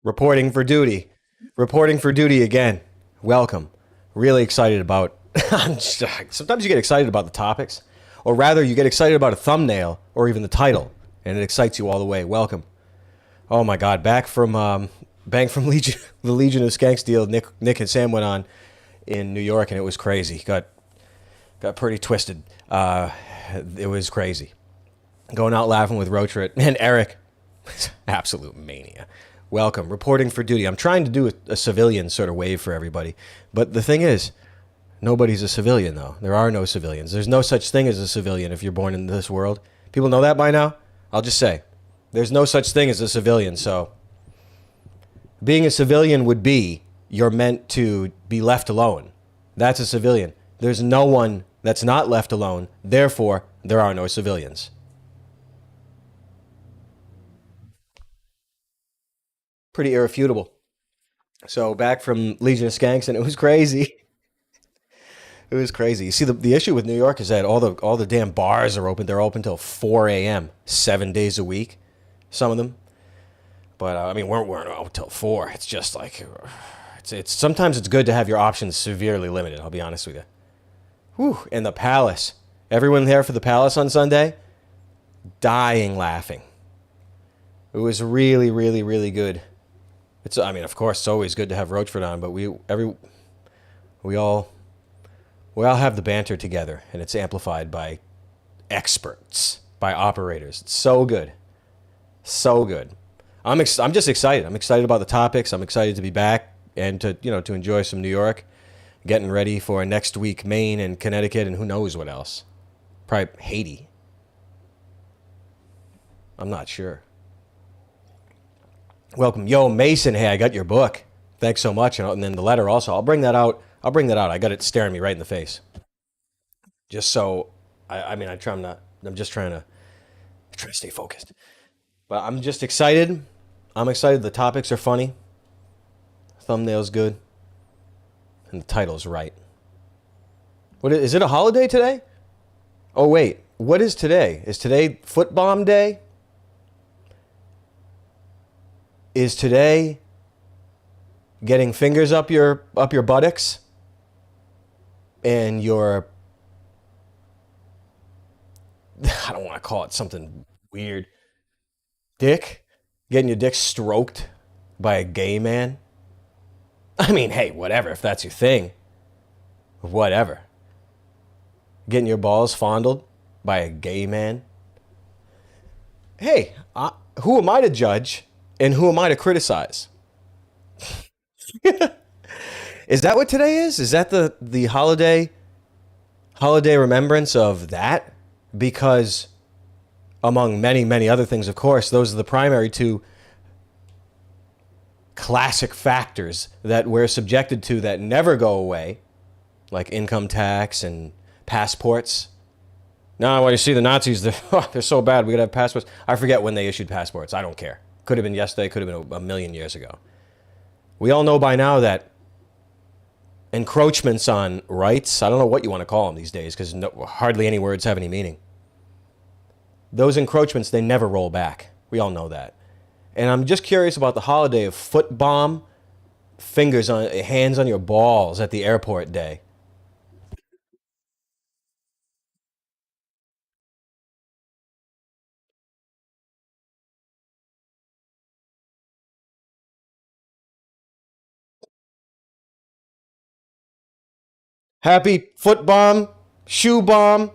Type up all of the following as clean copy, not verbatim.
Reporting for duty. Reporting for duty again. Welcome. Really excited about. Sometimes you get excited about the topics, or rather, you get excited about a thumbnail or even the title, and it excites you all the way. Welcome. Oh my God! Back from Legion, the Legion of Skanks deal. Nick and Sam went on in New York, and it was crazy. Got pretty twisted. It was crazy. Going out laughing with Roachrit and Eric. Absolute mania. Welcome. Reporting for duty. I'm trying to do a civilian sort of wave for everybody. But the thing is, nobody's a civilian, though. There are no civilians. There's no such thing as a civilian if you're born in this world. People know that by now? I'll just say. There's no such thing as a civilian, so being a civilian would be you're meant to be left alone. That's a civilian. There's no one that's not left alone. Therefore, there are no civilians. Pretty irrefutable. So back from Legion of Skanks, and it was crazy. It was crazy. You see, the issue with New York is that all the damn bars are open. They're open till 4 a.m. 7 days a week, some of them. But I mean, we're open till 4. It's just like it's sometimes it's good to have your options severely limited. I'll be honest with you. Whew. And the Palace. Everyone there for the Palace on Sunday, dying laughing. It was really, really, really good. I mean, of course, it's always good to have Roachford on, but we all have the banter together, and it's amplified by experts, by operators. It's so good, so good. I'm just excited. I'm excited about the topics. I'm excited to be back and to enjoy some New York, getting ready for next week Maine and Connecticut and who knows what else. Probably Haiti. I'm not sure. Welcome. Yo, Mason. Hey, I got your book. Thanks so much. And then the letter also. I'll bring that out. I got it staring me right in the face. Just so, I'm just trying to stay focused. But I'm just excited. I'm excited. The topics are funny. Thumbnail's good. And the title's right. Is it a holiday today? Oh, wait. What is today? Is today Foot Bomb Day? Is today getting fingers up your buttocks and your I don't want to call it something weird. Dick? Getting your dick stroked by a gay man? I mean, hey, whatever, if that's your thing. Whatever. Getting your balls fondled by a gay man? Hey, who am I to judge and who am I to criticize? Is that what today is? Is that the holiday remembrance of that? Because among many, many other things, of course, those are the primary two classic factors that we're subjected to that never go away, like income tax and passports. No, when you see the Nazis, they're so bad, we gotta have passports. I forget when they issued passports. I don't care. Could have been yesterday, could have been a million years ago. We all know by now that encroachments on rights, I don't know what you want to call them these days because hardly any words have any meaning. Those encroachments, they never roll back. We all know that. And I'm just curious about the holiday of foot bomb, hands on your balls at the airport day. Happy foot bomb, shoe bomb,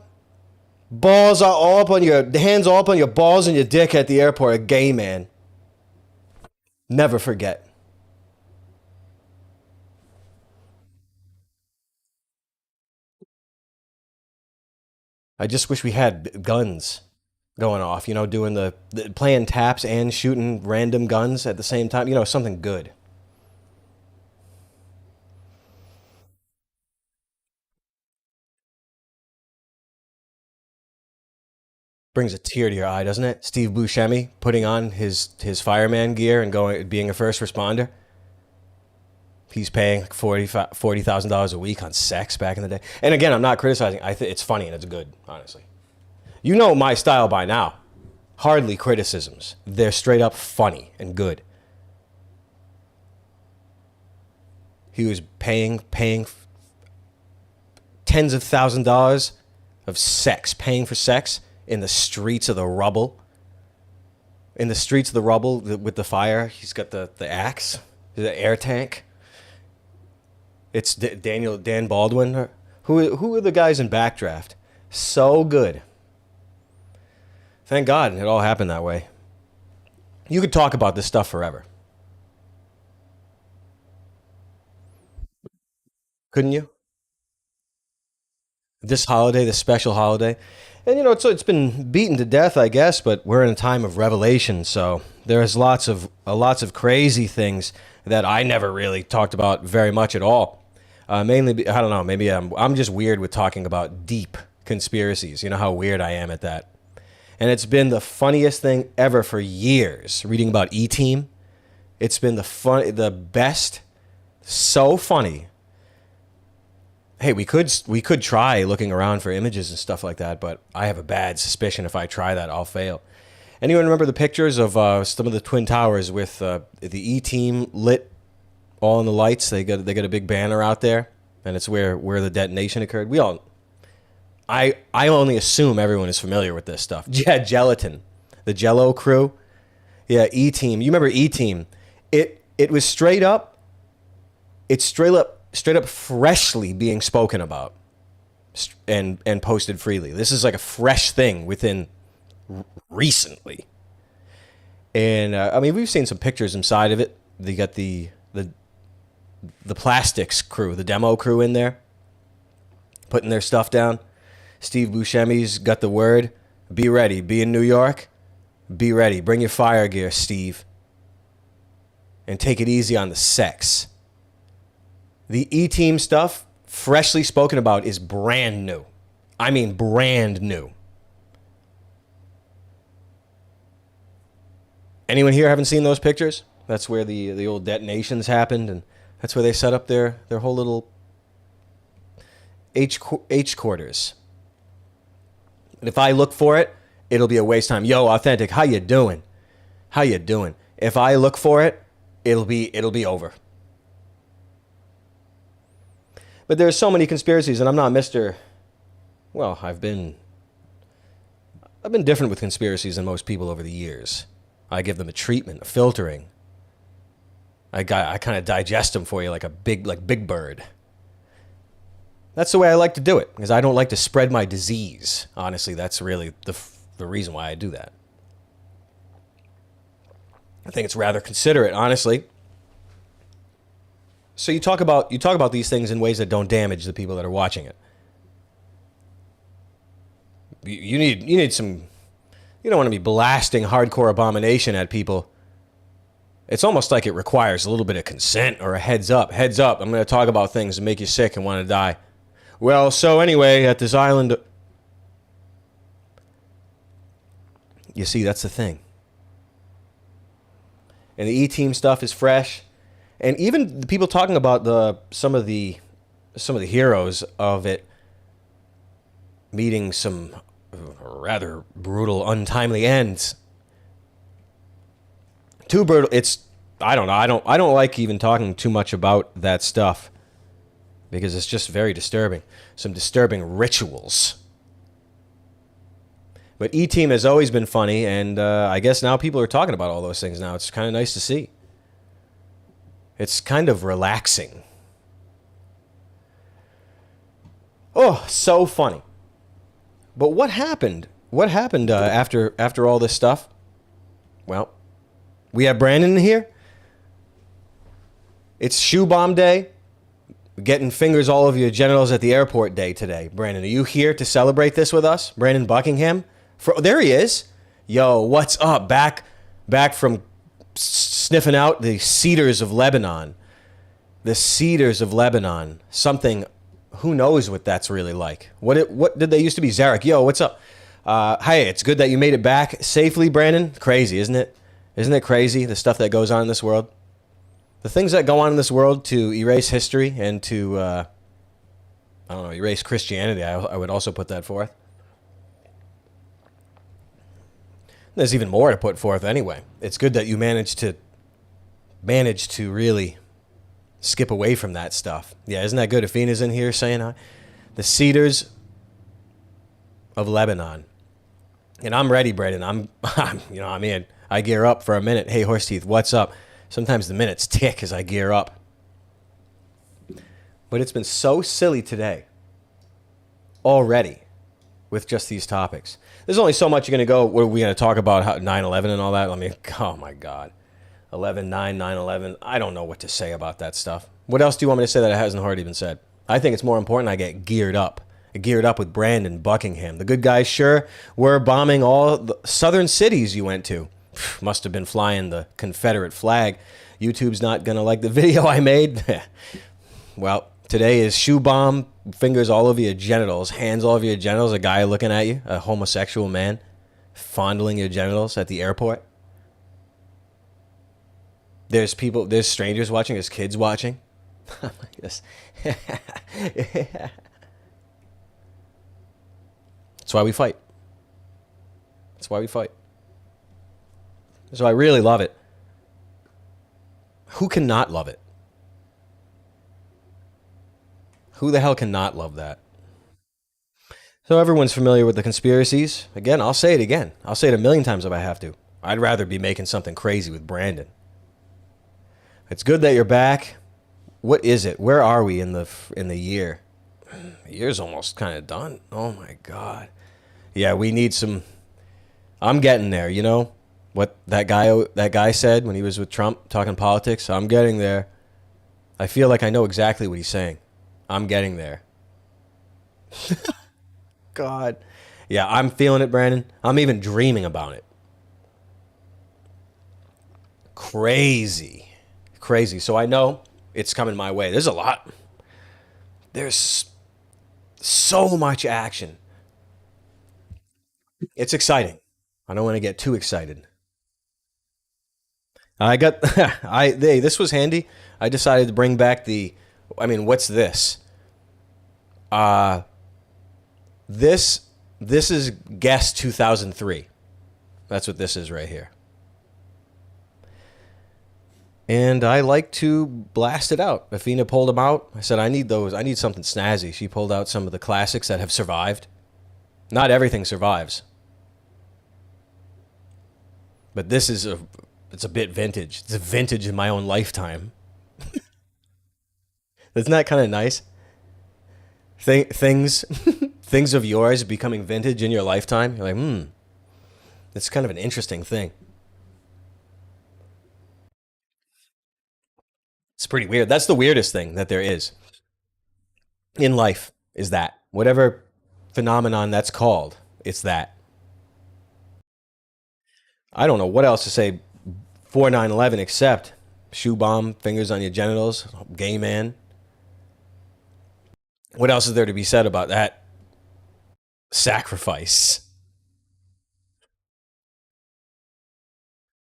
balls are all up on your hands all up on your balls and your dick at the airport. A gay man. Never forget. I just wish we had guns going off, doing the playing taps and shooting random guns at the same time, something good. Brings a tear to your eye, doesn't it? Steve Buscemi putting on his fireman gear and being a first responder. He's paying like $40,000 a week on sex back in the day. And again, I'm not criticizing. I think it's funny and it's good, honestly. You know my style by now. Hardly criticisms. They're straight up funny and good. He was paying tens of thousands of dollars of sex, paying for sex in the streets of the rubble. In the streets of the rubble with the fire, he's got the axe, the air tank. It's Dan Baldwin. Who are the guys in Backdraft? So good. Thank God it all happened that way. You could talk about this stuff forever. Couldn't you? This holiday, this special holiday. And it's been beaten to death, I guess, but we're in a time of revelation, so there's lots of crazy things that I never really talked about very much at all. Mainly, I don't know, maybe I'm just weird with talking about deep conspiracies. You know how weird I am at that. And it's been the funniest thing ever for years. Reading about e.team, it's been the best, so funny. Hey, we could try looking around for images and stuff like that, but I have a bad suspicion if I try that, I'll fail. Anyone remember the pictures of some of the twin towers with the e-team lit all in the lights? They got a big banner out there, and it's where the detonation occurred. I only assume everyone is familiar with this stuff. Yeah, gelatin, the Jello crew. Yeah, e-team. You remember e-team? It was It's straight up freshly being spoken about and posted freely. This is like a fresh thing within recently. And I mean, we've seen some pictures inside of it. They got the plastics crew, the demo crew in there, putting their stuff down. Steve Buscemi's got the word. Be ready. Be in New York. Be ready. Bring your fire gear, Steve. And take it easy on the sex. The E-team stuff, freshly spoken about, is brand new. I mean, brand new. Anyone here haven't seen those pictures? That's where the old detonations happened, and that's where they set up their whole little H quarters. And if I look for it, it'll be a waste of time. Yo, Authentic, how you doing? How you doing? If I look for it, it'll be over. But there's so many conspiracies, and I'm not Mr. Well, I've been different with conspiracies than most people over the years. I give them a treatment, a filtering. I kind of digest them for you like Big Bird. That's the way I like to do it, because I don't like to spread my disease. Honestly, that's really the reason why I do that. I think it's rather considerate, honestly. So you talk about these things in ways that don't damage the people that are watching it. You need some. You don't want to be blasting hardcore abomination at people. It's almost like it requires a little bit of consent or a heads up. Heads up, I'm going to talk about things that make you sick and want to die. Well, so anyway, at this island... You see, that's the thing. And the E-team stuff is fresh. And even the people talking about some of the heroes of it meeting some rather brutal, untimely ends. Too brutal. I don't know. I don't like even talking too much about that stuff because it's just very disturbing. Some disturbing rituals. But E-team has always been funny, and I guess now people are talking about all those things now. It's kind of nice to see. It's kind of relaxing. Oh, so funny. But what happened? What happened after all this stuff? Well, we have Brandon in here. It's shoe bomb day. Getting fingers all over your genitals at the airport day today. Brandon, are you here to celebrate this with us? Brandon Buckingham? There he is. Yo, what's up? Back from sniffing out the cedars of Lebanon. The cedars of Lebanon. Something, who knows what that's really like. What did they used to be? Zarek, yo, what's up? Hey, it's good that you made it back safely, Brandon. Crazy, isn't it? Isn't it crazy, the stuff that goes on in this world? The things that go on in this world to erase history and to, erase Christianity. I would also put that forth. There's even more to put forth anyway. It's good that you managed to really skip away from that stuff. Yeah, isn't that good? Afina's in here saying hi. The Cedars of Lebanon. And I'm ready, Brandon. I'm in. I gear up for a minute. Hey, Horse Teeth, what's up? Sometimes the minutes tick as I gear up. But it's been so silly today already with just these topics. There's only so much you're going to go. What are we going to talk about? 9/11 and all that? I mean, oh my God. 11/9, 9/11. I don't know what to say about that stuff. What else do you want me to say that hasn't already been said? I think it's more important I get geared up. Geared up with Brandon Buckingham. The good guys sure were bombing all the southern cities you went to. Must have been flying the Confederate flag. YouTube's not going to like the video I made. Well, today is shoe bomb, fingers all over your genitals, hands all over your genitals, a guy looking at you, a homosexual man fondling your genitals at the airport. There's people, there's strangers watching, there's kids watching. Like this. That's why we fight. That's why we fight. So I really love it. Who cannot love it? Who the hell cannot love that? So everyone's familiar with the conspiracies. Again, I'll say it again. I'll say it a million times if I have to. I'd rather be making something crazy with Brandon. It's good that you're back. What is it? Where are we in the year? The year's almost kind of done. Oh my God. Yeah, we need some. I'm getting there. You know what that guy said when he was with Trump talking politics. I'm getting there. I feel like I know exactly what he's saying. I'm getting there. God. Yeah, I'm feeling it, Brandon. I'm even dreaming about it. Crazy. Crazy. So I know it's coming my way. There's a lot. There's so much action. It's exciting. I don't want to get too excited. I got this was handy. I decided to bring back what's this? This is Guess 2003. That's what this is right here. And I like to blast it out. Afina pulled them out. I said, I need those. I need something snazzy. She pulled out some of the classics that have survived. Not everything survives. But this is it's a bit vintage. It's a vintage in my own lifetime. Isn't that kind of nice? Things things of yours becoming vintage in your lifetime. You're like, it's kind of an interesting thing. It's pretty weird. That's the weirdest thing that there is in life is that. Whatever phenomenon that's called, it's that. I don't know what else to say for 9/11 except shoe bomb, fingers on your genitals, gay man. What else is there to be said about that sacrifice?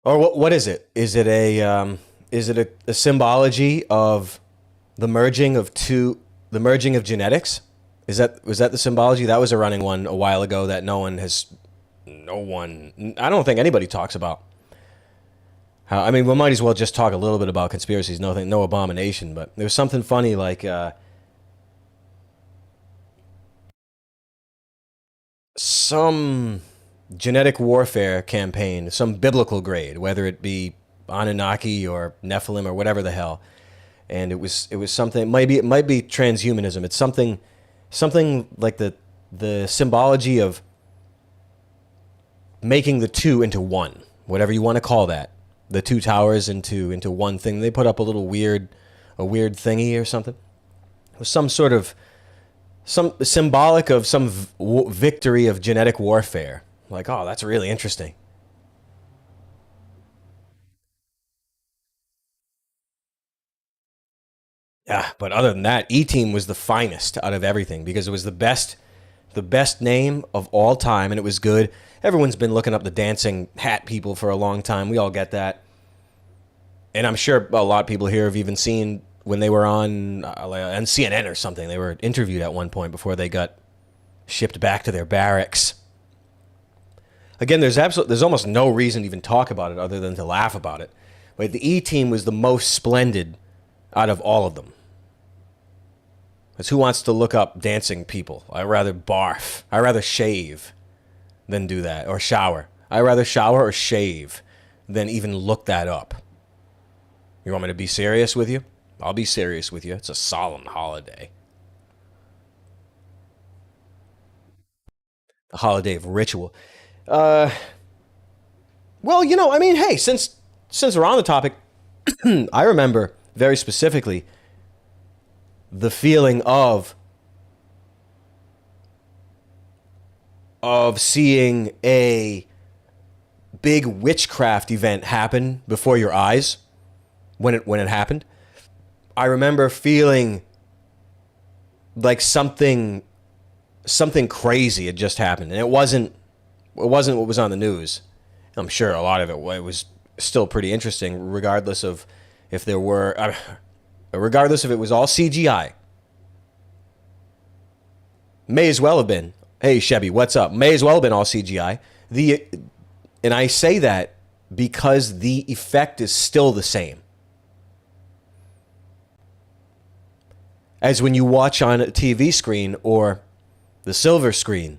Or what is it? Is it a symbology of the merging of genetics? Was that the symbology? That was a running one a while ago that no one I don't think anybody talks about. I mean, we might as well just talk a little bit about conspiracies. No abomination, but there was something funny like some genetic warfare campaign, some biblical grade, whether it be Anunnaki or Nephilim or whatever the hell, and it was something. Maybe it might be transhumanism. It's something like the symbology of making the two into one, whatever you want to call that. The two towers into one thing. They put up a weird thingy or something. It was some symbolic of some victory of genetic warfare. Like, oh, that's really interesting. Yeah, but other than that, e.team was the finest out of everything because it was the best name of all time, and it was good. Everyone's been looking up the dancing hat people for a long time. We all get that. And I'm sure a lot of people here have even seen when they were on CNN or something. They were interviewed at one point before they got shipped back to their barracks. Again, there's almost no reason to even talk about it other than to laugh about it. But the E-team was the most splendid out of all of them. Because who wants to look up dancing people? I'd rather barf. I'd rather shave than do that. Or shower. I'd rather shower or shave than even look that up. You want me to be serious with you? I'll be serious with you. It's a solemn holiday. A holiday of ritual. Well, I mean, hey, since we're on the topic, I remember very specifically the feeling of seeing a big witchcraft event happen before your eyes when it happened. I remember feeling like something crazy had just happened, and it wasn't what was on the news. I'm sure a lot of it was still pretty interesting, regardless of if there were, regardless if it was all CGI. May as well have been. Hey, Chevy, what's up? May as well have been all CGI. And I say that because the effect is still the same as when you watch on a TV screen or the silver screen.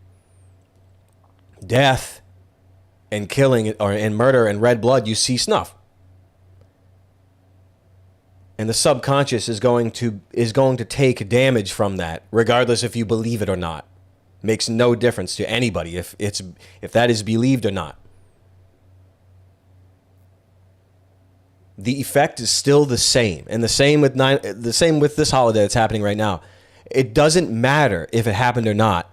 Death and killing and murder and red blood, you see snuff. And the subconscious is going to take damage from that, regardless if you believe it or not. Makes no difference to anybody if that is believed or not. The effect is still the same, and the same with this holiday that's happening right now. It doesn't matter if it happened or not.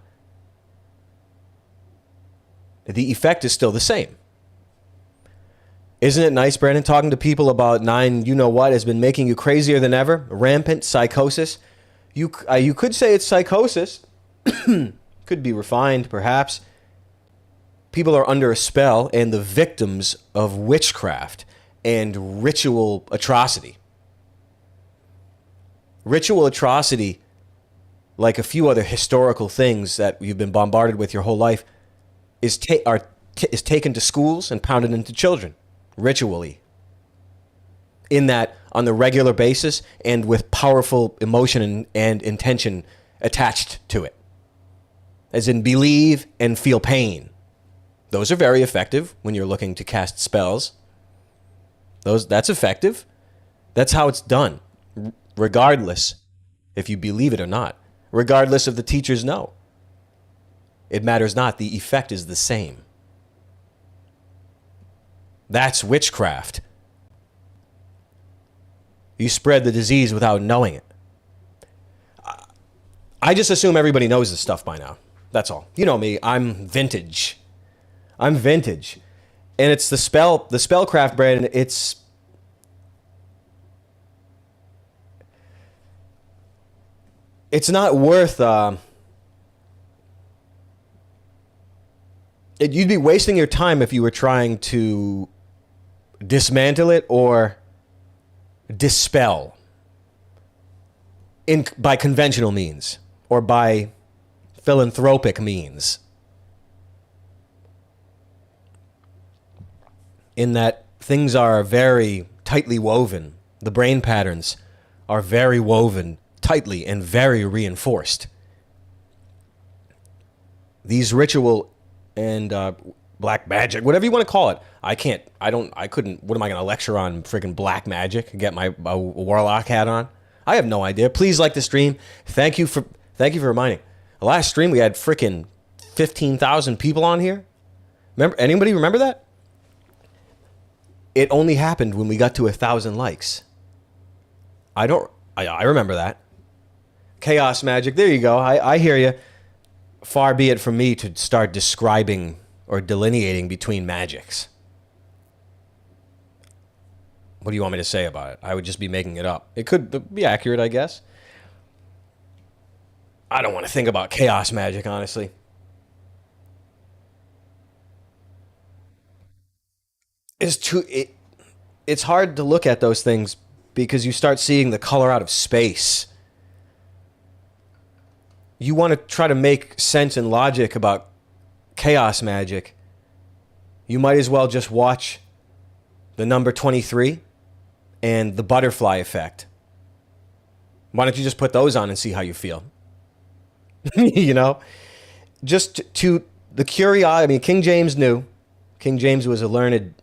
The effect is still the same. Isn't it nice, Brandon, talking to people about 9 you-know-what has been making you crazier than ever? Rampant psychosis. You could say it's psychosis. Could be refined, perhaps. People are under a spell and the victims of witchcraft and ritual atrocity. Ritual atrocity, like a few other historical things that you've been bombarded with your whole life, is taken to schools and pounded into children ritually. In that, on the regular basis and with powerful emotion and intention attached to it. As in believe and feel pain. Those are very effective when you're looking to cast spells. That's effective. That's how it's done. Regardless if you believe it or not. Regardless if the teachers know. It matters not. The effect is the same. That's witchcraft. You spread the disease without knowing it. I just assume everybody knows this stuff by now. That's all. You know me. I'm vintage. And it's the spellcraft, Brandon. It's not worth. You'd be wasting your time if you were trying to dismantle it or dispel by conventional means or by philanthropic means. In that things are very tightly woven. The brain patterns are very woven tightly and very reinforced. These ritual and black magic, whatever you want to call it. I couldn't, what am I going to lecture on freaking black magic? Get my warlock hat on? I have no idea. Please like the stream. Thank you for reminding. The last stream we had freaking 15,000 people on here. Anybody remember that? It only happened when we got to 1,000 likes. I remember that. Chaos magic. There you go. I hear you. Far be it from me to start describing or delineating between magics. What do you want me to say about it? I would just be making it up. It could be accurate, I guess. I don't want to think about chaos magic, honestly. It's hard to look at those things because you start seeing the color out of space. You want to try to make sense and logic about chaos magic. You might as well just watch the number 23 and the butterfly effect. Why don't you just put those on and see how you feel? You know, just to the curiosity. I mean, King James knew. King James was a learned,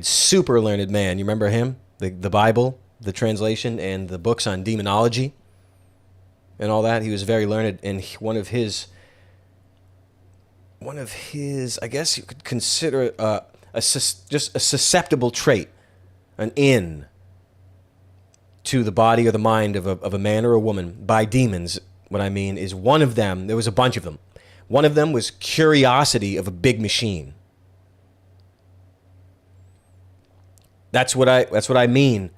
super learned man. You remember him? The Bible, the translation, and the books on demonology and all that. He was very learned, and one of his, I guess you could consider just a susceptible trait, an in to the body or the mind of a man or a woman by demons. What I mean is, one of them, there was a bunch of them. One of them was curiosity of a big machine. That's what I mean.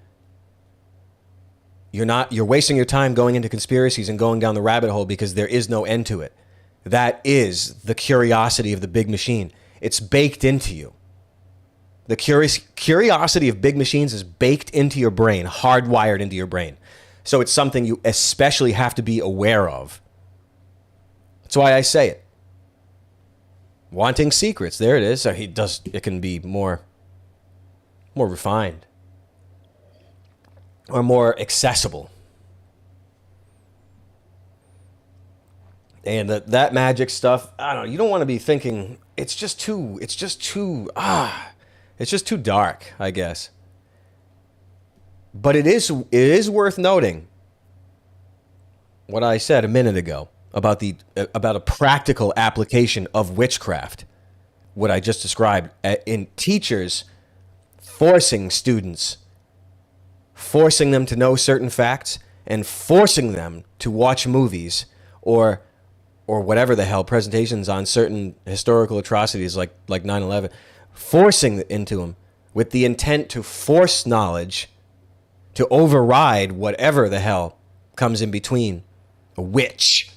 You're wasting your time going into conspiracies and going down the rabbit hole because there is no end to it. That is the curiosity of the big machine. It's baked into you. The curiosity of big machines is baked into your brain, hardwired into your brain. So it's something you especially have to be aware of. That's why I say it. Wanting secrets, there it is. So it can be more refined or more accessible. And that magic stuff, I don't know, you don't want to be thinking it's just too dark, I guess. But it is worth noting what I said a minute ago about a practical application of witchcraft. What I just described in teachers forcing students, forcing them to know certain facts and forcing them to watch movies or whatever the hell, presentations on certain historical atrocities like 9/11, forcing it into them with the intent to force knowledge to override whatever the hell comes in between a witch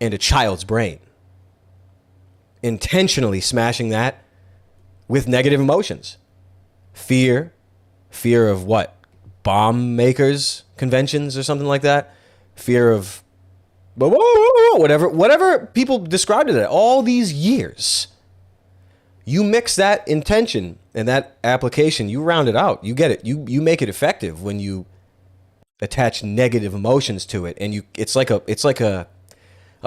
and a child's brain. Intentionally smashing that with negative emotions. Fear of what? Bomb makers conventions or something like that. Fear of whatever people described it all these years. You mix that intention and that application, you round it out. You get it. You make it effective when you attach negative emotions to it, and it's like a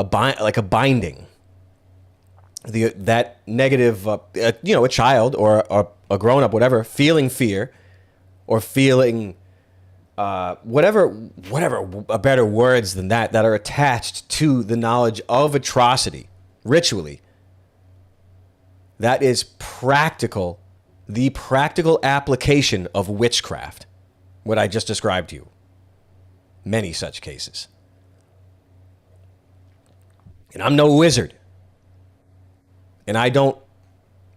binding. That negative, a child or a grown up, whatever, feeling fear or feeling whatever better words than that are attached to the knowledge of atrocity ritually. That is the practical application of witchcraft, what I just described to you. Many such cases. And I'm no wizard. And I don't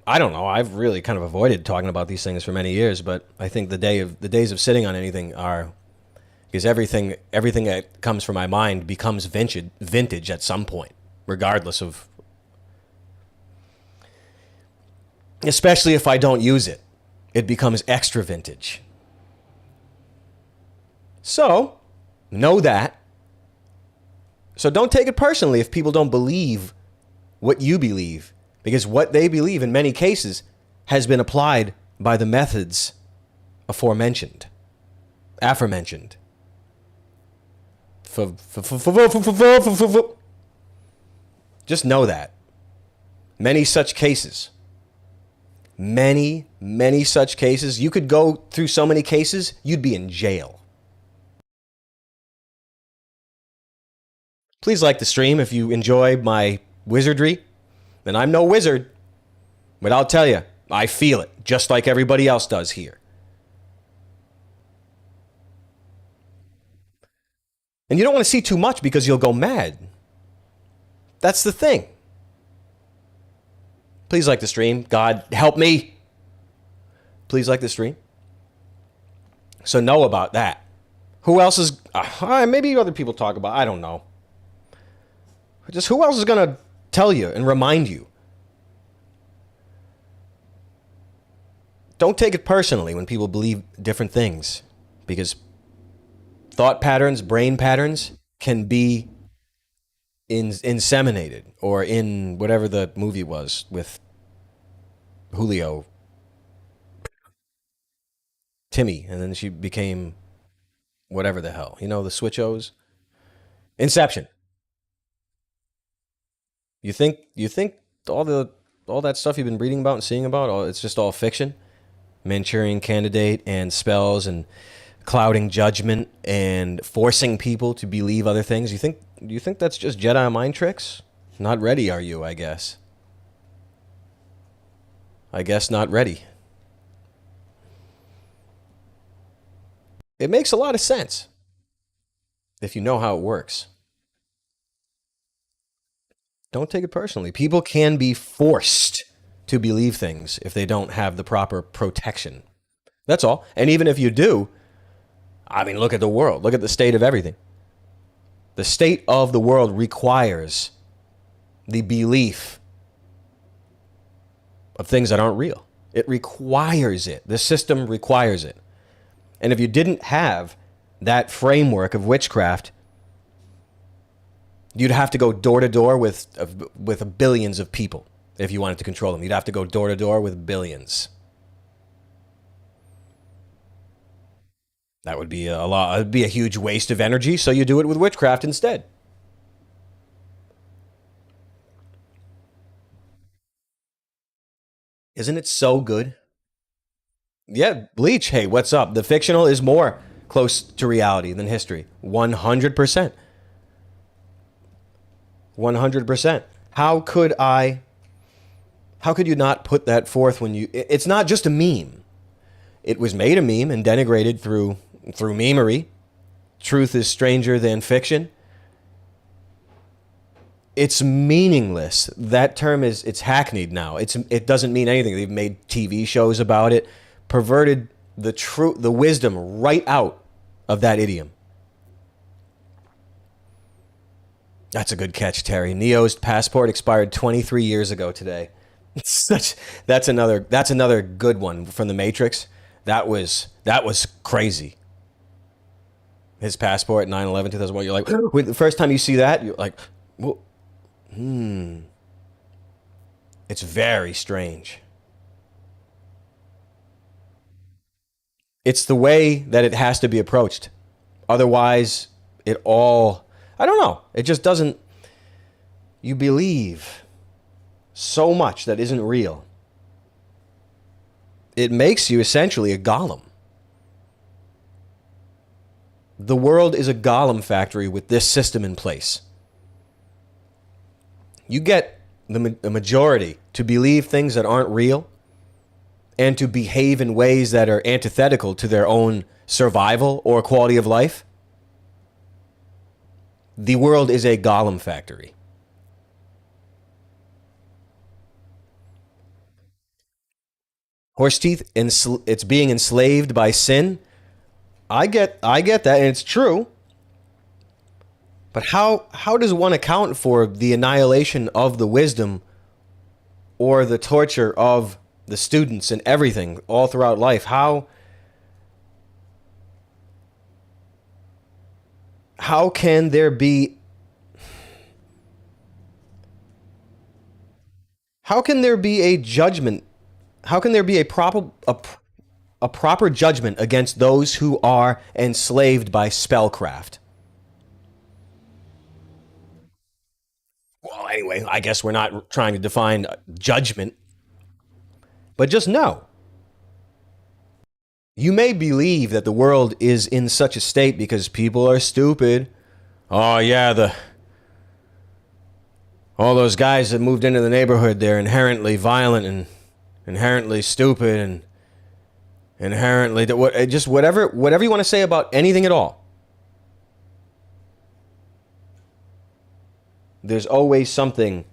know. I've really kind of avoided talking about these things for many years, but I think the days of sitting on anything are, because everything that comes from my mind becomes vintage at some point, regardless of, especially if I don't use it, it becomes extra vintage. So, know that. So don't take it personally if people don't believe what you believe, because what they believe in many cases has been applied by the methods aforementioned. Just know that. Many such cases. Many such cases. You could go through so many cases, you'd be in jail. Please like the stream if you enjoy my wizardry. And I'm no wizard, but I'll tell you, I feel it, just like everybody else does here. And you don't want to see too much because you'll go mad. That's the thing. Please like the stream. God, help me. Please like the stream. So know about that. Who else is... maybe other people talk about... I don't know. Just who else is going to tell you and remind you? Don't take it personally when people believe different things, because thought patterns, brain patterns can be inseminated, or in whatever the movie was with Julio, Timmy, and then she became whatever the hell. You know, the Switchos. Inception. You think all the all that stuff you've been reading about and seeing about, it's just all fiction? Manchurian Candidate and spells and clouding judgment and forcing people to believe other things. You think that's just Jedi mind tricks? Not ready, are you? I guess. I guess not ready. It makes a lot of sense if you know how it works. Don't take it personally. People can be forced to believe things if they don't have the proper protection. That's all. And even if you do, I mean, look at the world. Look at the state of everything. The state of the world requires the belief of things that aren't real. It requires it. The system requires it. And if you didn't have that framework of witchcraft, you'd have to go door to door with billions of people if you wanted to control them. You'd have to go door to door with billions. That would be a lot. It'd be a huge waste of energy. So you do it with witchcraft instead. Isn't it so good? Yeah, Bleach. Hey, what's up? The fictional is more close to reality than history. 100%. 100%. How could I? How could you not put that forth when you? It's not just a meme. It was made a meme and denigrated through memery. Truth is stranger than fiction. It's meaningless. That term it's hackneyed now. It doesn't mean anything. They've made TV shows about it, perverted the wisdom right out of that idiom. That's a good catch, Terry. Neo's passport expired 23 years ago today. That's another good one from the Matrix. That was crazy. His passport 9/11 2001. You're like, when the first time you see that, you're like, well, it's very strange. It's the way that it has to be approached. Otherwise, it all I don't know. It just doesn't you believe so much that isn't real. It makes you essentially a golem. The world is a golem factory with this system in place. You get the majority to believe things that aren't real and to behave in ways that are antithetical to their own survival or quality of life. The world is a golem factory. Horse teeth, it's being enslaved by sin. I get that, and it's true. But how does one account for the annihilation of the wisdom or the torture of the students and everything all throughout life? How can there be how can there be a judgment? How can there be a proper judgment against those who are enslaved by spellcraft? Well, anyway, I guess we're not trying to define judgment, but just know you may believe that the world is in such a state because people are stupid. Oh yeah, the all those guys that moved into the neighborhood, they're inherently violent and inherently stupid and inherently just whatever you want to say about anything at all. There's always something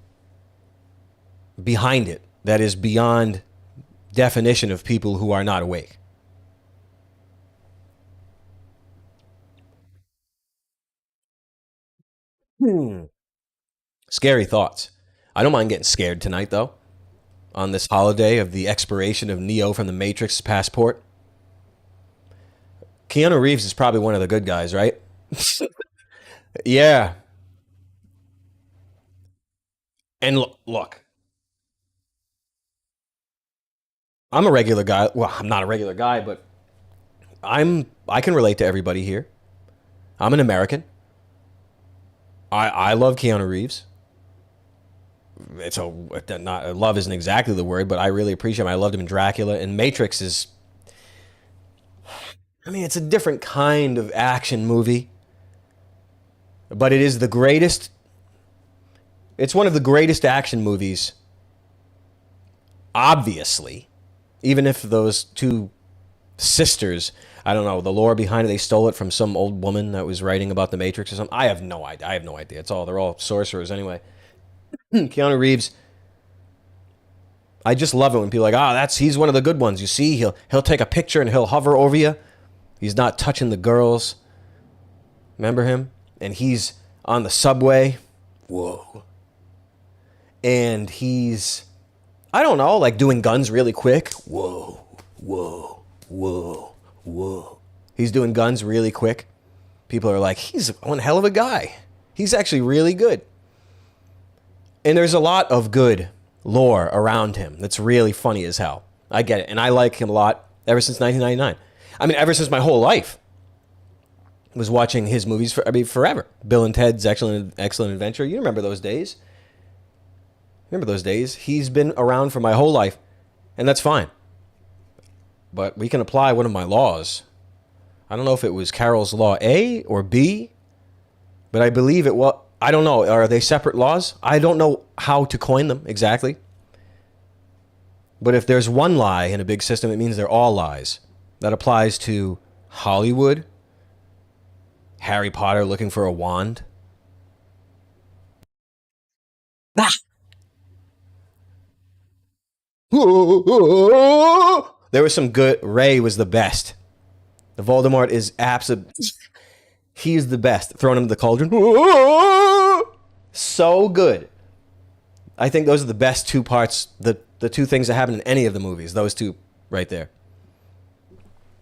behind it that is beyond definition of people who are not awake. Scary thoughts. I don't mind getting scared tonight, though, on this holiday of the expiration of Neo from the Matrix passport. Keanu Reeves is probably one of the good guys, right? Yeah. And look, I'm a regular guy. Well, I'm not a regular guy, but I can relate to everybody here. I'm an American. I love Keanu Reeves. It's a not love isn't exactly the word, but I really appreciate him. I loved him in Dracula, and Matrix is. I mean, it's a different kind of action movie, but it is the greatest. It's one of the greatest action movies, obviously. Even if those two sisters, I don't know, the lore behind it, they stole it from some old woman that was writing about the Matrix or something. I have no idea. I have no idea. It's all they're all sorcerers anyway. Keanu Reeves, I just love it when people are like, that's he's one of the good ones. You see, he'll take a picture and he'll hover over you. He's not touching the girls. Remember him? And he's on the subway. Whoa. And he's, I don't know, like doing guns really quick. Whoa, whoa, whoa, whoa. He's doing guns really quick. People are like, he's one hell of a guy. He's actually really good. And there's a lot of good lore around him that's really funny as hell. I get it. And I like him a lot ever since 1999. I mean, ever since my whole life was watching his movies, forever. Bill and Ted's Excellent Adventure. You remember those days. Remember those days? He's been around for my whole life, and that's fine. But we can apply one of my laws. I don't know if it was Carroll's Law A or B, but I believe it was. I don't know. Are they separate laws? I don't know how to coin them exactly. But if there's one lie in a big system, it means they're all lies. That applies to Hollywood, Harry Potter looking for a wand. Ah. There was some good. Ray was the best. The Voldemort is absolute. He's the best. Throwing him in the cauldron. So good. I think those are the best two parts, the two things that happen in any of the movies. Those two right there.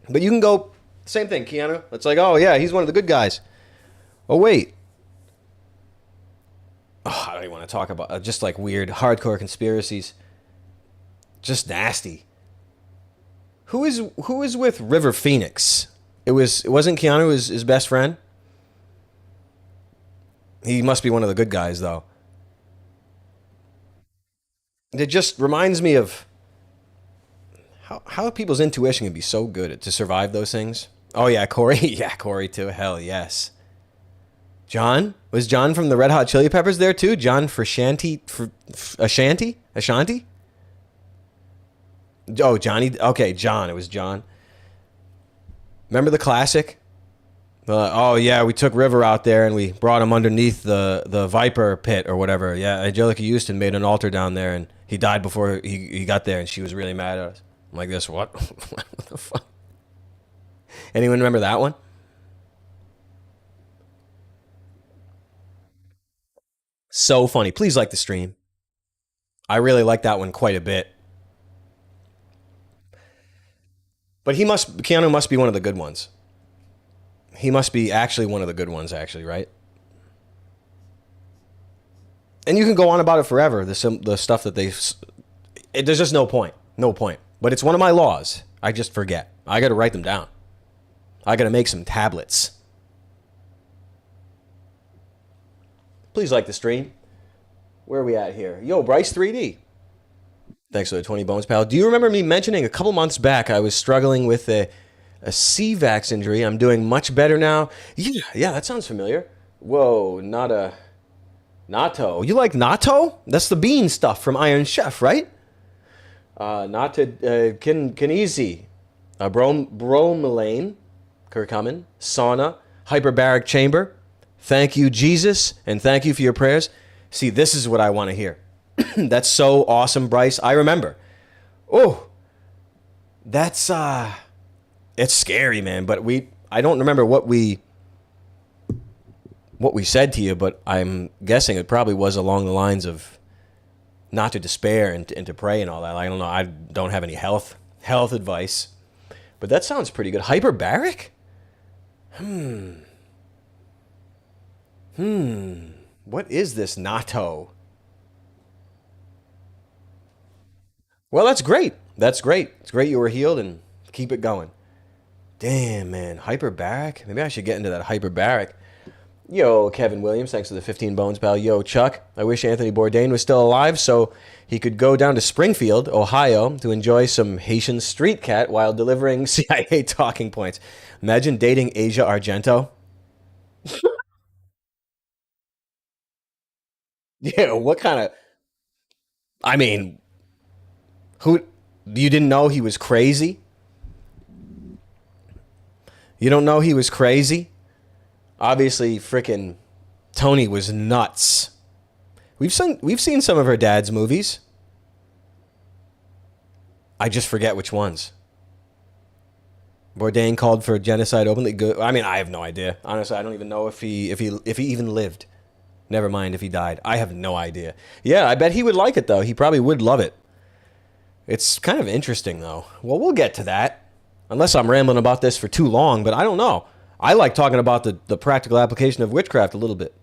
But you can go, same thing, Keanu. It's like, oh yeah, he's one of the good guys. Oh wait. Oh, I don't even want to talk about just like weird, hardcore conspiracies. Just nasty. Who is with River Phoenix? It wasn't Keanu his best friend? He must be one of the good guys though. It just reminds me of how people's intuition can be so good to survive those things. Oh yeah, Corey. Yeah, Corey too. Hell yes. John? Was John from the Red Hot Chili Peppers there too? John for Ashanti? Ashanti? Oh, Johnny. Okay, John. It was John. Remember the classic? Oh yeah, we took River out there and we brought him underneath the Viper pit or whatever. Yeah, Angelica Houston made an altar down there and he died before he got there and she was really mad at us. I'm like this, what? What the fuck? Anyone remember that one? So funny. Please like the stream. I really like that one quite a bit. But Keanu must be one of the good ones. He must be actually one of the good ones, actually, right? And you can go on about it forever. The stuff that there's just no point. But it's one of my laws. I just forget. I got to write them down. I got to make some tablets. Please like the stream. Where are we at here? Yo, Bryce 3D. Thanks for the 20 bones, pal. Do you remember me mentioning a couple months back I was struggling with a CVAX injury? I'm doing much better now. Yeah, that sounds familiar. Whoa, not a natto. You like natto? That's the bean stuff from Iron Chef, right? Kinesi, bromelain, curcumin, sauna, hyperbaric chamber. Thank you, Jesus, and thank you for your prayers. See, this is what I want to hear. That's so awesome, Bryce. I remember. Oh, that's it's scary, man. But I don't remember what we said to you, but I'm guessing it probably was along the lines of not to despair and to pray and all that. I don't know. I don't have any health advice, but that sounds pretty good. Hyperbaric? What is this natto? Well, that's great. That's great. It's great you were healed and keep it going. Damn, man. Hyperbaric? Maybe I should get into that hyperbaric. Yo, Kevin Williams, thanks for the 15 bones, pal. Yo, Chuck, I wish Anthony Bourdain was still alive so he could go down to Springfield, Ohio, to enjoy some Haitian street cat while delivering CIA talking points. Imagine dating Asia Argento. Yeah, what kind of. I mean, who. You didn't know he was crazy? You don't know he was crazy? Obviously, frickin' Tony was nuts. We've seen some of her dad's movies. I just forget which ones. Bourdain called for genocide openly. Good. I mean, I have no idea. Honestly, I don't even know if he even lived. Never mind if he died. I have no idea. Yeah, I bet he would like it though. He probably would love it. It's kind of interesting though. Well, we'll get to that. Unless I'm rambling about this for too long, but I don't know. I like talking about the practical application of witchcraft a little bit.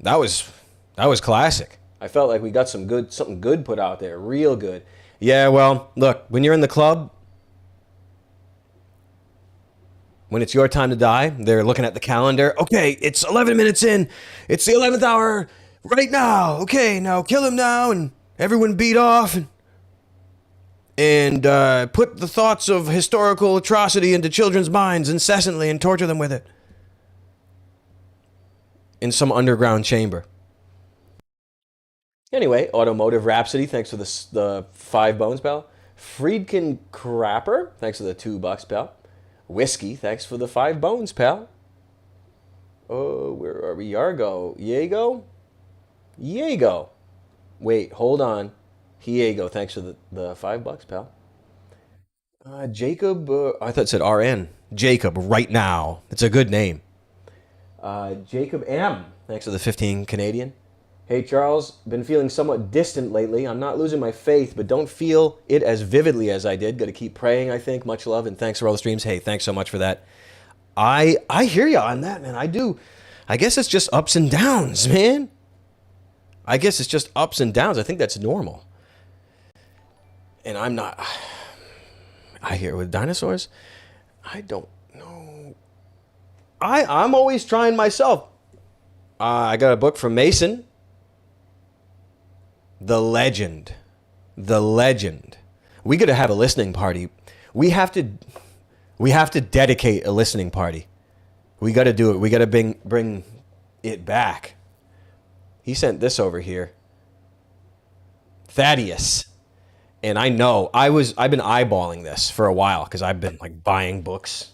That was that was classic. I felt like we got something good put out there, real good. Yeah, well, look, when you're in the club, when it's your time to die, they're looking at the calendar. Okay, it's 11 minutes in. It's the 11th hour right now. Okay, now kill him now and everyone beat off and put the thoughts of historical atrocity into children's minds incessantly and torture them with it in some underground chamber. Anyway, Automotive Rhapsody, thanks for the 5 bones, pal. Friedkin Crapper, thanks for the $2, pal. Whiskey, thanks for the 5 bones, pal. Oh, where are we? Yargo. Yago? Yago. Wait, hold on. Hiego, thanks for the $5, pal. Jacob, I thought it said RN. Jacob, right now. It's a good name. Jacob M, thanks for the 15 Canadian. Hey Charles, been feeling somewhat distant lately. I'm not losing my faith, but don't feel it as vividly as I did. Got to keep praying, I think. Much love, and thanks for all the streams. Hey, thanks so much for that. I hear you on that, man. I do. I guess it's just ups and downs, man. I guess it's just ups and downs. I think that's normal. And I'm not. I hear with dinosaurs. I don't know. I'm always trying myself. I got a book from Mason. The legend. The legend. We got to have a listening party. We have to. We have to dedicate a listening party. We got to do it. We got to bring it back. He sent this over here. Thaddeus. And I know I've been eyeballing this for a while because I've been like buying books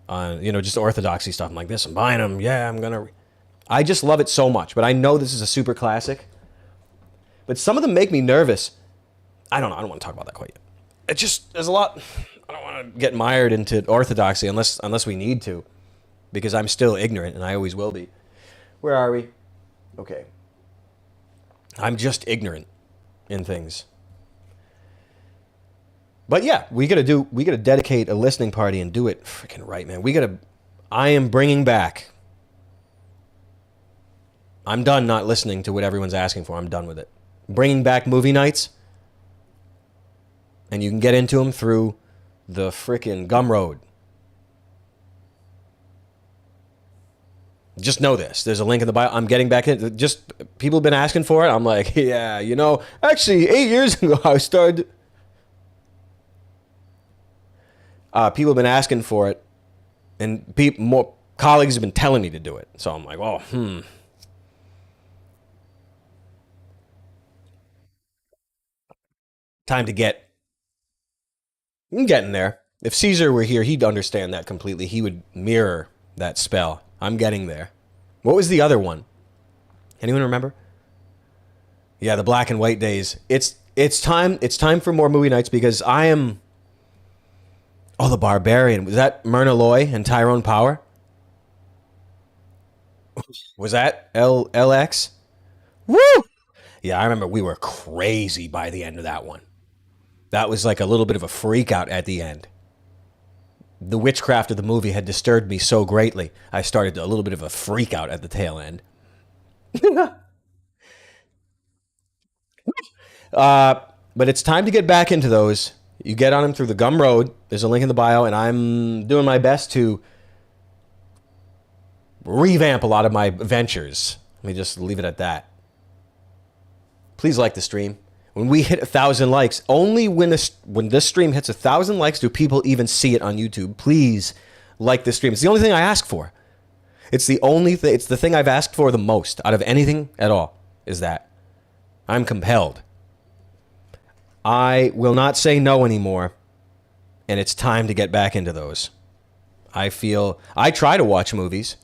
on, just orthodoxy stuff. I'm like this, I'm buying them. Yeah, I just love it so much. But I know this is a super classic. But some of them make me nervous. I don't know. I don't want to talk about that quite yet. There's a lot. I don't want to get mired into orthodoxy unless we need to, because I'm still ignorant and I always will be. Where are we? Okay. I'm just ignorant in things. But yeah, we gotta dedicate a listening party and do it freaking right, man. I am bringing back. I'm done not listening to what everyone's asking for. I'm done with it. Bringing back movie nights. And you can get into them through the freaking Gumroad. Just know this. There's a link in the bio. I'm getting back in. Just people have been asking for it. I'm like, yeah, actually 8 years ago I started. People have been asking for it, and more colleagues have been telling me to do it. So I'm like, time to get. I'm getting there. If Caesar were here, he'd understand that completely. He would mirror that spell. I'm getting there. What was the other one? Anyone remember? Yeah, the black and white days. It's time. It's time for more movie nights because I am. Oh, the Barbarian. Was that Myrna Loy and Tyrone Power? Was that LX? Woo! Yeah, I remember we were crazy by the end of that one. That was like a little bit of a freak out at the end. The witchcraft of the movie had disturbed me so greatly, I started a little bit of a freak out at the tail end. But it's time to get back into those. You get on him through the Gumroad. There's a link in the bio, and I'm doing my best to revamp a lot of my ventures. Let me just leave it at that. Please like the stream. When we hit 1,000 likes, only when this stream hits 1,000 likes do people even see it on YouTube. Please like this stream. It's the only thing I ask for. It's the only thing. It's the thing I've asked for the most out of anything at all. Is that I'm compelled. I will not say no anymore, and it's time to get back into those. I try to watch movies.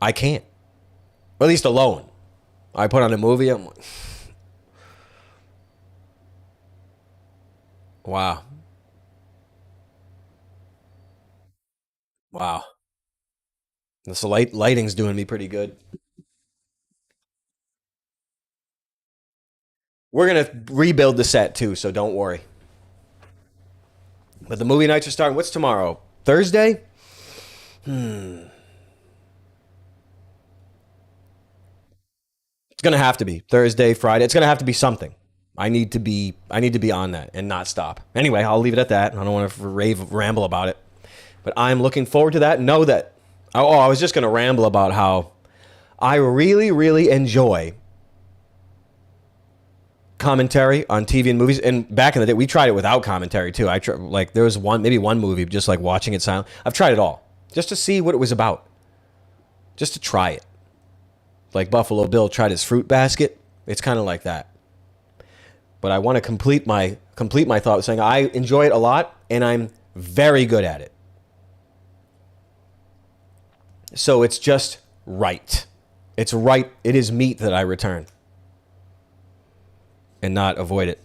I can't. Or at least alone. I put on a movie. I'm like, wow. Wow. This lighting's doing me pretty good. We're going to rebuild the set too, so don't worry. But the movie nights are starting. What's tomorrow? Thursday? It's going to have to be Thursday, Friday. It's going to have to be something. I need to be on that and not stop. Anyway, I'll leave it at that. I don't want to ramble about it. But I'm looking forward to that. Know that. Oh, I was just going to ramble about how I really, really enjoy commentary on TV and movies. And back in the day, we tried it without commentary too. There was maybe one movie, just like watching it silent. I've tried it all just to see what it was about, just to try it. Like Buffalo Bill tried his fruit basket. It's kind of like that. But I want to complete my thought with saying I enjoy it a lot and I'm very good at it. So it's just right. It's right. It is meat that I return and not avoid it.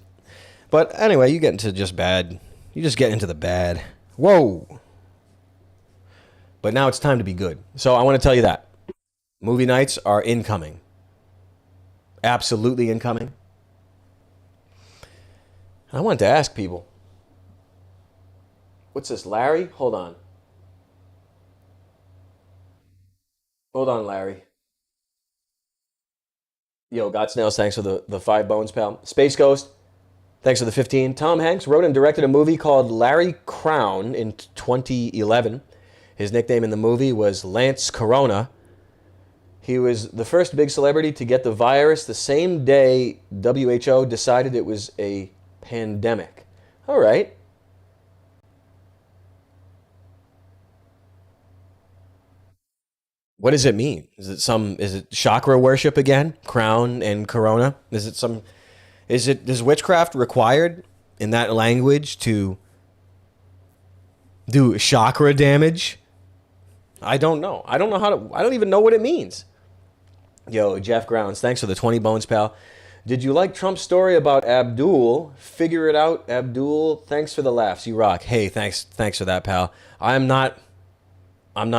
But anyway, you get into just bad. You just get into the bad. Whoa. But now it's time to be good. So I want to tell you that. Movie nights are incoming. Absolutely incoming. I wanted to ask people. What's this, Larry? Hold on. Hold on, Larry. Yo, God Snails, thanks for the 5 bones, pal. Space Ghost, thanks for the 15. Tom Hanks wrote and directed a movie called Larry Crown in 2011. His nickname in the movie was Lance Corona. He was the first big celebrity to get the virus the same day WHO decided it was a pandemic. All right. What does it mean? Is it chakra worship again? Crown and corona? Is witchcraft required in that language to do chakra damage? I don't know. I don't even know what it means. Yo, Jeff Grounds, thanks for the 20 bones, pal. Did you like Trump's story about Abdul? Figure it out, Abdul. Thanks for the laughs. You rock. Hey, thanks for that, pal. I'm not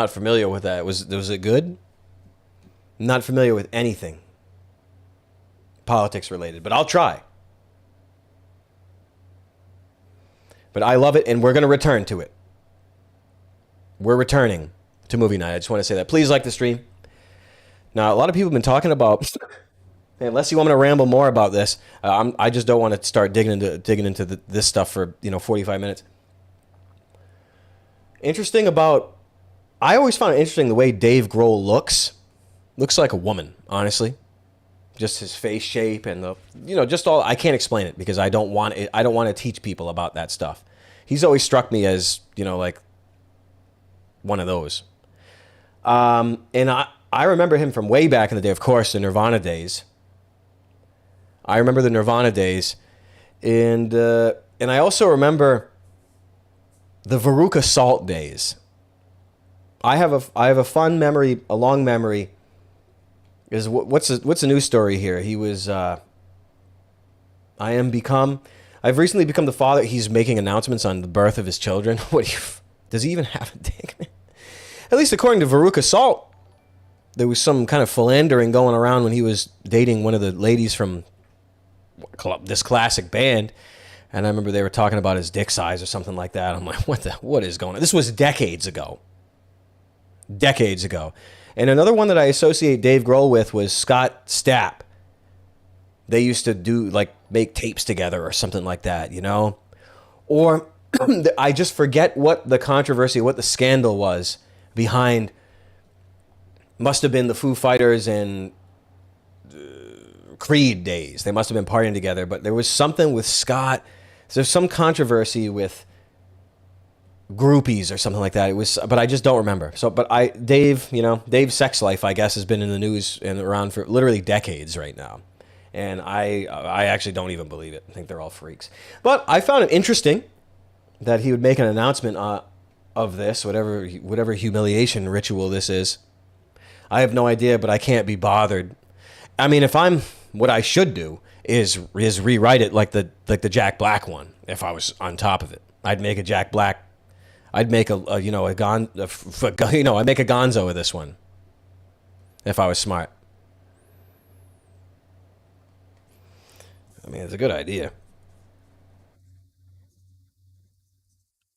familiar with that. Was it good? I'm not familiar with anything politics related, but I'll try. But I love it, and we're going to return to it. We're returning to movie night. I just want to say that. Please like the stream. Now, a lot of people have been talking about, unless you want me to ramble more about this, I just don't want to start digging into this stuff for 45 minutes. I always found it interesting the way Dave Grohl looks. Looks like a woman, honestly. Just his face shape and just all. I can't explain it because I don't want to teach people about that stuff. He's always struck me as like one of those. And I remember him from way back in the day, of course, the Nirvana days. I remember the Nirvana days, and I also remember the Veruca Salt days. I have a fun memory, a long memory. What's the news story here? He was I've recently become the father. He's making announcements on the birth of his children. Does he even have a dick? At least according to Veruca Salt, there was some kind of philandering going around when he was dating one of the ladies from this classic band. And I remember they were talking about his dick size or something like that. I'm like, what is going on? This was decades ago. And another one that I associate Dave Grohl with was Scott Stapp. They used to do, like, make tapes together or something like that, you know? Or I just forget what the controversy, what the scandal was behind, must have been the Foo Fighters and Creed days. They must have been partying together, but there was something with Scott. There's some controversy with groupies or something like that. It was, but I just don't remember. So, but Dave, Dave's sex life, I guess, has been in the news and around for literally decades right now. And I actually don't even believe it. I think they're all freaks. But I found it interesting that he would make an announcement of this, whatever humiliation ritual this is. I have no idea, but I can't be bothered. I mean, what I should do is rewrite it like the Jack Black one. If I was on top of it, I'd make a Jack Black. I'd make I'd make a Gonzo of this one. If I was smart. I mean, it's a good idea.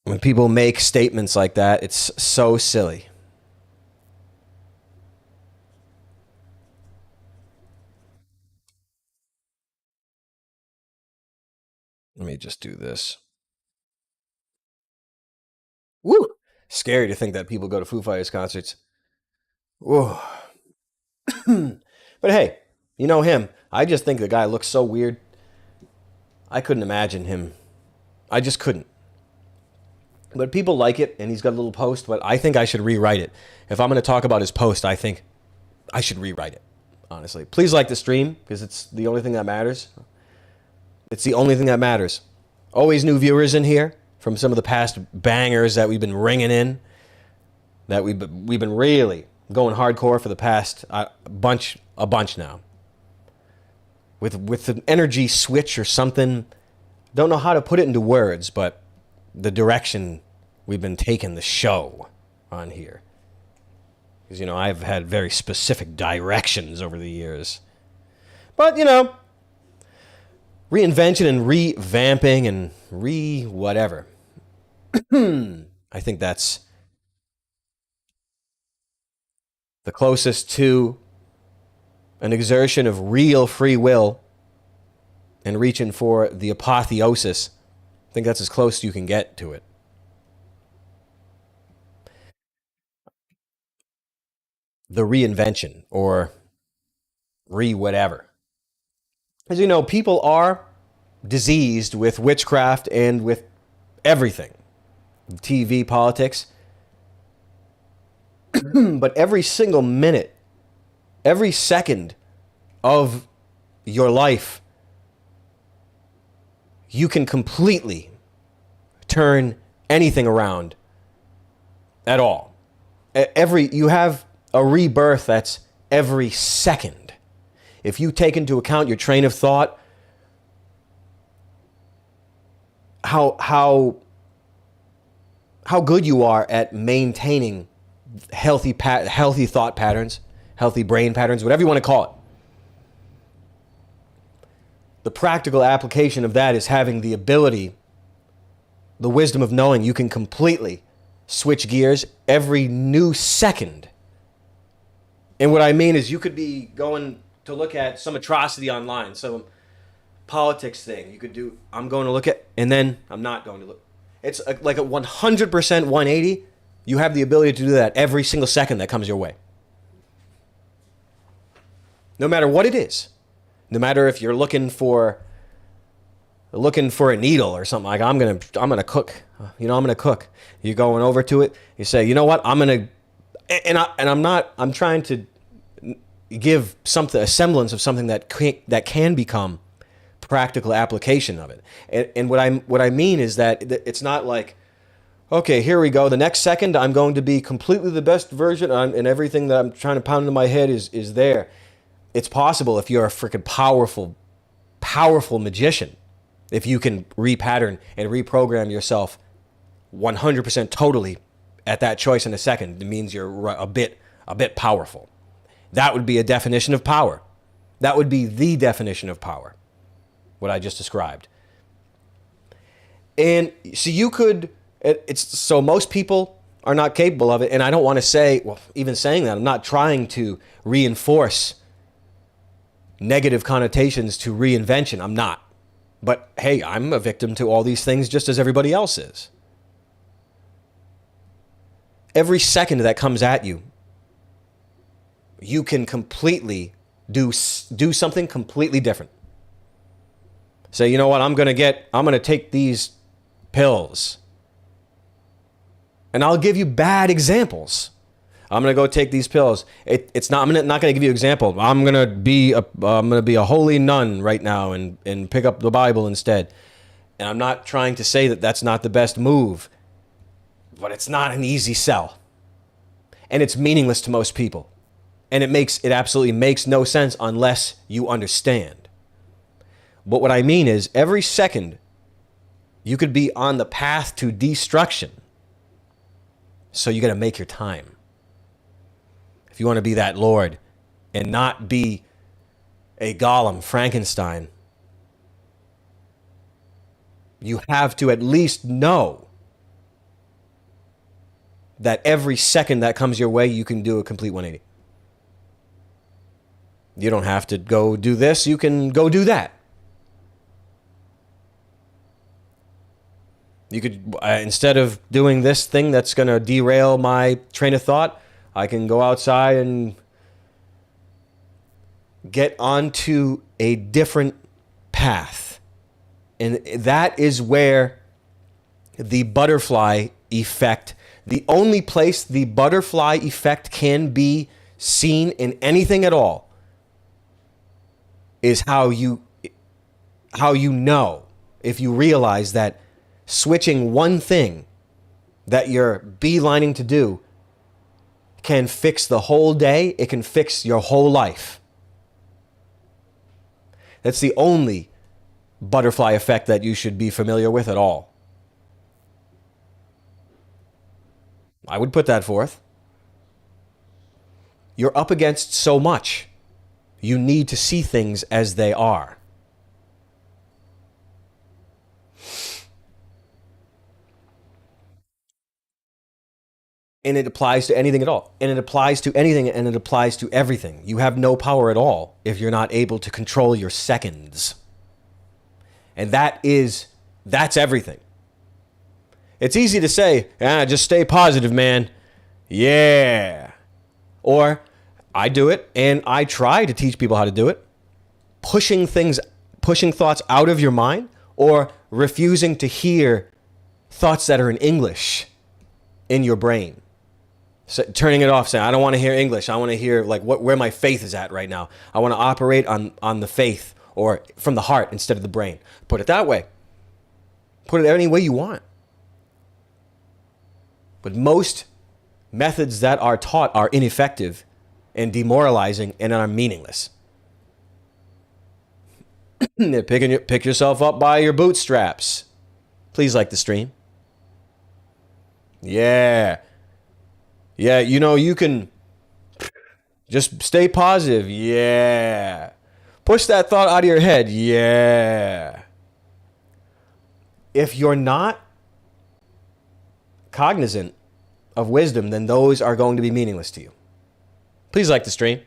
When people make statements like that, it's so silly. Let me just do this. Woo! Scary to think that people go to Foo Fighters concerts. Whoa. But hey, you know him. I just think the guy looks so weird. I couldn't imagine him. I just couldn't. But people like it, and he's got a little post, but I think I should rewrite it. If I'm going to talk about his post, I think I should rewrite it, honestly. Please like the stream, because it's the only thing that matters. It's the only thing that matters. Always new viewers in here from some of the past bangers that we've been ringing in, that we've been really going hardcore for the past bunch now. With an energy switch or something. Don't know how to put it into words, but the direction we've been taking the show on here. Because, I've had very specific directions over the years. But, reinvention and revamping and whatever. I think that's the closest to an exertion of real free will and reaching for the apotheosis. I think that's as close as you can get to it. The reinvention or whatever. As you know, people are diseased with witchcraft and with everything. TV, politics. But every single minute, every second of your life, you can completely turn anything around at all. You have a rebirth that's every second. If you take into account your train of thought, how good you are at maintaining healthy thought patterns, healthy brain patterns, whatever you want to call it. The practical application of that is having the ability, the wisdom of knowing you can completely switch gears every new second. And what I mean is you could be going to look at some atrocity online, some politics thing. You could do, I'm going to look at, and then I'm not going to look. It's like a 100% 180. You have the ability to do that every single second that comes your way. No matter what it is. No matter if you're looking for a needle or something, like I'm gonna cook. I'm gonna cook. You're going over to it. You say, you know what? I'm trying to give a semblance of something that can become practical application of it. And what I mean is that it's not like, okay, here we go. The next second, I'm going to be completely the best version, and everything that I'm trying to pound into my head is there. It's possible if you're a freaking powerful magician, if you can repattern and reprogram yourself 100% totally at that choice in a second. It means you're a bit powerful. That would be a definition of power. That would be the definition of power, what I just described. And so most people are not capable of it. And I don't want to say, well, even saying that, I'm not trying to reinforce negative connotations to reinvention. I'm not. But hey, I'm a victim to all these things just as everybody else is. Every second that comes at you, you can completely do something completely different. Say, you know what, I'm going to take these pills. And I'll give you bad examples. I'm going to go take these pills. I'm not going to give you an example. I'm going to be a holy nun right now and pick up the Bible instead. And I'm not trying to say that that's not the best move, but it's not an easy sell. And it's meaningless to most people. And it absolutely makes no sense unless you understand. But what I mean is, every second you could be on the path to destruction. So you got to make your time. If you want to be that Lord and not be a Gollum, Frankenstein, you have to at least know that every second that comes your way, you can do a complete 180. You don't have to go do this. You can go do that. You could, instead of doing this thing that's going to derail my train of thought, I can go outside and get onto a different path. And that is where the butterfly effect, the only place the butterfly effect can be seen in anything at all, is how you know, if you realize that switching one thing that you're beelining to do can fix the whole day. It can fix your whole life. That's the only butterfly effect that you should be familiar with at all. I would put that forth. You're up against so much. You need to see things as they are. And it applies to anything at all. And it applies to anything, and it applies to everything. You have no power at all if you're not able to control your seconds. And that's everything. It's easy to say, just stay positive, man. Yeah. Or I do it, and I try to teach people how to do it. Pushing thoughts out of your mind, or refusing to hear thoughts that are in English in your brain. So, turning it off, saying, I don't want to hear English. I want to hear where my faith is at right now. I want to operate on the faith or from the heart instead of the brain. Put it that way. Put it any way you want. But most methods that are taught are ineffective and demoralizing and are meaningless. Pick yourself up by your bootstraps. Please like the stream. Yeah. Yeah, you can just stay positive. Yeah. Push that thought out of your head. Yeah. If you're not cognizant of wisdom, then those are going to be meaningless to you. Please like the stream.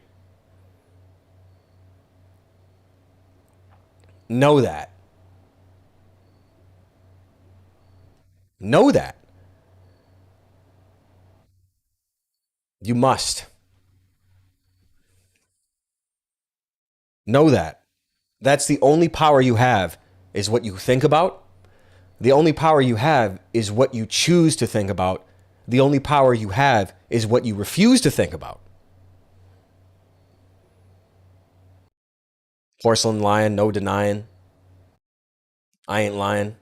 Know that. Know that. You must. Know that. That's the only power you have, is what you think about. The only power you have is what you choose to think about. The only power you have is what you refuse to think about. Porcelain lion, no denying. I ain't lying.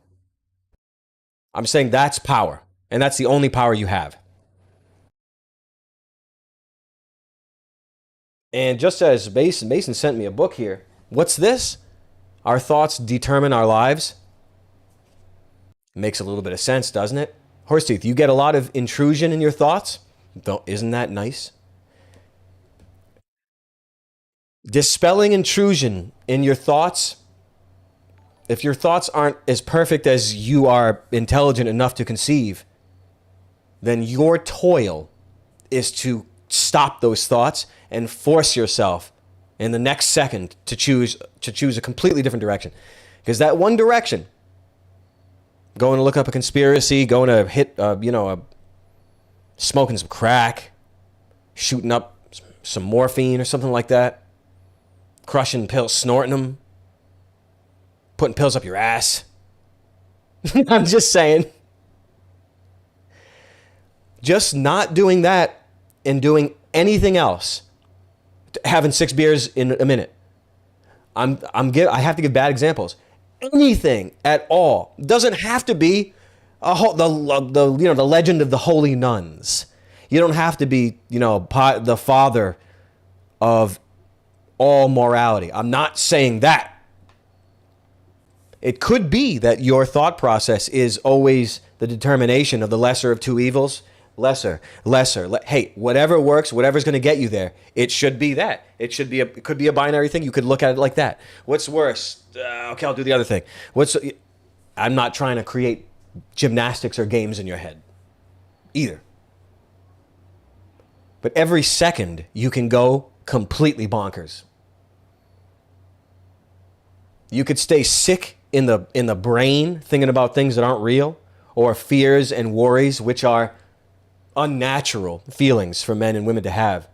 I'm saying that's power, and that's the only power you have. And just as Mason sent me a book here. What's this? Our thoughts determine our lives. Makes a little bit of sense, doesn't it? Horseteeth, you get a lot of intrusion in your thoughts? Isn't that nice? Dispelling intrusion in your thoughts. If your thoughts aren't as perfect as you are intelligent enough to conceive, then your toil is to stop those thoughts and force yourself in the next second to choose a completely different direction. Because that one direction, going to look up a conspiracy, going to hit, smoking some crack, shooting up some morphine or something like that, crushing pills, snorting them, putting pills up your ass. I'm just saying. Just not doing that and doing anything else, having 6 beers in a minute. I have to give bad examples. Anything at all doesn't have to be the legend of the holy nuns. You don't have to be the father of all morality. I'm not saying that. It could be that your thought process is always the determination of the lesser of two evils. Lesser. Hey, whatever works, whatever's going to get you there, it should be that. It could be a binary thing. You could look at it like that. What's worse? Okay, I'll do the other thing. I'm not trying to create gymnastics or games in your head either. But every second you can go completely bonkers. You could stay sick in the brain thinking about things that aren't real, or fears and worries which are unnatural feelings for men and women to have.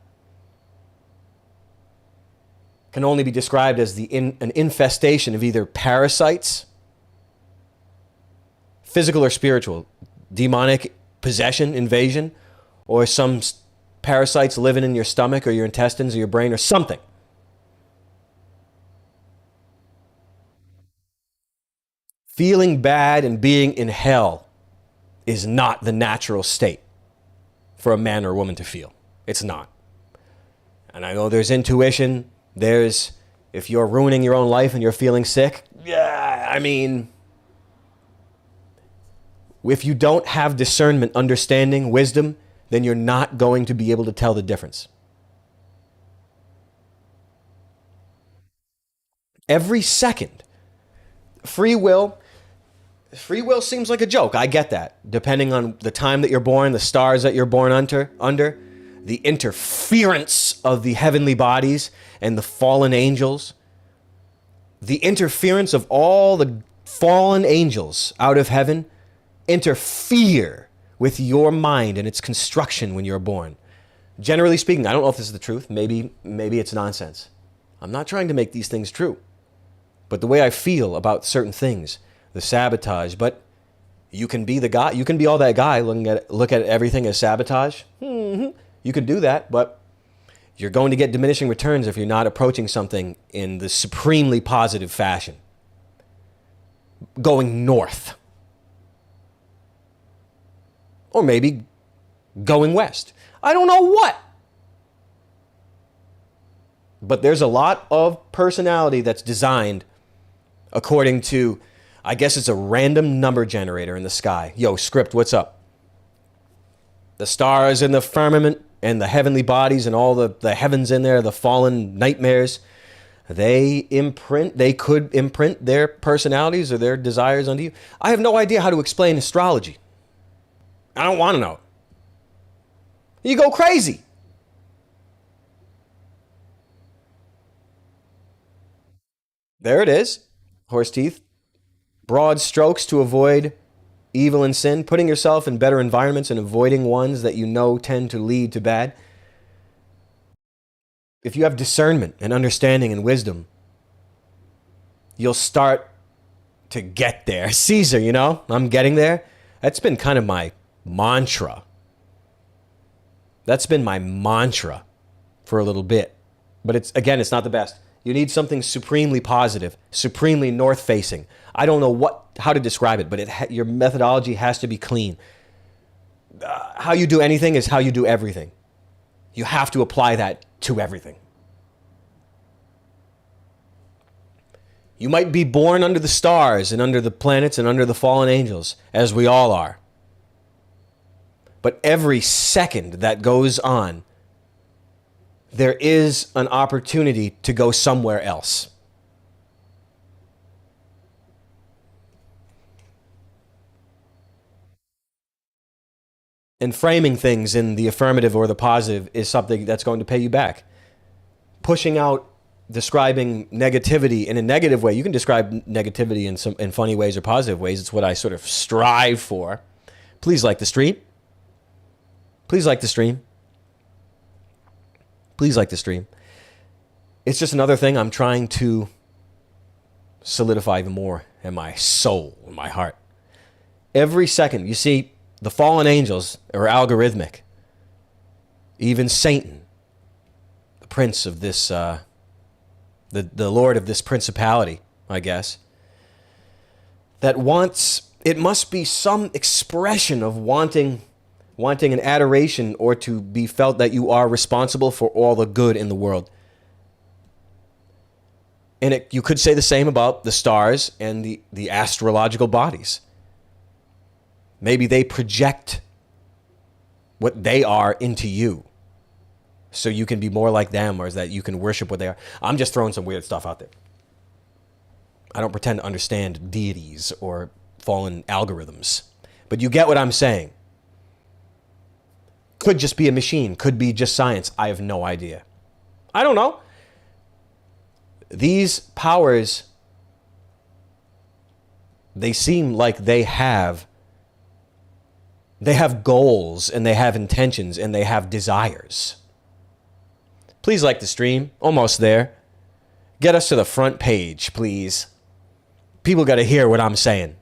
Can only be described as an infestation of either parasites, physical or spiritual, demonic possession, invasion, or some parasites living in your stomach or your intestines or your brain or something. Feeling bad and being in hell is not the natural state for a man or a woman to feel. It's not. And I know there's intuition. If you're ruining your own life and you're feeling sick, if you don't have discernment, understanding, wisdom, then you're not going to be able to tell the difference. Every second. Free will seems like a joke. I get that. Depending on the time that you're born, the stars that you're born under, the interference of the heavenly bodies and the fallen angels, the interference of all the fallen angels out of heaven interfere with your mind and its construction when you're born. Generally speaking, I don't know if this is the truth. Maybe it's nonsense. I'm not trying to make these things true. But the way I feel about certain things, the sabotage, but you can be the guy, you can be all that guy look at everything as sabotage. You could do that, but you're going to get diminishing returns if you're not approaching something in the supremely positive fashion. Going north. Or maybe going west. I don't know what. But there's a lot of personality that's designed according to, I guess it's a random number generator in the sky. Yo, script, what's up? The stars in the firmament and the heavenly bodies and all the heavens in there, the fallen nightmares, they could imprint their personalities or their desires onto you. I have no idea how to explain astrology. I don't want to know. You go crazy. There it is. Horse teeth. Broad strokes to avoid evil and sin, putting yourself in better environments and avoiding ones that you know tend to lead to bad. If you have discernment and understanding and wisdom, you'll start to get there. Caesar, I'm getting there. That's been kind of my mantra. That's been my mantra for a little bit. But it's not the best. You need something supremely positive, supremely north-facing. I don't know how to describe it, but your methodology has to be clean. How you do anything is how you do everything. You have to apply that to everything. You might be born under the stars and under the planets and under the fallen angels, as we all are. But every second that goes on, there is an opportunity to go somewhere else. And framing things in the affirmative or the positive is something that's going to pay you back. Pushing out describing negativity in a negative way. You can describe negativity in funny ways or positive ways. It's what I sort of strive for. Please like the stream. Please like the stream. Please like the stream. It's just another thing I'm trying to solidify even more in my soul, in my heart. Every second, you see, the fallen angels are algorithmic. Even Satan, the prince of this, the lord of this principality, I guess, that wants, it must be some expression of wanting an adoration or to be felt that you are responsible for all the good in the world. And you could say the same about the stars and the astrological bodies. Maybe they project what they are into you so you can be more like them, or is that you can worship what they are. I'm just throwing some weird stuff out there. I don't pretend to understand deities or fallen algorithms, but you get what I'm saying. Could just be a machine, could be just science. I have no idea. I don't know. These powers, they seem like they have goals and they have intentions and they have desires. Please like the stream. Almost there. Get us to the front page, please. People got to hear what I'm saying.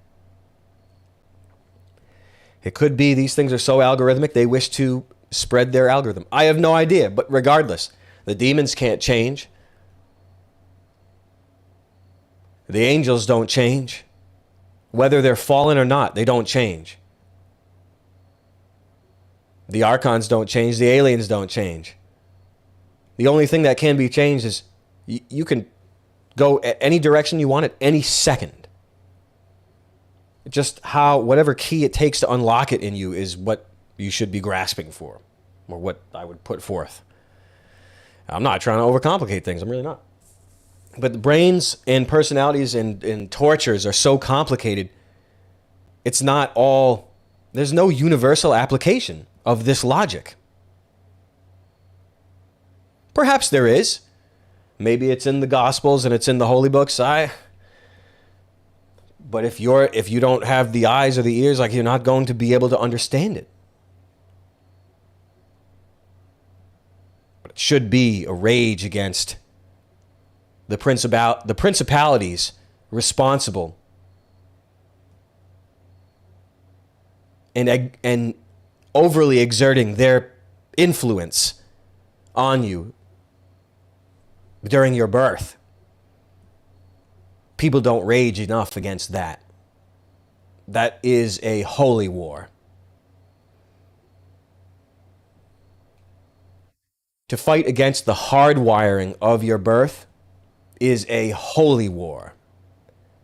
It could be these things are so algorithmic, they wish to spread their algorithm. I have no idea, but regardless, the demons can't change. The angels don't change. Whether they're fallen or not, they don't change. The archons don't change. The aliens don't change. The only thing that can be changed is you can go any direction you want at any second. Just whatever key it takes to unlock it in you is what you should be grasping for, or what I would put forth. I'm not trying to overcomplicate things. I'm really not. But the brains and personalities and tortures are so complicated. It's not all, there's no universal application of this logic. Perhaps there is. Maybe it's in the Gospels and it's in the holy books. But if you don't have the eyes or the ears, like, you're not going to be able to understand it. But it should be a rage against the principalities responsible and overly exerting their influence on you during your birth. People don't rage enough against that. That is a holy war. To fight against the hardwiring of your birth is a holy war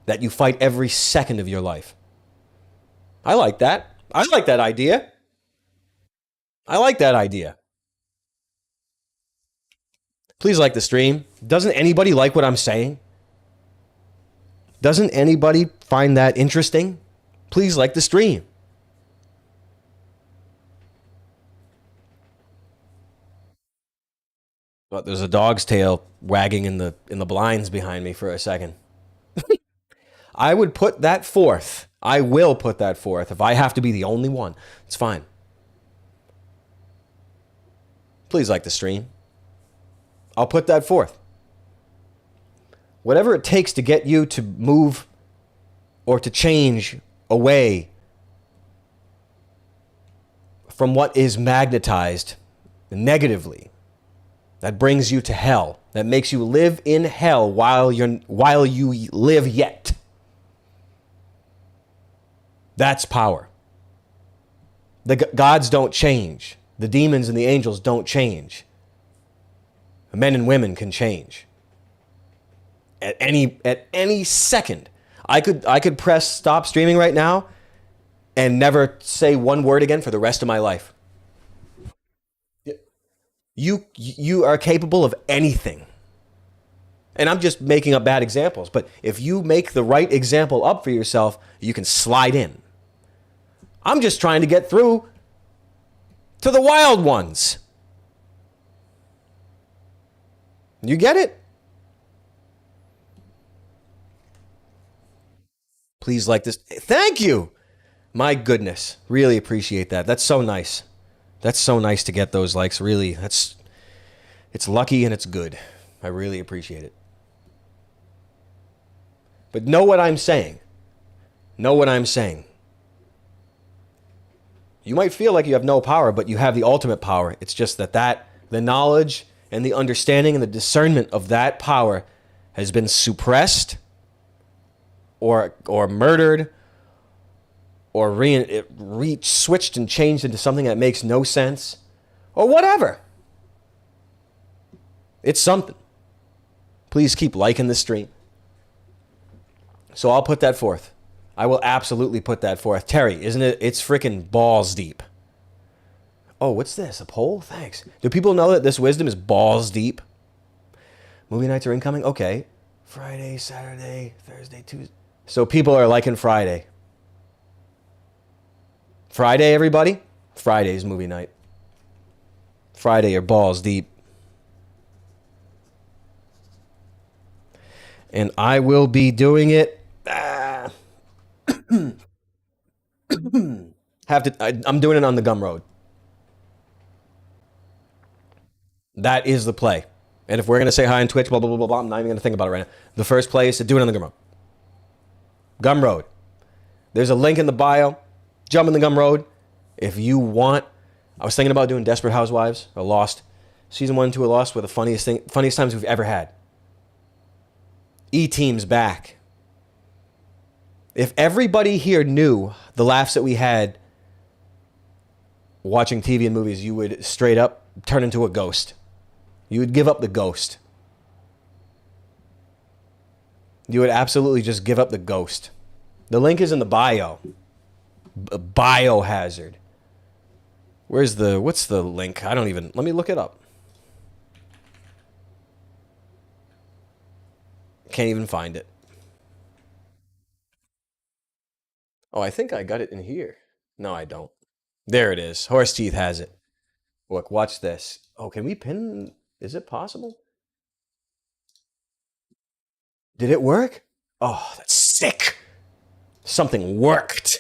that you fight every second of your life. I like that. I like that idea. I like that idea. Please like the stream. Doesn't anybody like what I'm saying? Doesn't anybody find that interesting? Please like the stream. But there's a dog's tail wagging in the blinds behind me for a second. I would put that forth. I will put that forth. If I have to be the only one, it's fine. Please like the stream. I'll put that forth. Whatever it takes to get you to move or to change away from what is magnetized negatively, that brings you to hell, that makes you live in hell while you live yet. That's power. The gods don't change. The demons and the angels don't change. Men and women can change. At any second. I could press stop streaming right now and never say one word again for the rest of my life. You are capable of anything. And I'm just making up bad examples, but if you make the right example up for yourself, you can slide in. I'm just trying to get through to the wild ones. You get it? Please like this. Thank you. My goodness. Really appreciate that. That's so nice. That's so nice to get those likes. Really, it's lucky and it's good. I really appreciate it. But know what I'm saying. Know what I'm saying. You might feel like you have no power, but you have the ultimate power. It's just that the knowledge and the understanding and the discernment of that power has been suppressed or murdered or switched and changed into something that makes no sense or whatever. It's something. Please keep liking the stream. So I'll put that forth. I will absolutely put that forth. Terry, isn't it? It's freaking balls deep. Oh, what's this? A poll? Thanks. Do people know that this wisdom is balls deep? Movie nights are incoming? Okay. Friday, Saturday, Thursday, Tuesday. So people are liking Friday. Friday, everybody? Friday's movie night. Friday, your balls deep. And I will be doing it. I'm doing it on the Gum Road. That is the play. And if we're going to say hi on Twitch, blah, blah, blah, blah, blah, I'm not even going to think about it right now. The first play is to do it on the Gum Road. Gum Road. There's a link in the bio. Jump in the Gum Road. If you want, I was thinking about doing Desperate Housewives or Lost. Season 1 and 2 of Lost were the funniest times we've ever had. E.team's back. If everybody here knew the laughs that we had watching TV and movies, you would straight up turn into a ghost. You would give up the ghost. You would absolutely just give up the ghost. The link is in the bio. Biohazard. What's the link? Let me look it up. Can't even find it. Oh, I think I got it in here. No, I don't. There it is. Horse Teeth has it. Look, watch this. Oh, can we pin? Is it possible? Did it work? Oh, that's sick. Something worked.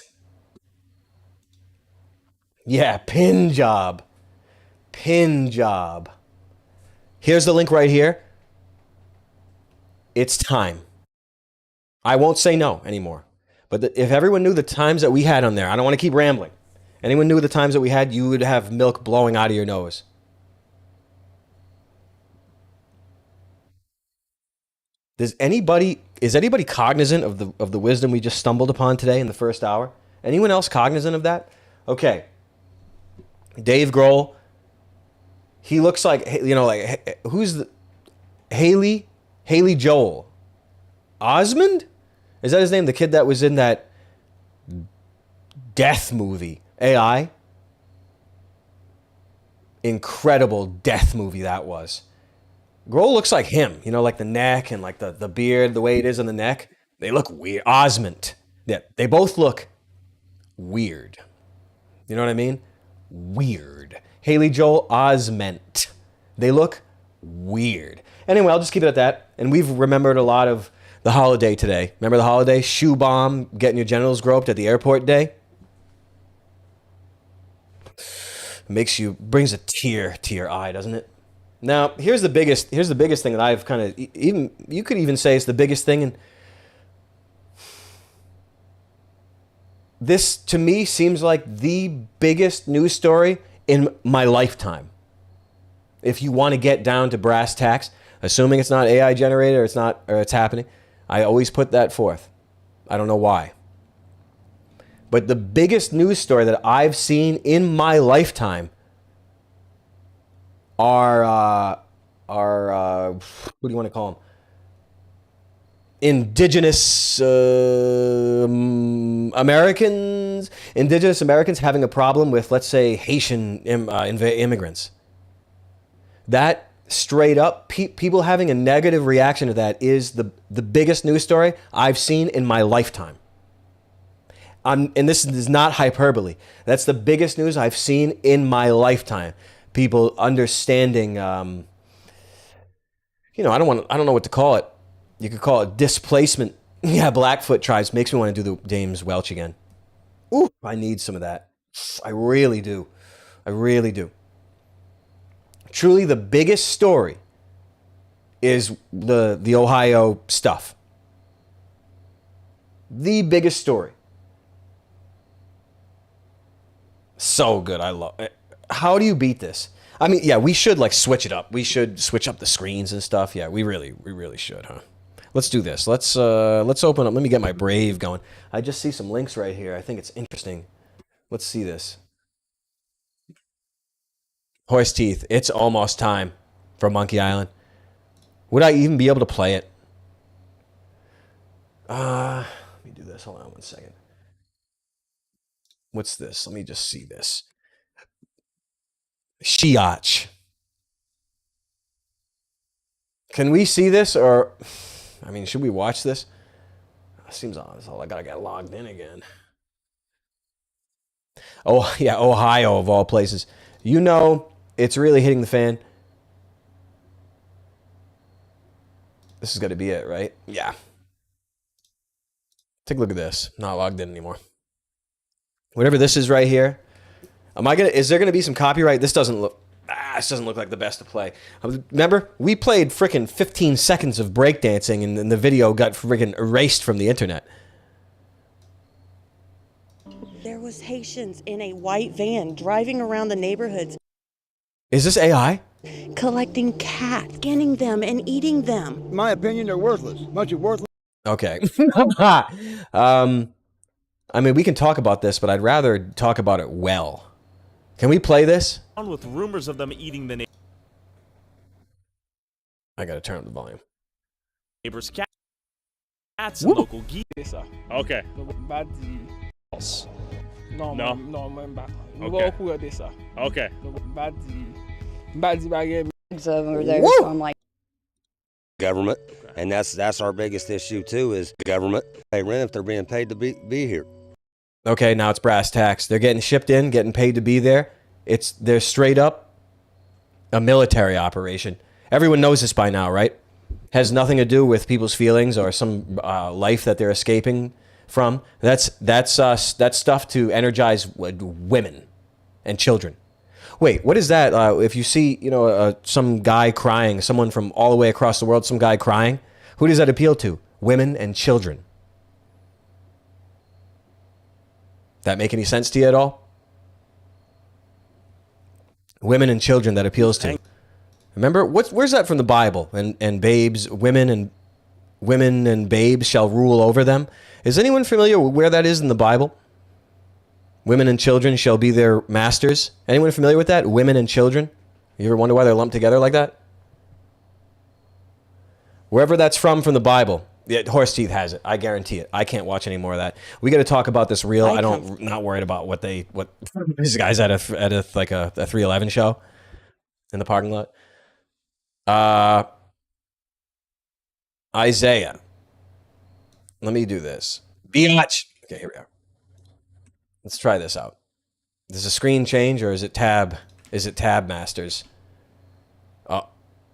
Yeah, pin job. Pin job. Here's the link right here. It's time. I won't say no anymore. But if everyone knew the times that we had on there, I don't want to keep rambling. Anyone knew the times that we had, you would have milk blowing out of your nose. Is anybody cognizant of the wisdom we just stumbled upon today in the first hour? Anyone else cognizant of that? Okay. Dave Grohl. He looks like, who's the Haley Joel Osmond? Is that his name? The kid that was in that death movie, AI? Incredible death movie that was. Grohl looks like him, like the neck and like the beard, the way it is on the neck. They look weird. Osmond. Yeah, they both look weird. You know what I mean? Weird. Haley Joel Osment. They look weird. Anyway, I'll just keep it at that. And we've remembered a lot of the holiday today. Remember the holiday? Shoe bomb, getting your genitals groped at the airport day? Brings a tear to your eye, doesn't it? Now, here's the biggest thing that I've kind of, you could even say it's the biggest thing. And this, to me, seems like the biggest news story in my lifetime. If you want to get down to brass tacks, assuming it's not AI generated or it's happening, I always put that forth. I don't know why. But the biggest news story that I've seen in my lifetime are what do you want to call them? Indigenous Americans having a problem with, let's say, Haitian immigrants. That straight up, people having a negative reaction to that is the biggest news story I've seen in my lifetime. And this is not hyperbole. That's the biggest news I've seen in my lifetime. People understanding, I don't know what to call it. You could call it displacement Yeah, Blackfoot tribes makes me want to do the James Welch again. Ooh, I need some of that. I really do. I really do. Truly, the biggest story is the Ohio stuff. The biggest story. So good. I love it. How do you beat this? I mean, yeah, we should like switch it up. We should switch up the screens and stuff. Yeah, we really should, huh? Let's do this. Let's open up. Let me get my Brave going. I just see some links right here. I think it's interesting. Let's see this. Horse teeth. It's almost time for Monkey Island. Would I even be able to play it? Let me do this. Hold on 1 second. What's this? Let me just see this. Shiach. Can we see this, or I mean, should we watch this? Seems honest. I gotta get logged in again. Oh yeah, Ohio of all places. You know, it's really hitting the fan. This is gonna be it, right? Yeah. Take a look at this. Not logged in anymore. Whatever this is right here. Is there gonna be some copyright? This doesn't look like the best to play. Remember, we played frickin' 15 seconds of breakdancing and then the video got frickin' erased from the internet. There was Haitians in a white van driving around the neighborhoods. Is this AI? Collecting cats, skinning them, and eating them. In my opinion, they're worthless. Much of worthless. Okay. I mean, we can talk about this, but I'd rather talk about it well. Can we play this? With rumors of them eating the I gotta turn up the volume. neighbor's cats and local geese. Okay. No. Okay. Okay. Over there, so I'm like, government, and that's our biggest issue too, is government pay rent if they're being paid to be here. Okay, now it's brass tacks. They're getting shipped in, getting paid to be there. They're straight up a military operation. Everyone knows this by now, right? Has nothing to do with people's feelings or some life that they're escaping from. That's stuff to energize women and children. Wait, what is that? If you see, some guy crying, someone from all the way across the world, some guy crying, who does that appeal to? Women and children. That make any sense to you at all? Women and children that appeals to. Remember, where's that from the Bible? And babes, women and babes shall rule over them. Is anyone familiar with where that is in the Bible? Women and children shall be their masters. Anyone familiar with that? Women and children? You ever wonder why they're lumped together like that? Wherever that's from the Bible. Yeah, Horse Teeth has it. I guarantee it. I can't watch any more of that. We got to talk about this real. Not worried about what these guys at a 311 show in the parking lot. Isaiah. Let me do this. Biatch. Okay, here we are. Let's try this out. Does the screen change or is it tab? Is it tab masters? Oh,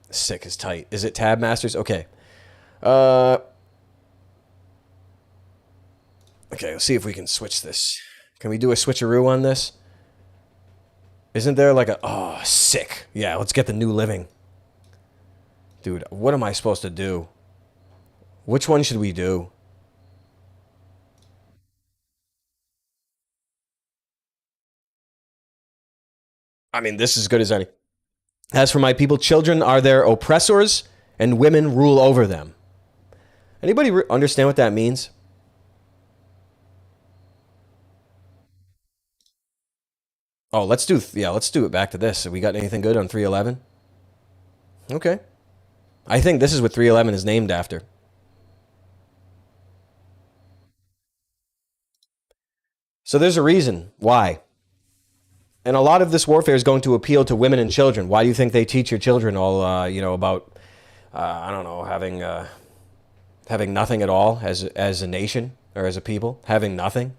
sick is tight. Is it tab masters? Okay. Okay, let's see if we can switch this. Can we do a switcheroo on this? Isn't there like sick. Yeah, let's get the new living. Dude, what am I supposed to do? Which one should we do? I mean, this is as good as any. As for my people, children are their oppressors, and women rule over them. Anybody understand what that means? Oh, let's do it back to this. Have we got anything good on 311? Okay. I think this is what 311 is named after. So there's a reason why. And a lot of this warfare is going to appeal to women and children. Why do you think they teach your children all, about, I don't know, having nothing at all as a nation or as a people? Having nothing?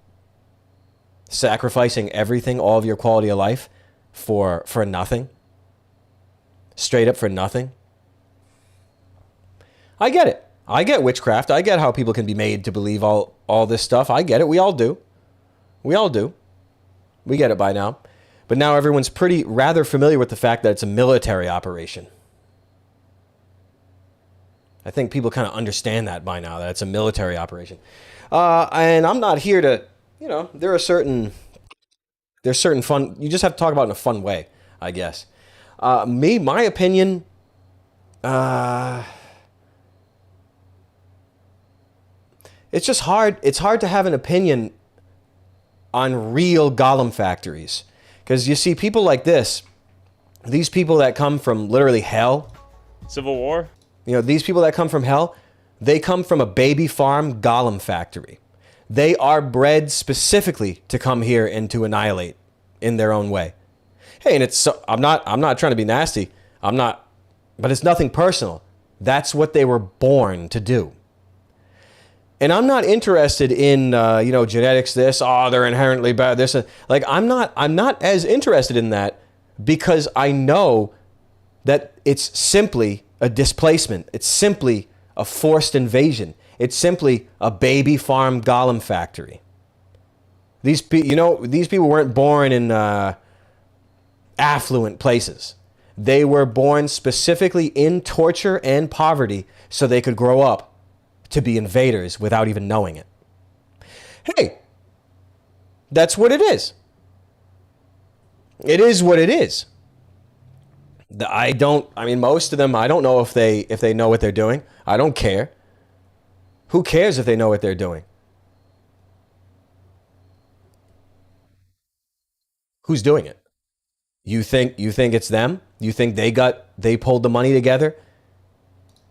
Sacrificing everything, all of your quality of life for nothing? Straight up for nothing? I get it. I get witchcraft. I get how people can be made to believe all this stuff. I get it. We all do. We all do. We get it by now. But now everyone's rather familiar with the fact that it's a military operation. I think people kind of understand that by now, that it's a military operation. And I'm not here to, there's certain fun, you just have to talk about it in a fun way, I guess. My opinion, it's just hard. It's hard to have an opinion on real golem factories. Because you see people like this, these people that come from literally hell. Civil War? These people that come from hell, they come from a baby farm golem factory. They are bred specifically to come here and to annihilate in their own way. Hey, and I'm not trying to be nasty. But it's nothing personal. That's what they were born to do. And I'm not interested in, genetics, they're inherently bad, this. Like, I'm not as interested in that because I know that it's simply a displacement. It's simply a forced invasion. It's simply a baby farm golem factory. These people weren't born in affluent places. They were born specifically in torture and poverty so they could grow up to be invaders without even knowing it. Hey, that's what it is. It is what it is. Most of them, I don't know if they know what they're doing. I don't care. Who cares if they know what they're doing? Who's doing it? You think it's them? You think they pulled the money together?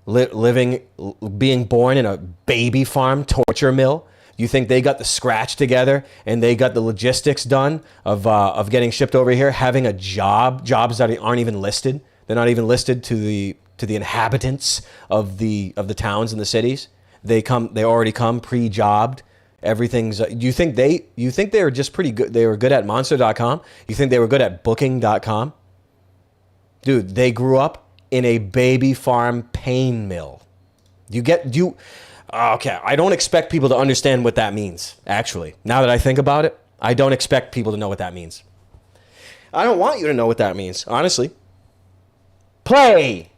Being born in a baby farm torture mill? You think they got the scratch together and they got the logistics done of getting shipped over here, having a jobs that aren't even listed? They're not even listed to the inhabitants of the towns and the cities. They already come pre-jobbed. Everything's. You think they were just pretty good? They were good at Monster.com. You think they were good at Booking.com? Dude, they grew up in a baby farm pain mill. Okay, I don't expect people to understand what that means, actually. Now that I think about it, I don't expect people to know what that means. I don't want you to know what that means, honestly. Play!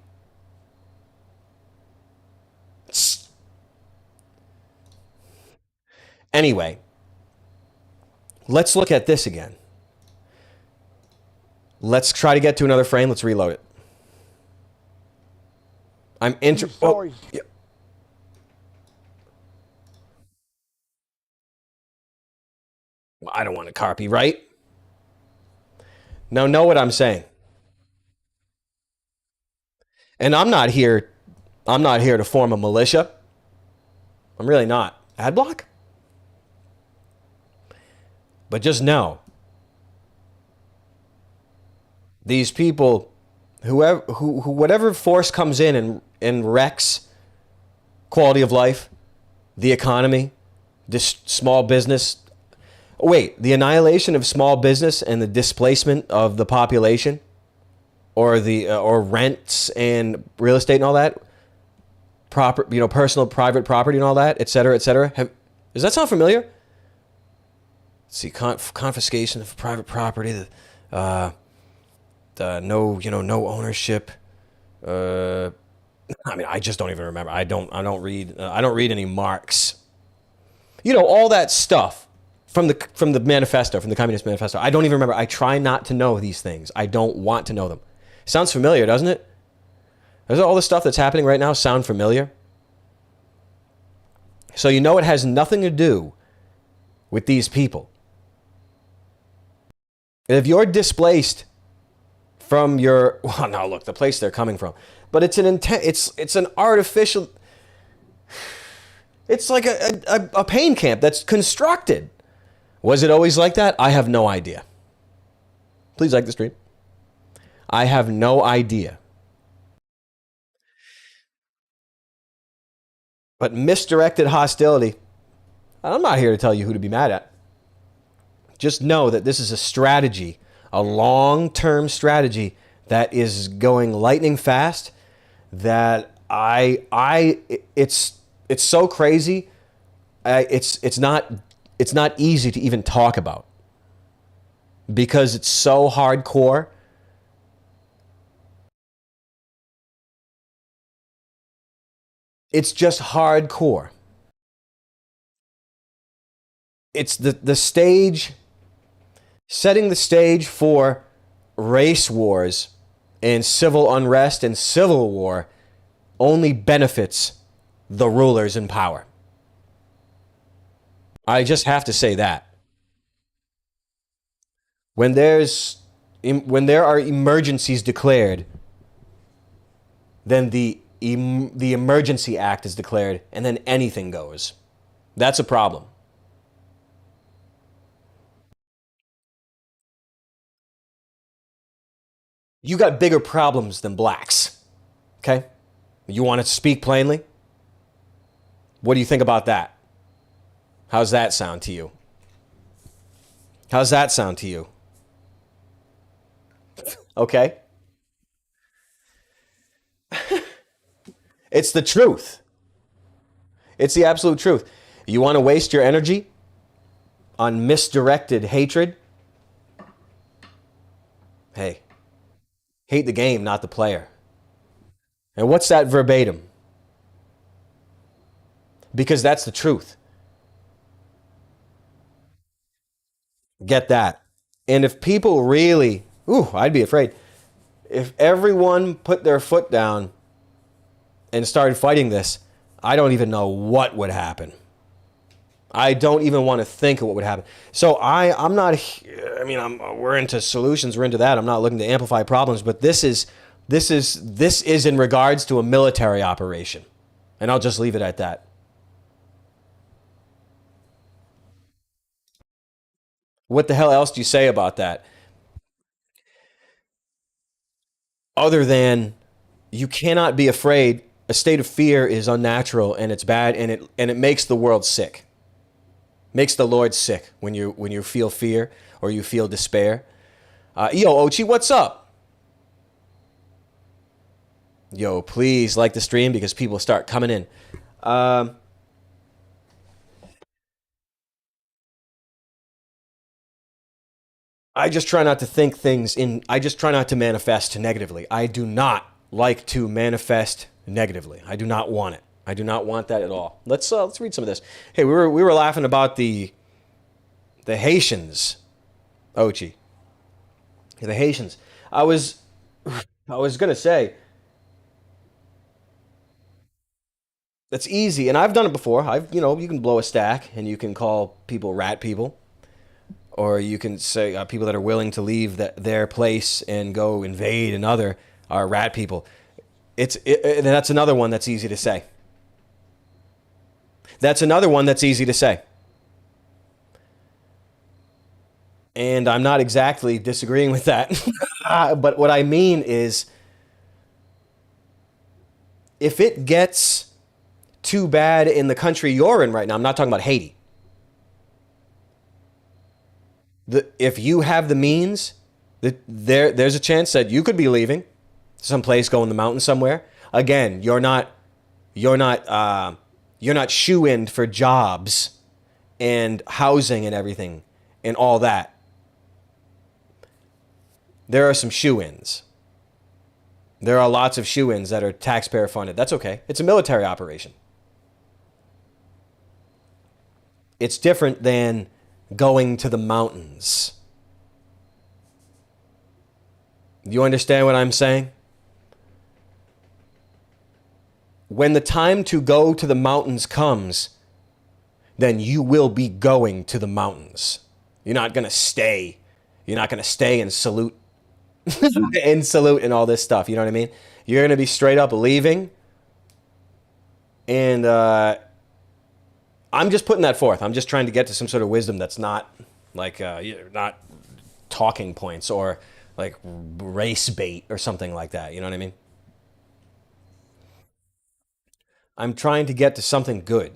Anyway, let's look at this again. Let's try to get to another frame. Let's reload it. I'm interested. Oh, yeah. Well, I don't want to copyright. Now, know what I'm saying. And I'm not here to form a militia. I'm really not. Ad block? But just know, these people, whatever force comes in and wrecks quality of life, the economy, this small business. Wait, the annihilation of small business and the displacement of the population, or rents and real estate and all that, personal private property and all that, et cetera, et cetera. Does that sound familiar? Let's see, confiscation of private property, no ownership. I just don't even remember. I don't read any Marx. All that stuff from the manifesto, from the Communist Manifesto. I don't even remember. I try not to know these things. I don't want to know them. Sounds familiar, doesn't it? Does all the stuff that's happening right now sound familiar? So it has nothing to do with these people. If you're displaced from the place they're coming from, but it's an artificial. It's like a pain camp that's constructed. Was it always like that? I have no idea. Please like the stream. I have no idea. But misdirected hostility, I'm not here to tell you who to be mad at. Just know that this is a strategy, a long-term strategy that is going lightning fast, that It's so crazy. It's not easy to even talk about because it's so hardcore. It's just hardcore. It's the stage, setting the stage for race wars and civil unrest and civil war only benefits the rulers in power. I just have to say that. When there are emergencies declared, then the Emergency Act is declared, and then anything goes. That's a problem. You got bigger problems than blacks. Okay? You want to speak plainly? What do you think about that? How's that sound to you? How's that sound to you? Okay? It's the truth. It's the absolute truth. You want to waste your energy on misdirected hatred? Hey, hate the game, not the player. And what's that verbatim? Because that's the truth. Get that. And if people really, I'd be afraid. If everyone put their foot down and started fighting this, I don't even know what would happen. I don't even want to think of what would happen. So I'm not, I mean, we're into solutions, we're into that. I'm not looking to amplify problems, but this is in regards to a military operation. And I'll just leave it at that. What the hell else do you say about that? Other than you cannot be afraid. A state of fear is unnatural and it's bad, and it makes the world sick. Makes the Lord sick when you feel fear or you feel despair. Yo, Ochi, what's up? Yo, please like the stream because people start coming in. I just try not to think things in. I just try not to manifest negatively. I do not like to manifest negatively. I do not want it. I do not want that at all. Let's read some of this. Hey, we were laughing about the Haitians, Ochi. The Haitians. I was gonna say that's easy, and I've done it before. You can blow a stack and you can call people rat people. Or you can say people that are willing to leave their place and go invade another are rat people. And that's another one that's easy to say. That's another one that's easy to say. And I'm not exactly disagreeing with that. But what I mean is, if it gets too bad in the country you're in right now, I'm not talking about Haiti. If you have the means, there's a chance that you could be leaving someplace, going in the mountains somewhere. Again, you're not shoe-inned for jobs and housing and everything and all that. There are some shoe-ins. There are lots of shoe-ins that are taxpayer funded. That's okay. It's a military operation. It's different than going to the mountains. You understand what I'm saying? When the time to go to the mountains comes, then you will be going to the mountains. You're not going to stay. You're not going to stay and salute and salute and all this stuff. You know what I mean? You're going to be straight up leaving. And I'm just putting that forth. I'm just trying to get to some sort of wisdom that's not like not talking points or like race bait or something like that. You know what I mean? I'm trying to get to something good.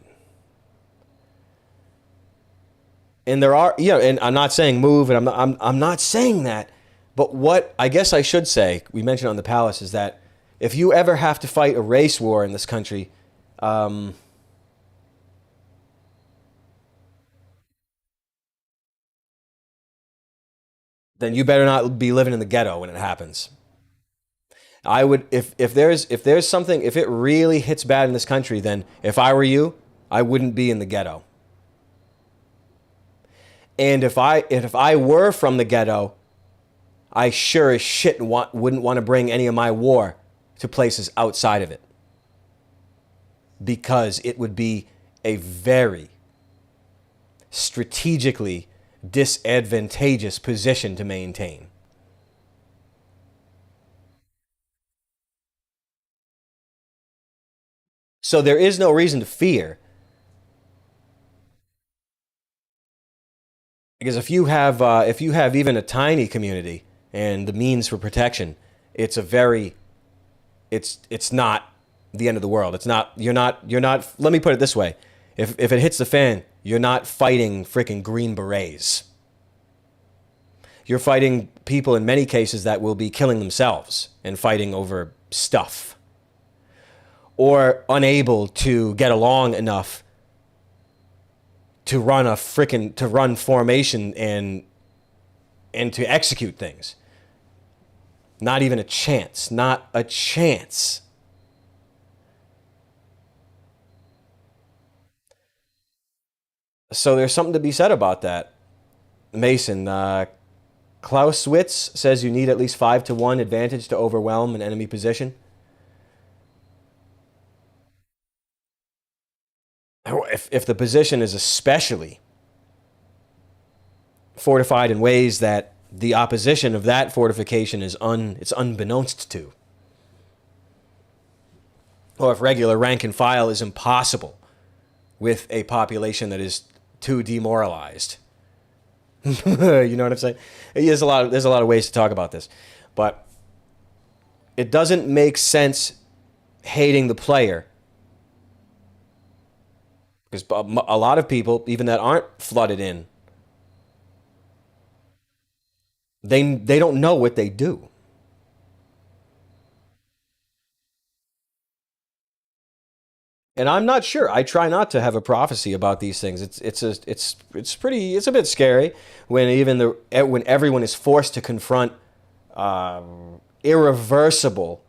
And there are, and I'm not saying move, and I'm not saying that. But what I guess I should say, we mentioned on the palace, is that If you ever have to fight a race war in this country, then you better not be living in the ghetto when it happens. I would, if there's something, if it really hits bad in this country, then if I were you, I wouldn't be in the ghetto. And if I were from the ghetto, I sure as shit wouldn't want to bring any of my war to places outside of it, because it would be a very strategically disadvantageous position to maintain. So there is no reason to fear. Because if you have even a tiny community and the means for protection, it's a very it's not the end of the world. It's not you're not let me put it this way. If it hits the fan, you're not fighting freaking Green Berets. You're fighting people in many cases that will be killing themselves and fighting over stuff, or unable to get along enough to run formation and to execute things. Not even a chance. Not a chance. So there's something to be said about that. Mason, Clausewitz says you need at least 5-1 advantage to overwhelm an enemy position. If the position is especially fortified in ways that the opposition of that fortification is it's unbeknownst to, or if regular rank and file is impossible with a population that is too demoralized. You know what I'm saying? There's a lot of ways to talk about this, but it doesn't make sense hating the player. Because a lot of people, even that aren't flooded in, they don't know what they do. And I'm not sure. I try not to have a prophecy about these things. It's a bit scary when everyone is forced to confront irreversible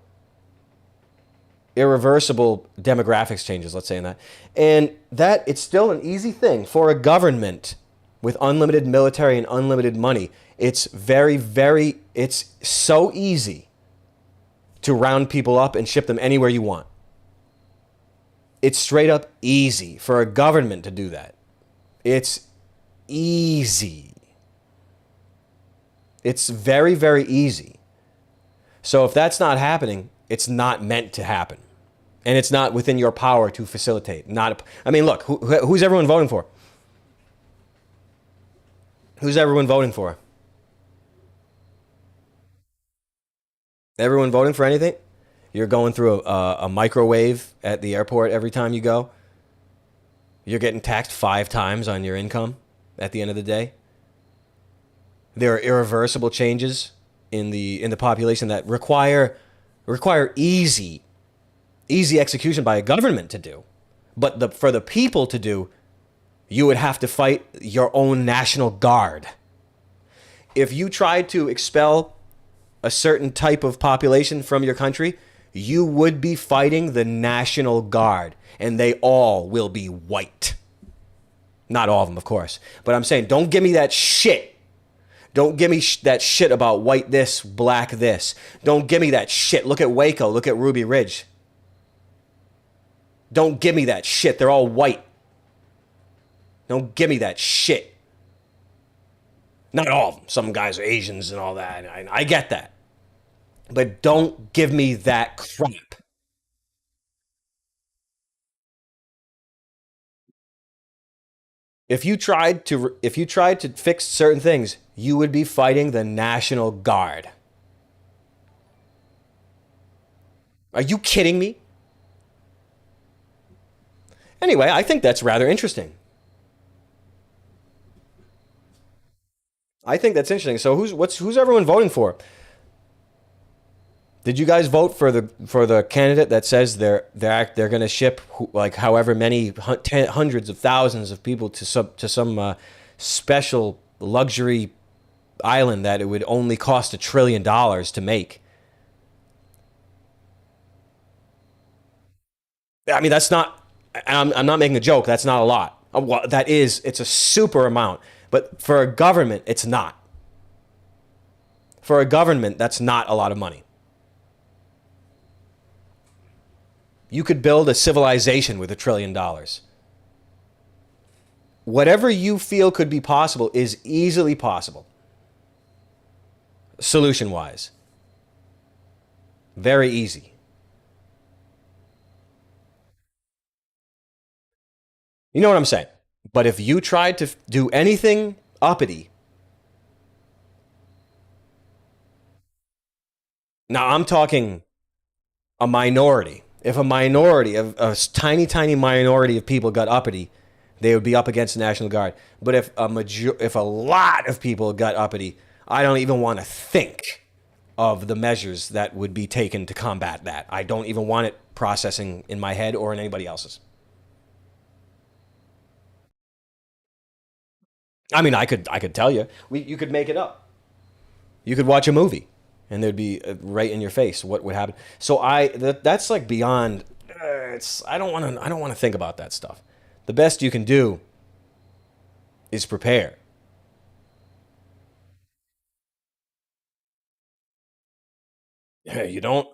demographics changes, let's say, in that. And that it's still an easy thing for a government with unlimited military and unlimited money. It's it's so easy to round people up and ship them anywhere you want. It's straight up easy for a government to do that. It's easy. It's very, very easy. So if that's not happening, it's not meant to happen. And it's not within your power to facilitate. Look, who's everyone voting for? Who's everyone voting for? Everyone voting for anything? You're going through a microwave at the airport every time you go. You're getting taxed 5 times on your income at the end of the day. There are irreversible changes in the population that require easy execution by a government to do. But for the people to do, you would have to fight your own National Guard. If you tried to expel a certain type of population from your country, you would be fighting the National Guard, and they all will be white. Not all of them, of course. But I'm saying, don't give me that shit. Don't give me that shit about white this, black this. Don't give me that shit. Look at Waco. Look at Ruby Ridge. Don't give me that shit. They're all white. Don't give me that shit. Not all of them. Some guys are Asians and all that. I get that. But don't give me that crap. If you tried to fix certain things, you would be fighting the National Guard. Are you kidding me? Anyway, I think that's rather interesting. I think that's interesting. So who's everyone voting for? Did you guys vote for the candidate that says they're going to ship like however many hundreds of thousands of people to some special luxury island that it would only cost $1 trillion to make? I mean, that's not. I'm not making a joke. That's not a lot. Well, it's a super amount. But for a government, it's not. For a government, that's not a lot of money. You could build a civilization with $1 trillion. Whatever you feel could be possible is easily possible. Solution-wise. Very easy. You know what I'm saying? But if you tried to do anything uppity, now I'm talking a minority. If a minority, a tiny, tiny minority of people got uppity, they would be up against the National Guard. But if a lot of people got uppity, I don't even want to think of the measures that would be taken to combat that. I don't even want it processing in my head or in anybody else's. I mean, I could tell you. You could make it up. You could watch a movie, and there'd be right in your face what would happen. So that's like beyond. I don't want to think about that stuff. The best you can do is prepare. Hey, you don't.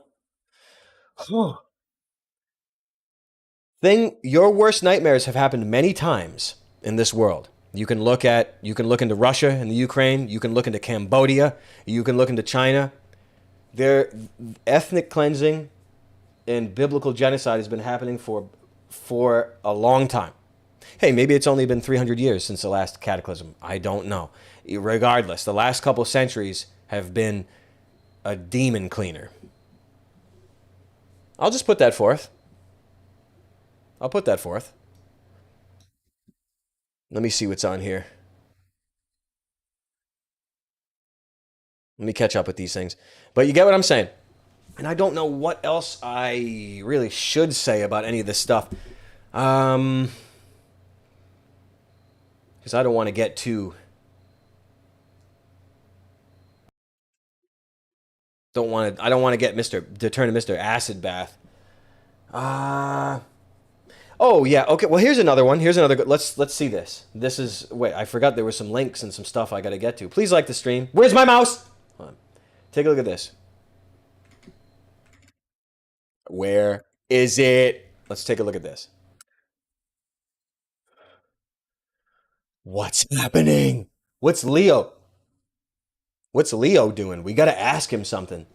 Your worst nightmares have happened many times in this world. You can look into Russia and the Ukraine. You can look into Cambodia. You can look into China. Their ethnic cleansing and biblical genocide has been happening for a long time. Hey, maybe it's only been 300 years since the last cataclysm. I don't know. Regardless, the last couple centuries have been a demon cleaner. I'll just put that forth. I'll put that forth. Let me see what's on here. Let me catch up with these things. But you get what I'm saying. And I don't know what else I really should say about any of this stuff. Because I don't want to get too... I don't want to get turn to Mr. Acid Bath. Oh yeah, okay. Well, here's another one. Let's see this. Wait, I forgot there were some links and some stuff I got to get to. Please like the stream. Where's my mouse? Hold on. Take a look at this. Where is it? Let's take a look at this. What's happening? What's Leo doing? We got to ask him something.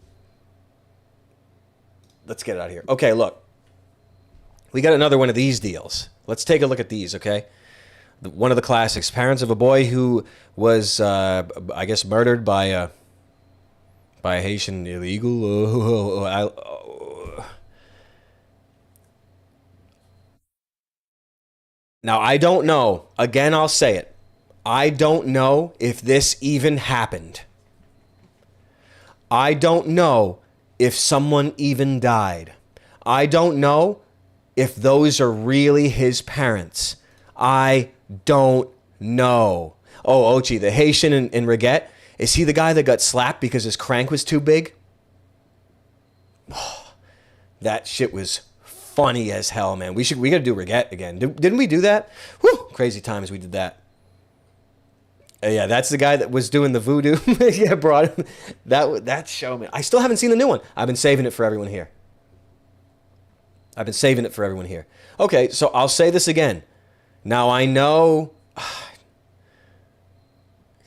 Let's get it out of here. Okay, look. We got another one of these deals. Let's take a look at these, okay? One of the classics. Parents of a boy who was, I guess, murdered by a Haitian illegal. Now, I don't know. Again, I'll say it. I don't know if this even happened. I don't know if someone even died. I don't know if those are really his parents. I don't know. Oh, Ochi, the Haitian in Reget, is he the guy that got slapped because his crank was too big? Oh, that shit was funny as hell, man. We got to do Reget again. Didn't we do that? Whew, crazy times we did that. Yeah, that's the guy that was doing the voodoo. Yeah, brought him. That show, man. I still haven't seen the new one. I've been saving it for everyone here. Okay, so I'll say this again. Now I know.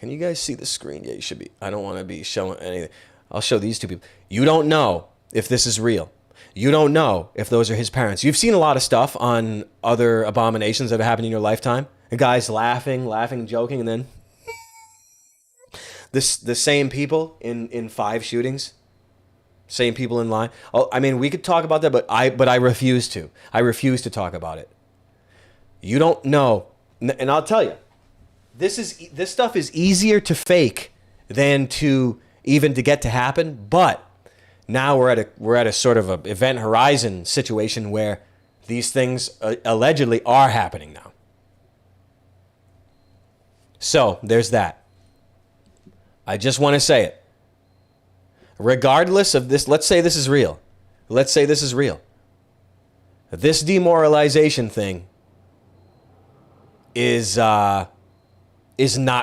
Can you guys see the screen? Yeah, you should be. I don't want to be showing anything. I'll show these two people. You don't know if this is real. You don't know if those are his parents. You've seen a lot of stuff on other abominations that have happened in your lifetime. The guys laughing, joking, and then the same people in 5 shootings. Same people in line. Oh, I mean, we could talk about that, but I refuse to. I refuse to talk about it. You don't know, and I'll tell you, this stuff is easier to fake than to get to happen. But Now we're at a sort of a event horizon situation where these things allegedly are happening now. So there's that. I just want to say it. Regardless of this, let's say this is real. Let's say this is real. This demoralization thing is not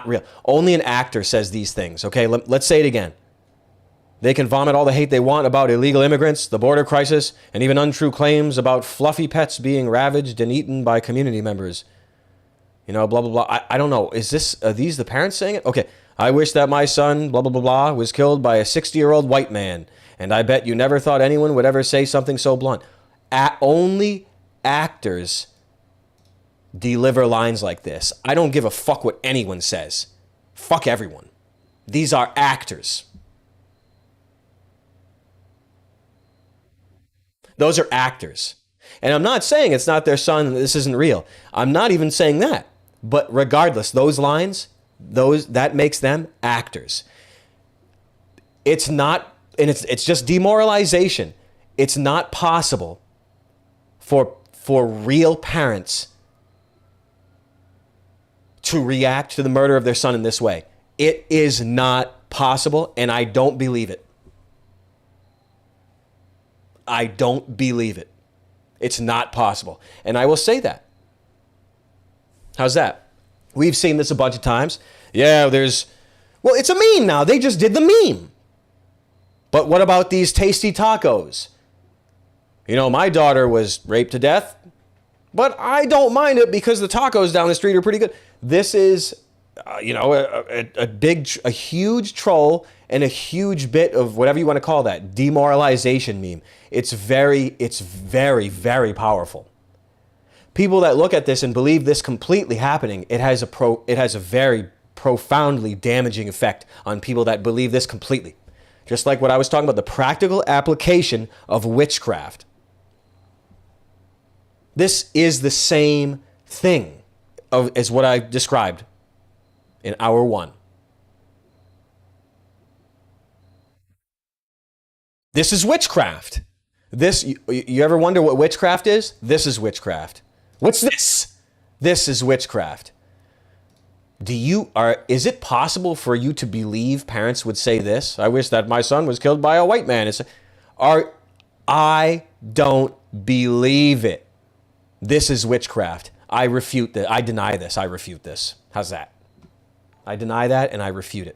real. Only an actor says these things. Okay, let's say it again. They can vomit all the hate they want about illegal immigrants, the border crisis, and even untrue claims about fluffy pets being ravaged and eaten by community members. You know, blah, blah, blah. I don't know. Are these the parents saying it? Okay. I wish that my son, blah, blah, blah, blah, was killed by a 60-year-old white man. And I bet you never thought anyone would ever say something so blunt. Only actors deliver lines like this. I don't give a fuck what anyone says. Fuck everyone. These are actors. Those are actors. And I'm not saying it's not their son, this isn't real. I'm not even saying that. But regardless, those lines, that makes them actors. It's not, and it's just demoralization. It's not possible for real parents to react to the murder of their son in this way. It is not possible, and I don't believe it. I don't believe it. It's not possible. And I will say that. How's that? We've seen this a bunch of times. Yeah, well, it's a meme now. They just did the meme. But what about these tasty tacos? You know, my daughter was raped to death, but I don't mind it because the tacos down the street are pretty good. This is, a huge troll and a huge bit of whatever you want to call that, demoralization meme. It's very, very powerful. People that look at this and believe this completely happening, it has a very profoundly damaging effect on people that believe this completely. Just like what I was talking about, the practical application of witchcraft. This is the same thing as what I described in hour one. This is witchcraft. You ever wonder what witchcraft is? This is witchcraft. What's this? This is witchcraft. Is it possible for you to believe parents would say this? I wish that my son was killed by a white man. I don't believe it. This is witchcraft. I refute that. I deny this. I refute this. How's that? I deny that and I refute it.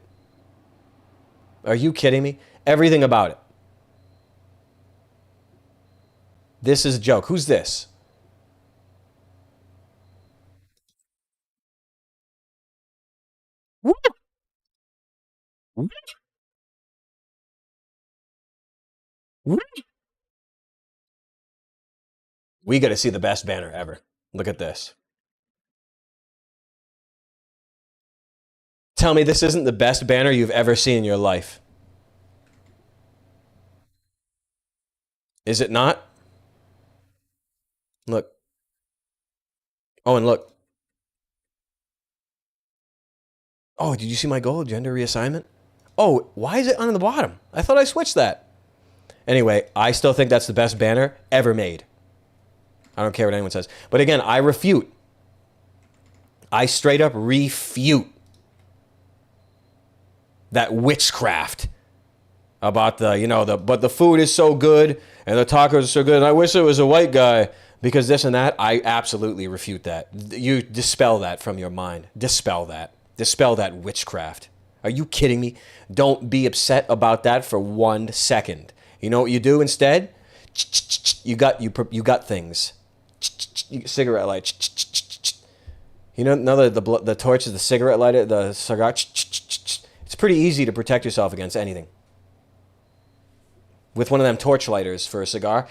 Are you kidding me? Everything about it. This is a joke. Who's this? We got to see the best banner ever. Look at this. Tell me this isn't the best banner you've ever seen in your life. Is it not? Look. Oh, and look. Oh, did you see my goal? Gender reassignment? Oh, why is it on the bottom? I thought I switched that. Anyway, I still think that's the best banner ever made. I don't care what anyone says. But again, I refute. I straight up refute that witchcraft about but the food is so good and the tacos are so good and I wish it was a white guy because this and that. I absolutely refute that. You dispel that from your mind. Dispel that. Dispel that witchcraft. Are you kidding me? Don't be upset about that for 1 second. You know what you do instead? You got things. Cigarette light. You know the torch is the cigarette lighter, the cigar. It's pretty easy to protect yourself against anything. With one of them torch lighters for a cigar.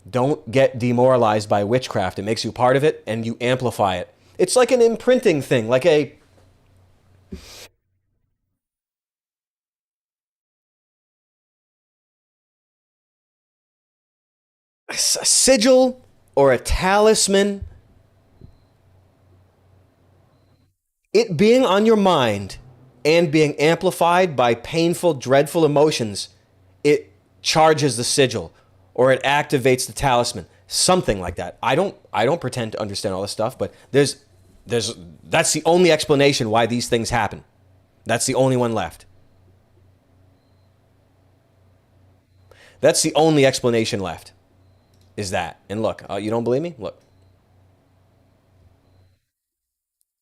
Don't get demoralized by witchcraft. It makes you part of it and you amplify it. It's like an imprinting thing, like a sigil or a talisman. It being on your mind and being amplified by painful, dreadful emotions, it charges the sigil or it activates the talisman. Something like that. I don't pretend to understand all this stuff, but that's the only explanation why these things happen. That's the only one left. That's the only explanation left. Is that. And look, you don't believe me? Look.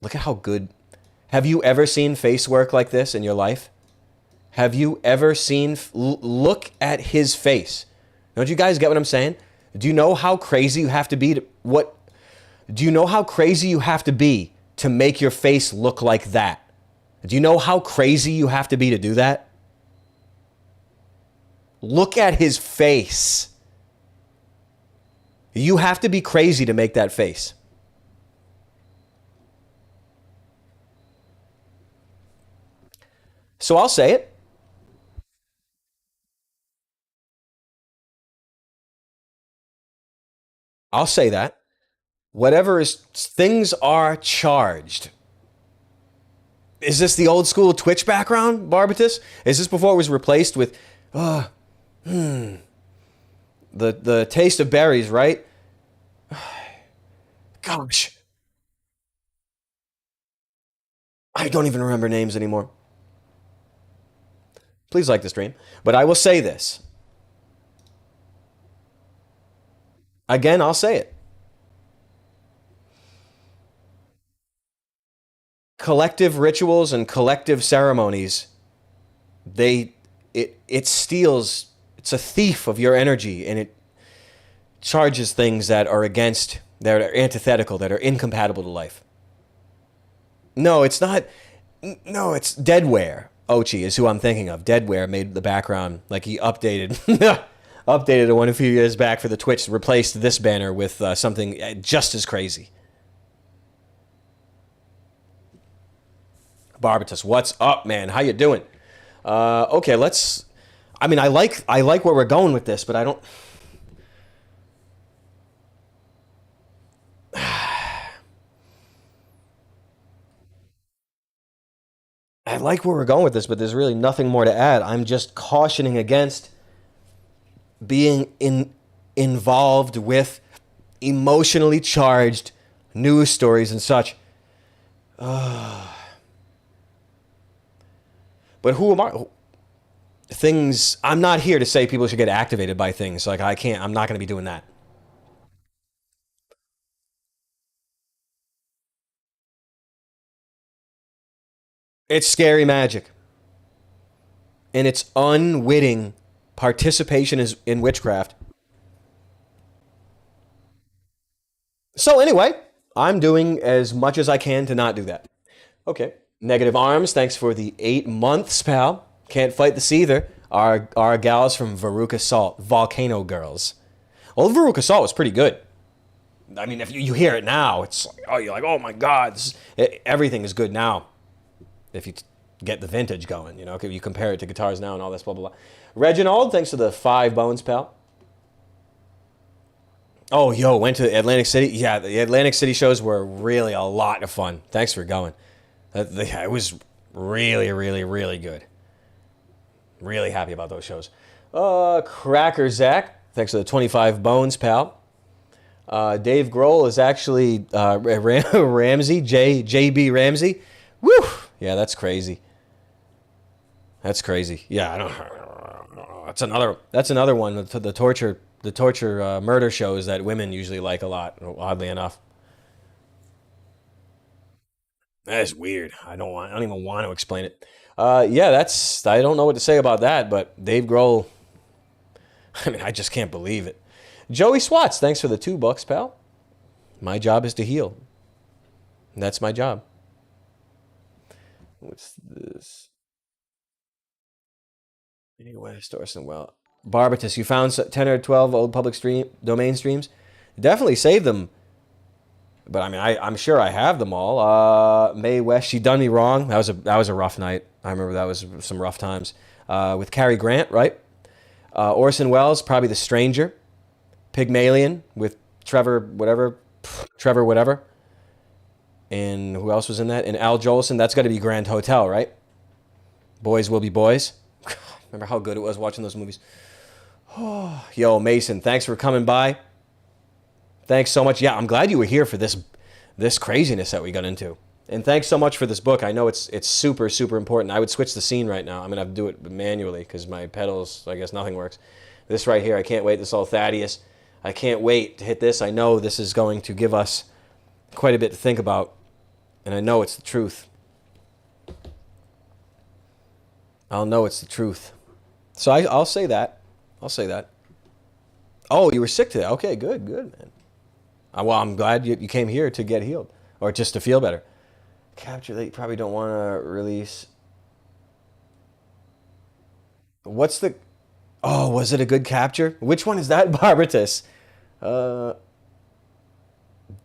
Look at how good. Have you ever seen face work like this in your life? Have you ever seen... Look at his face. Don't you guys get what I'm saying? Do you know how crazy you have to be do you know how crazy you have to be to make your face look like that? Do you know how crazy you have to be to do that? Look at his face. You have to be crazy to make that face. So I'll say it. I'll say that. Things are charged. Is this the old school Twitch background, Barbatus? Is this before it was replaced with, the taste of berries, right? Gosh. I don't even remember names anymore. Please like the stream. But I will say this. Again, I'll say it. Collective rituals and collective ceremonies, it steals, it's a thief of your energy, and it charges things that are antithetical, that are incompatible to life. No, it's not. No, it's Deadware. Ochi is who I'm thinking of. Deadware made the background, like he updated updated one a few years back for the Twitch, replaced this banner with something just as crazy. Barbatus, what's up, man? How you doing? Okay, let's... I mean, I like where we're going with this, but I don't... I like where we're going with this, but there's really nothing more to add. I'm just cautioning against being involved with emotionally charged news stories and such. But who am I? Things... I'm not here to say people should get activated by things. Like, I'm not going to be doing that. It's scary magic. And it's unwitting participation in witchcraft. So anyway, I'm doing as much as I can to not do that. Okay. Negative Arms, thanks for the 8 months, pal. Can't Fight the Seether. Our gals from Veruca Salt, Volcano Girls. Well, Veruca Salt was pretty good. I mean, if you hear it now, it's like, you're like, oh my God, everything is good now. If you get the vintage going, you know, if you compare it to guitars now and all this, blah, blah, blah. Reginald, thanks for the 5 bones, pal. Oh, yo, went to Atlantic City. Yeah, the Atlantic City shows were really a lot of fun. Thanks for going. It was really, really, really good. Really happy about those shows. Cracker Zach, thanks for the 25 bones, pal. Dave Grohl is actually Ramsey, JB Ramsey. Woo! Yeah, that's crazy. That's crazy. Yeah, I don't. That's another one. The torture murder shows that women usually like a lot. Oddly enough. That is weird. I don't even want to explain it. Yeah, I don't know what to say about that, but Dave Grohl, I mean, I just can't believe it. Joey Swats, thanks for the $2, pal. My job is to heal. That's my job. What's this? Anyway, Storson, well. Barbatus, you found 10 or 12 old public domain streams? Definitely save them. But I mean, I'm sure I have them all. Mae West, She Done Me Wrong. That was a rough night. I remember that was some rough times. With Cary Grant, right? Orson Welles, probably The Stranger. Pygmalion with Trevor whatever. And who else was in that? And Al Jolson. That's got to be Grand Hotel, right? Boys will be boys. Remember how good it was watching those movies? Oh, yo, Mason, thanks for coming by. Thanks so much. Yeah, I'm glad you were here for this craziness that we got into. And thanks so much for this book. I know it's super, super important. I would switch the scene right now. I'm going to have to do it manually because my pedals, I guess nothing works. This right here, I can't wait. This is all Thaddeus. I can't wait to hit this. I know this is going to give us quite a bit to think about. And I know it's the truth. I'll know it's the truth. So I'll say that. I'll say that. Oh, you were sick today. Okay, good, man. Well, I'm glad you came here to get healed or just to feel better. Capture that you probably don't want to release. What's the... Oh, was it a good capture? Which one is that, Barbatus?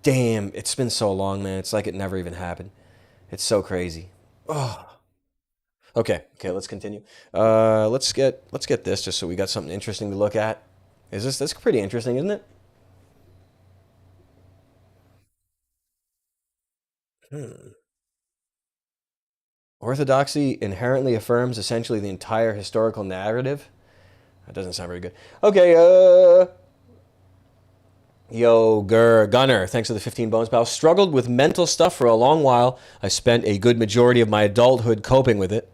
Damn, it's been so long, man. It's like it never even happened. It's so crazy. Oh. Okay, let's continue. Let's get this just so we got something interesting to look at. That's pretty interesting, isn't it? Orthodoxy inherently affirms essentially the entire historical narrative. That doesn't sound very good. Okay, yo, Gunner, thanks for the 15 bones, pal. Struggled with mental stuff for a long while. I spent a good majority of my adulthood coping with it.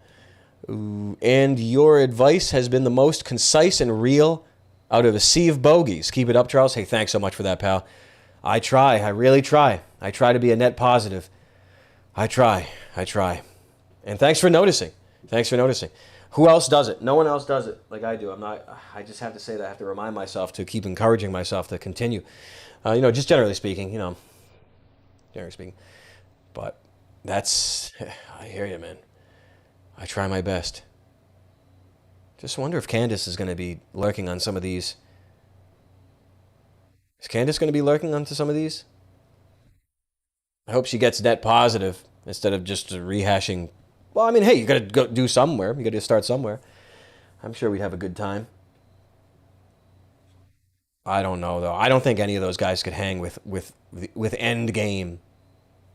Ooh, and your advice has been the most concise and real out of a sea of bogeys. Keep it up, Charles. Hey, thanks so much for that, pal. I try. I really try. I try to be a net positive. I try. And thanks for noticing. Who else does it? No one else does it like I do. I just have to say that. I have to remind myself to keep encouraging myself to continue. Just generally speaking, But I hear you, man. I try my best. Just wonder if Candace is going to be lurking on some of these. Is Candace going to be lurking onto some of these? I hope she gets net positive instead of just rehashing. Well, I mean, hey, you got to go do somewhere. You got to start somewhere. I'm sure we'd have a good time. I don't know, though. I don't think any of those guys could hang with end game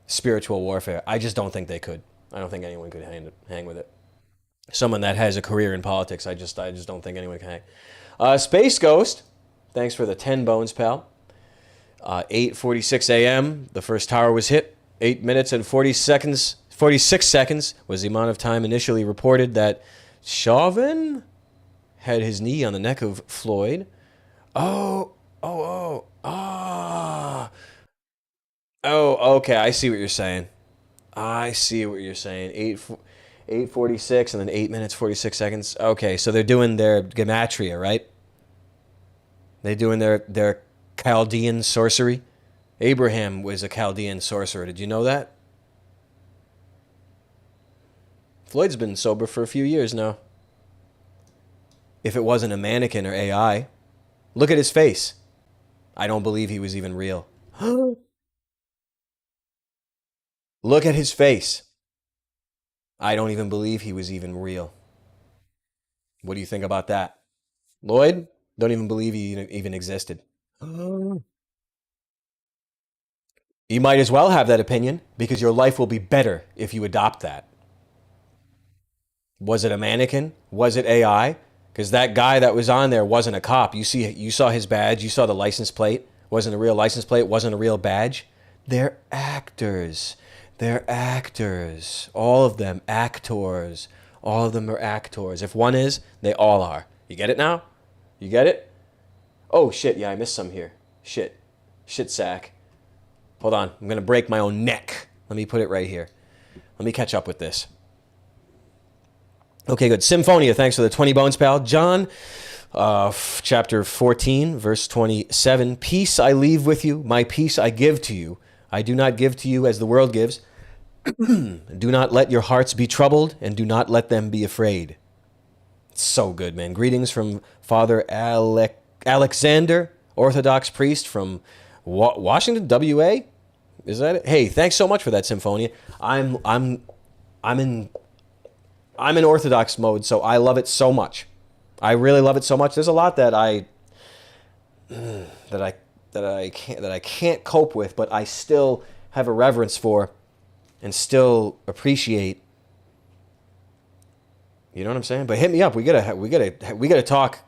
spiritual warfare. I just don't think they could. I don't think anyone could hang with it. Someone that has a career in politics, I just don't think anyone can hang. Space Ghost, thanks for the 10 bones, pal. 8:46 a.m. The first tower was hit. 8 minutes and 46 seconds was the amount of time initially reported that Chauvin had his knee on the neck of Floyd. Oh, okay, I see what you're saying. 8:46 and then 8 minutes 46 seconds. Okay, so they're doing their gematria, right? They're doing their Chaldean sorcery. Abraham was a Chaldean sorcerer. Did you know that? Floyd's been sober for a few years now. If it wasn't a mannequin or AI, look at his face. I don't believe he was even real. Look at his face. I don't even believe he was even real. What do you think about that? Lloyd, don't even believe he even existed. You might as well have that opinion because your life will be better if you adopt that. Was it a mannequin? Was it AI? Because that guy that was on there wasn't a cop. You saw his badge. You saw the license plate. Wasn't a real license plate. Wasn't a real badge. They're actors. All of them actors. All of them are actors. If one is, they all are. You get it now? You get it? Oh, shit. Yeah, I missed some here. Shit sack. Hold on. I'm going to break my own neck. Let me put it right here. Let me catch up with this. Okay, good. Symphonia, thanks for the 20 bones, pal. John, chapter 14, verse 27. Peace I leave with you. My peace I give to you. I do not give to you as the world gives. Do not let your hearts be troubled, and do not let them be afraid. It's so good, man. Greetings from Father Alexander, Orthodox priest from Washington, WA. Is that it? Hey, thanks so much for that, Symphonia. I'm in Orthodox mode, so I love it so much. I really love it so much. There's a lot that I can't cope with, but I still have a reverence for and still appreciate You know what I'm saying? But hit me up. We gotta talk.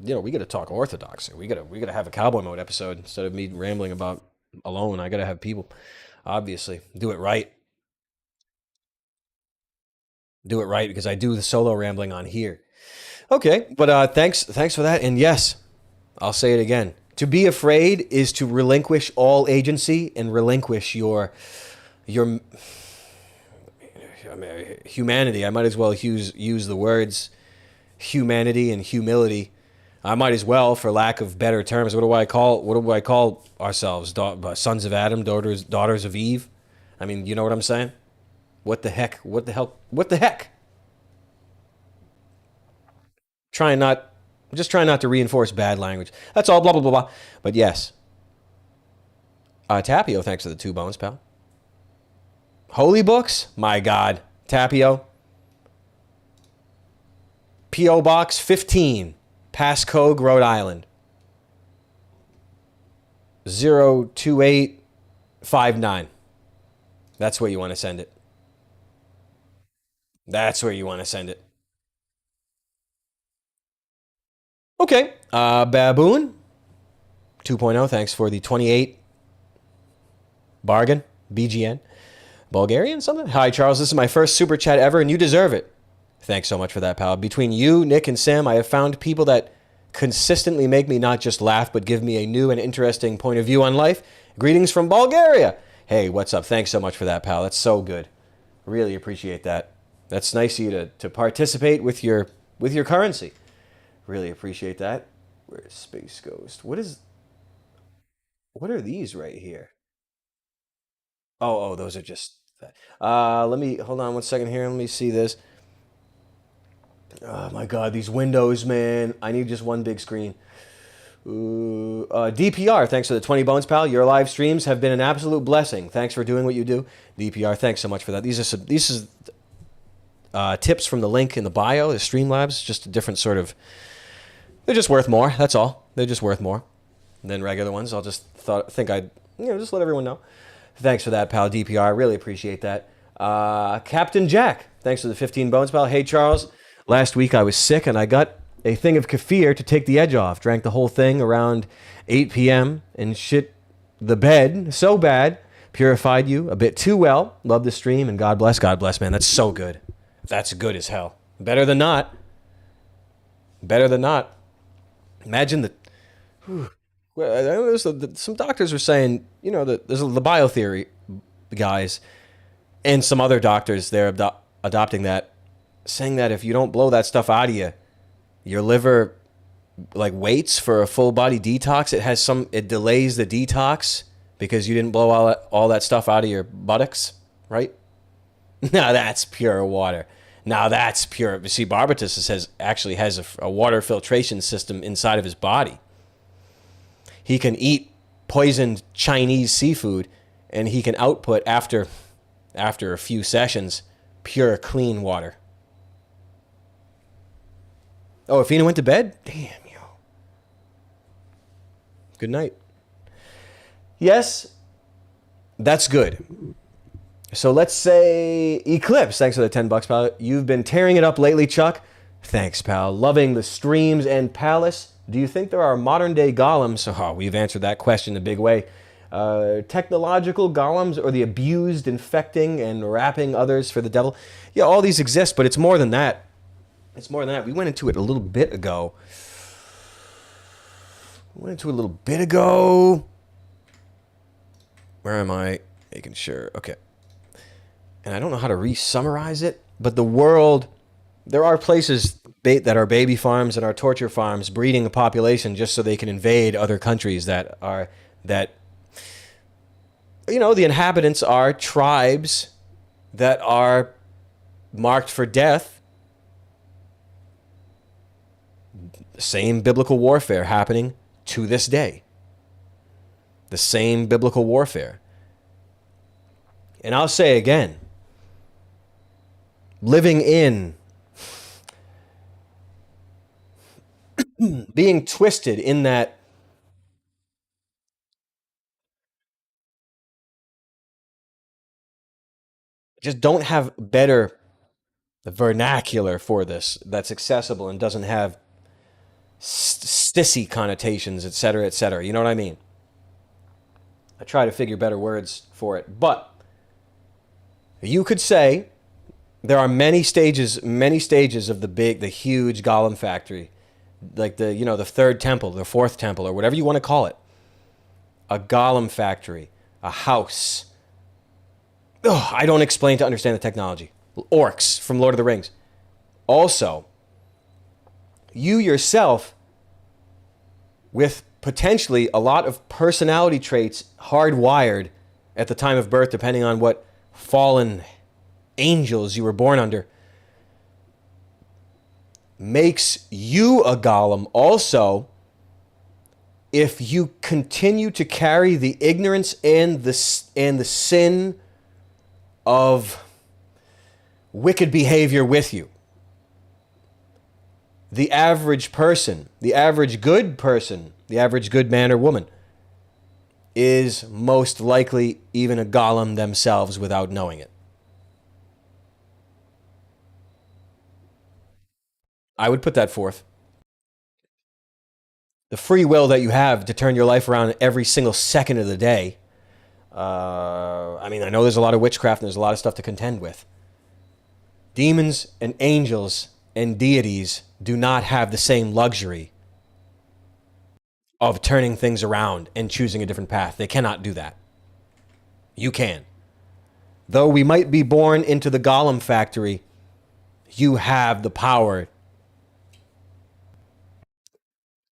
You know, we gotta talk orthodoxy. We gotta have a cowboy mode episode instead of me rambling about alone. I gotta have people. Obviously, do it right. Do it right because I do the solo rambling on here. Okay, but thanks for that. And yes, I'll say it again. To be afraid is to relinquish all agency and relinquish your humanity. I might as well use the words humanity and humility. I might as well, for lack of better terms. What do I call ourselves? Sons of Adam, daughters of Eve. I mean, you know what I'm saying? What the heck? What the hell? What the heck? Trying not to reinforce bad language. That's all. Blah blah blah blah. But yes. Tapio, thanks for the 2 bones, pal. Holy books, my God, Tapio. P.O. Box 15, Pascoag, Rhode Island. 02859. That's where you want to send it. That's where you want to send it. Okay. Baboon 2.0. Thanks for the 28 bargain. BGN. Bulgarian something? Hi, Charles. This is my first super chat ever, and you deserve it. Thanks so much for that, pal. Between you, Nick, and Sam, I have found people that consistently make me not just laugh, but give me a new and interesting point of view on life. Greetings from Bulgaria. Hey, what's up? Thanks so much for that, pal. That's so good. Really appreciate that. That's nice of you to participate with your currency. Really appreciate that. Where's Space Ghost? What are these right here? Oh, those are just that. Let me hold on one second here. Let me see this. Oh my God, these windows, man. I need just one big screen. DPR, thanks for the 20 bones, pal. Your live streams have been an absolute blessing. Thanks for doing what you do. DPR, thanks so much for that. These are tips from the link in the bio, the Streamlabs. Just a different sort of... They're just worth more, that's all. They're just worth more than regular ones. I'll just think I'd just let everyone know. Thanks for that, pal. DPR, really appreciate that. Captain Jack, thanks for the 15 bones, pal. Hey, Charles. Last week I was sick and I got a thing of kefir to take the edge off. Drank the whole thing around 8 p.m. and shit the bed so bad. Purified you a bit too well. Love the stream and God bless, man. That's so good. That's good as hell. Better than not. Better than not. Imagine the... Well, some doctors were saying, there's the biotheory guys and some other doctors, they're adopting that, saying that if you don't blow that stuff out of you, your liver waits for a full body detox. It delays the detox because you didn't blow all that stuff out of your buttocks, right? Now that's pure water. Now that's pure. See, Barbatus actually has a water filtration system inside of his body. He can eat poisoned Chinese seafood, and he can output after a few sessions pure clean water. Oh, Athena went to bed? Damn, yo. Good night. Yes, that's good. So let's say Eclipse. Thanks for the $10, pal. You've been tearing it up lately, Chuck. Thanks, pal. Loving the streams and Palace. Do you think there are modern-day golems? Oh, we've answered that question in a big way. Technological golems or the abused, infecting, and wrapping others for the devil? Yeah, all these exist, but it's more than that. It's more than that. We went into it a little bit ago. Where am I? Making sure. Okay. And I don't know how to re-summarize it, but the world... There are places that are baby farms and are torture farms breeding a population just so they can invade other countries the inhabitants are tribes that are marked for death. Same biblical warfare happening to this day. The same biblical warfare. And I'll say again, living in... being twisted in that just don't have better vernacular for this that's accessible and doesn't have stissy connotations, etc., etc. You know what I mean? I try to figure better words for it. But you could say there are many stages of the huge golem factory, like the third temple, the fourth temple, or whatever you want to call it. A golem factory, a house. Ugh, I don't explain to understand the technology. Orcs from Lord of the Rings. Also, you yourself, with potentially a lot of personality traits hardwired at the time of birth, depending on what fallen angels you were born under, makes you a golem also if you continue to carry the ignorance and the sin of wicked behavior with you. The average person, the average good person, the average good man or woman is most likely even a golem themselves without knowing it. I would put that forth. The free will that you have to turn your life around every single second of the day. I mean, I know there's a lot of witchcraft and there's a lot of stuff to contend with. Demons and angels and deities do not have the same luxury of turning things around and choosing a different path. They cannot do that. You can. Though we might be born into the golem factory, you have the power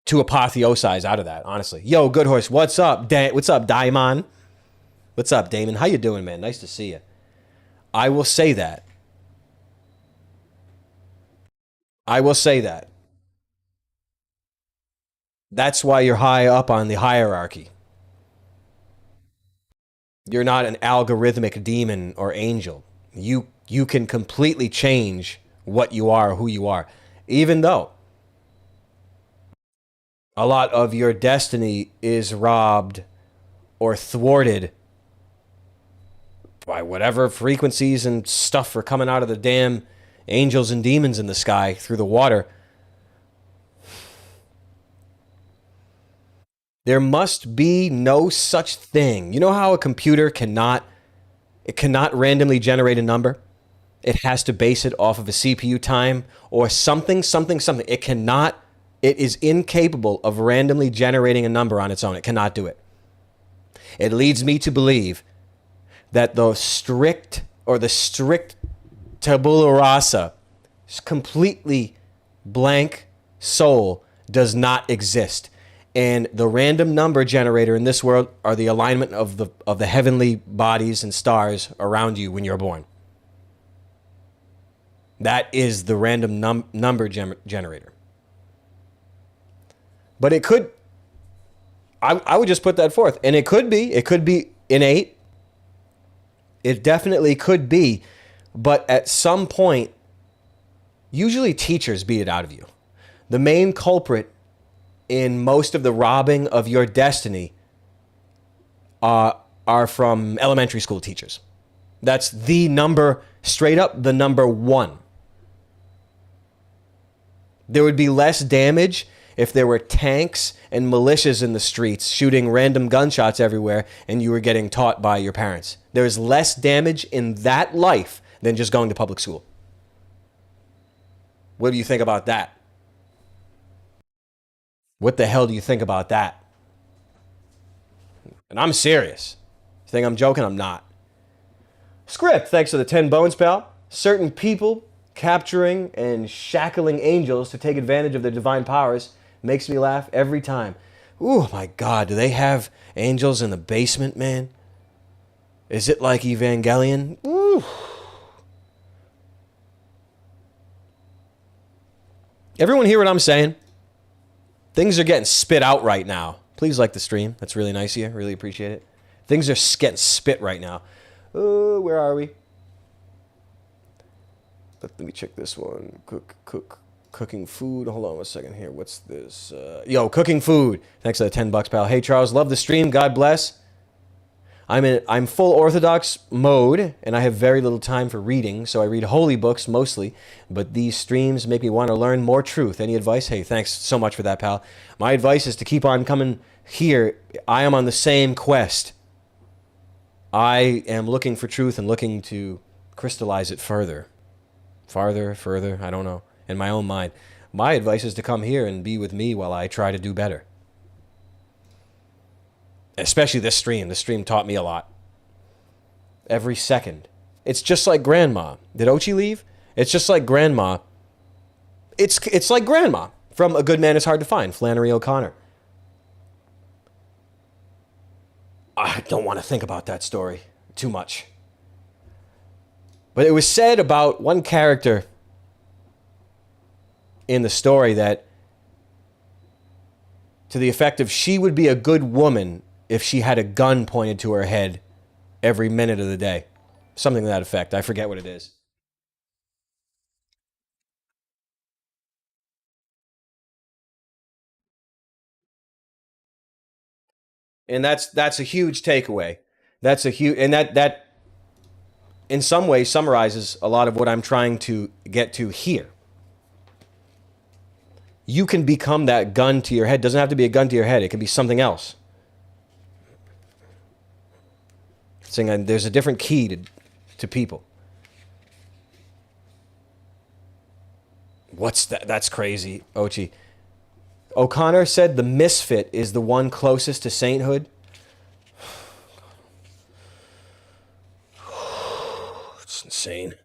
to apotheosize out of that, honestly. Yo, Good Horse, what's up? What's up, Daimon? What's up, Damon? How you doing, man? Nice to see you. I will say that. That's why you're high up on the hierarchy. You're not an algorithmic demon or angel. You can completely change what you are, who you are. Even though a lot of your destiny is robbed or thwarted by whatever frequencies and stuff are coming out of the damn angels and demons in the sky through the water. There must be no such thing. You know how a computer cannot randomly generate a number? It has to base it off of a CPU time or something. It is incapable of randomly generating a number on its own. It cannot do it. It leads me to believe that the strict tabula rasa, completely blank soul, does not exist. And the random number generator in this world are the alignment of the heavenly bodies and stars around you when you're born. That is the random number generator. But it could, I would just put that forth. And it could be innate. It definitely could be. But at some point, usually teachers beat it out of you. The main culprit in most of the robbing of your destiny are from elementary school teachers. That's the number, straight up the number one. There would be less damage if there were tanks and militias in the streets shooting random gunshots everywhere and you were getting taught by your parents. There is less damage in that life than just going to public school. What do you think about that? What the hell do you think about that? And I'm serious. You think I'm joking? I'm not. Script, thanks for the 10 bones, pal. Certain people capturing and shackling angels to take advantage of their divine powers makes me laugh every time. Ooh, my God, do they have angels in the basement, man? Is it like Evangelion? Ooh. Everyone hear what I'm saying? Things are getting spit out right now. Please like the stream. That's really nice of you. Really appreciate it. Things are getting spit right now. Oh, where are we? Let me check this one. Cooking food. Hold on one second here. What's this? Cooking food. Thanks for the $10, pal. Hey, Charles. Love the stream. God bless. I'm full Orthodox mode, and I have very little time for reading, so I read holy books mostly. But these streams make me want to learn more truth. Any advice? Hey, thanks so much for that, pal. My advice is to keep on coming here. I am on the same quest. I am looking for truth and looking to crystallize it further. Further, I don't know. In my own mind. My advice is to come here and be with me while I try to do better. Especially this stream. This stream taught me a lot. Every second. It's just like Grandma. Did Ochi leave? It's just like Grandma. It's like Grandma from A Good Man Is Hard to Find, Flannery O'Connor. I don't want to think about that story too much. But it was said about one character in the story that to the effect of she would be a good woman if she had a gun pointed to her head every minute of the day. Something to that effect. I forget what it is. And that's a huge takeaway. That's a huge, and that in some ways summarizes a lot of what I'm trying to get to here. You can become that gun to your head. It doesn't have to be a gun to your head. It can be something else. Saying there's a different key to people. What's that? That's crazy, Ochi. O'Connor said the misfit is the one closest to sainthood. It's insane.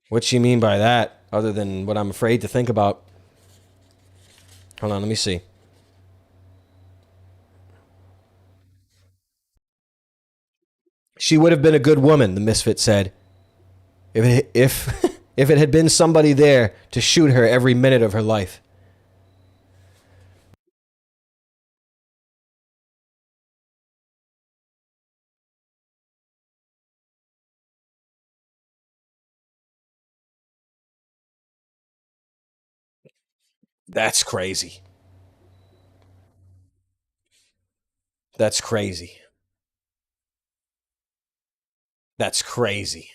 What's she mean by that, other than what I'm afraid to think about? Hold on, let me see. She would have been a good woman, the misfit said, if if it had been somebody there to shoot her every minute of her life. That's crazy. That's crazy. That's crazy.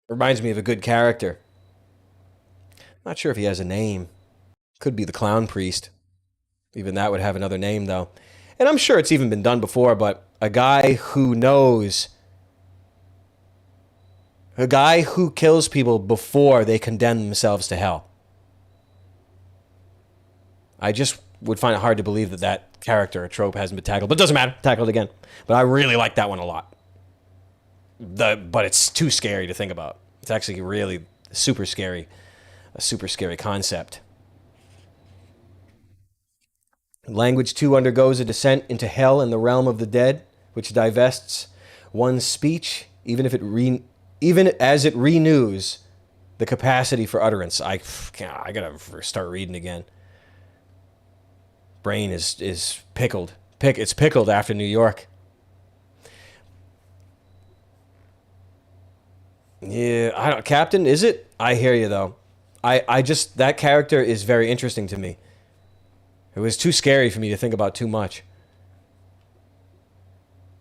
Reminds me of a good character. Not sure if he has a name. Could be the clown priest. Even that would have another name, though. And I'm sure it's even been done before, but a guy who knows. A guy who kills people before they condemn themselves to hell. I just would find it hard to believe that that character, a trope, hasn't been tackled. But it doesn't matter. Tackled again. But I really like that one a lot. But it's too scary to think about. It's actually really super scary. A super scary concept. Language 2 undergoes a descent into hell in the realm of the dead, which divests one's speech, even as it renews the capacity for utterance. I gotta start reading again. Brain is pickled. It's pickled after New York. Yeah, I don't. Captain, is it? I hear you though. I just that character is very interesting to me. It was too scary for me to think about too much.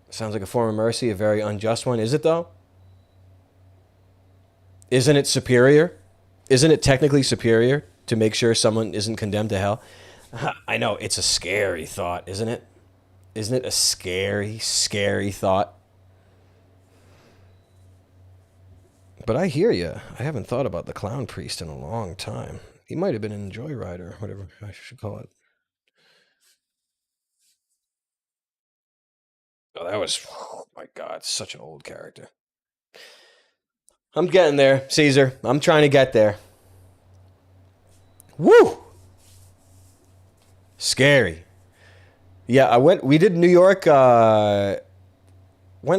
Sounds like a form of mercy, a very unjust one. Is it though? Isn't it superior? Isn't it technically superior to make sure someone isn't condemned to hell? I know, it's a scary thought, isn't it? Isn't it a scary, scary thought? But I hear you. I haven't thought about the clown priest in a long time. He might have been in Joyrider, whatever I should call it. Oh, that was, oh my God, such an old character. I'm getting there, Caesar. I'm trying to get there. Woo! Scary. Yeah, we did New York, went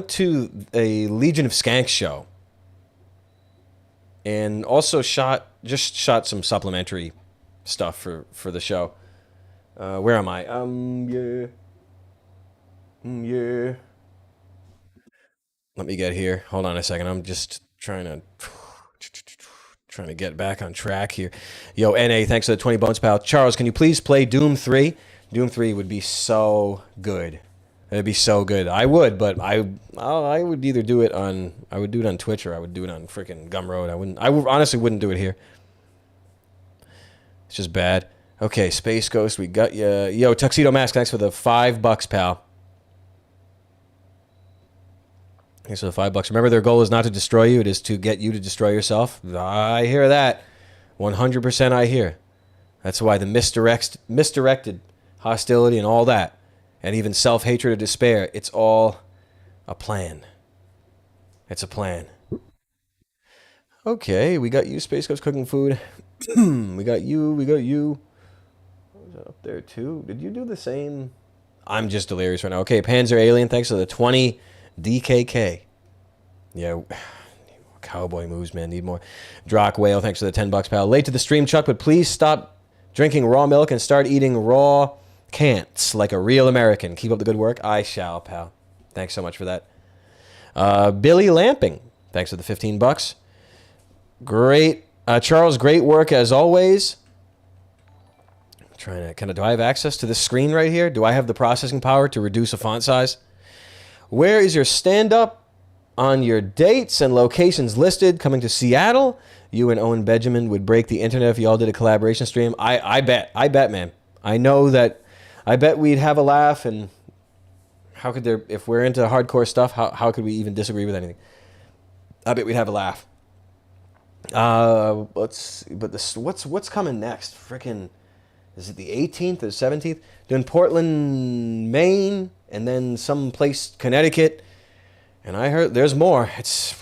to a Legion of Skanks show. And also shot some supplementary stuff for the show. Where am I? Yeah. Yeah. Let me get here. Hold on a second. I'm just trying to. Trying to get back on track here. Yo, NA, thanks for the 20 bones, pal. Charles, can you please play Doom 3? Doom 3 would be so good. It'd be so good. I would, but I would either do it on, I would do it on Twitch or I would do it on freaking Gumroad. Honestly wouldn't do it here. It's just bad. Okay, Space Ghost, we got you. Yo, Tuxedo Mask, thanks for the $5, pal. Thanks for the $5. Remember, their goal is not to destroy you. It is to get you to destroy yourself. I hear that. 100% I hear. That's why the misdirected hostility and all that, and even self-hatred or despair, it's all a plan. It's a plan. Okay, we got you, Space Ghost Cooking Food. We got you. What was that up there, too? Did you do the same? I'm just delirious right now. Okay, Panzer Alien, thanks for the 20 DKK. Yeah, cowboy moves, man. Need more. Drock Whale, thanks for the $10, pal. Late to the stream, Chuck, but please stop drinking raw milk and start eating raw cants like a real American. Keep up the good work. I shall, pal. Thanks so much for that. Billy Lamping, thanks for the $15. Great. Charles, great work as always. Trying to, do I have access to this screen right here? Do I have the processing power to reduce a font size? Where is your stand-up on your dates and locations listed? Coming to Seattle? You and Owen Benjamin would break the internet if you all did a collaboration stream. I bet, man. I know that. I bet we'd have a laugh, and how could there, if we're into hardcore stuff, how could we even disagree with anything? I bet we'd have a laugh. What's coming next? Frickin', is it the 18th or 17th? Doing Portland, Maine, and then someplace Connecticut. And I heard there's more. It's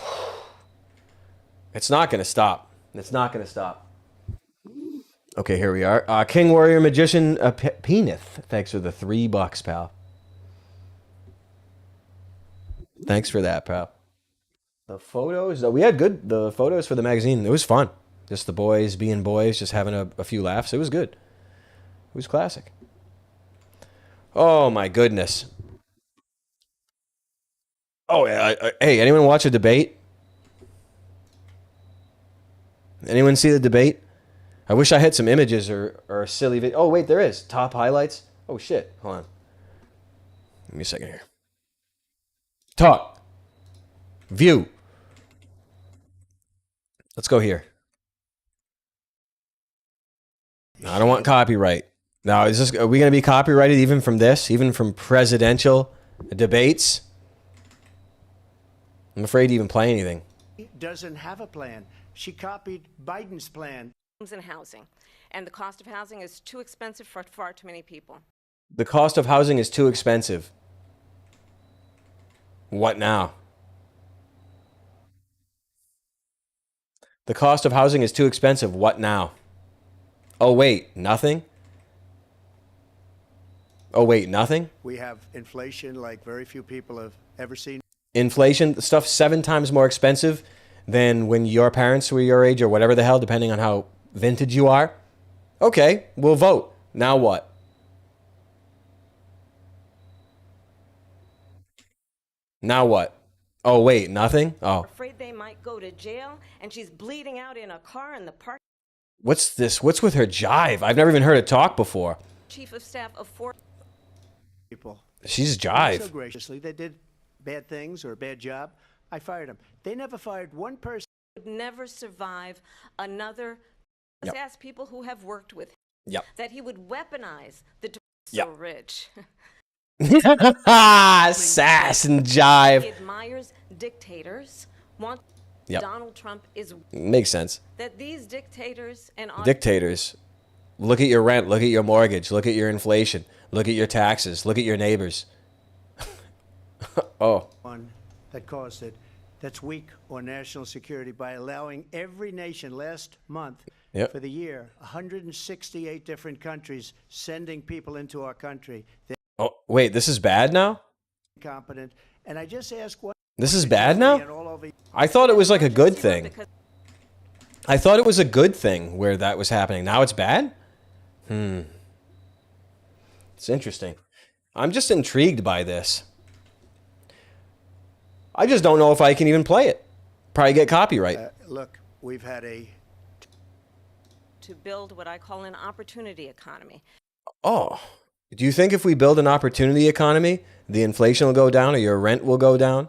not gonna stop. It's not gonna stop. Okay, here we are. King Warrior Magician Penith. Thanks for the $3, pal. Thanks for that, pal. The photos, we had the photos for the magazine. It was fun. Just the boys being boys, just having a few laughs. It was good. It was classic. Oh my goodness. Oh yeah. Hey, anyone watch a debate? Anyone see the debate? I wish I had some images or silly video. Oh wait, there is top highlights. Oh shit. Hold on. Give me a second here. Talk. View. Let's go here. No, I don't want copyright. Now, are we going to be copyrighted even from this? Even from presidential debates? I'm afraid to even play anything. Doesn't have a plan. She copied Biden's plan. And housing. And the cost of housing is too expensive for far too many people. The cost of housing is too expensive. What now? The cost of housing is too expensive. What now? Oh, wait, nothing? Oh, wait, nothing? We have inflation like very few people have ever seen. Inflation, the stuff's 7 times more expensive than when your parents were your age or whatever the hell, depending on how vintage you are. Okay, we'll vote. Now what? Now what? Oh, wait, nothing? Oh. Afraid they might go to jail, and she's bleeding out in a car in the park. What's this? What's with her jive? I've never even heard her talk before. Chief of staff of people. She's jive. So graciously, they did bad things or a bad job. I fired them. They never fired one person. Would never survive another. Let's ask people who have worked with him. Yep. That he would weaponize the yep. so rich. Sass and jive. He admires dictators. Yep. Donald Trump is. Makes sense. That these dictators and dictators. Look at your rent. Look at your mortgage. Look at your inflation. Look at your taxes. Look at your neighbors. Oh. One that caused it. That's weak on national security by allowing every nation last month for the year, 168 different countries sending people into our country. Oh, wait, this is bad now? Competent. And I just ask what. This is bad now? I thought it was like a good thing. I thought it was a good thing where that was happening. Now it's bad? It's interesting. I'm just intrigued by this. I just don't know if I can even play it. Probably get copyright. Look, we've had a to build what I call an opportunity economy. Oh, do you think if we build an opportunity economy, the inflation will go down, or your rent will go down,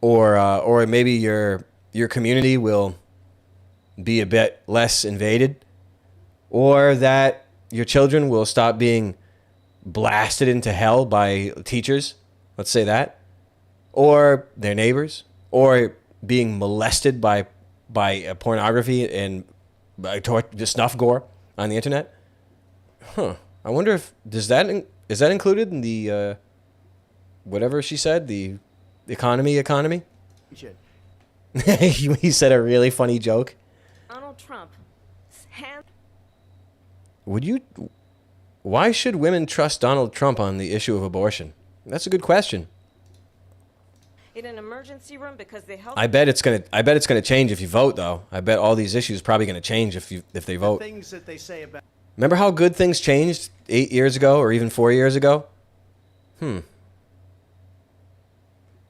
or maybe your community will be a bit less invaded, or that your children will stop being blasted into hell by teachers, let's say that, or their neighbors, or being molested by pornography and by the snuff gore on the internet? Huh. I wonder if is that included in the whatever she said, the economy? He said a really funny joke. Donald Trump. Why should women trust Donald Trump on the issue of abortion? That's a good question. In an emergency room because they help. I bet it's gonna change if you vote, though. I bet all these issues are probably gonna change if they vote. Things that they say about. Remember how good things changed 8 years ago or even 4 years ago? I'm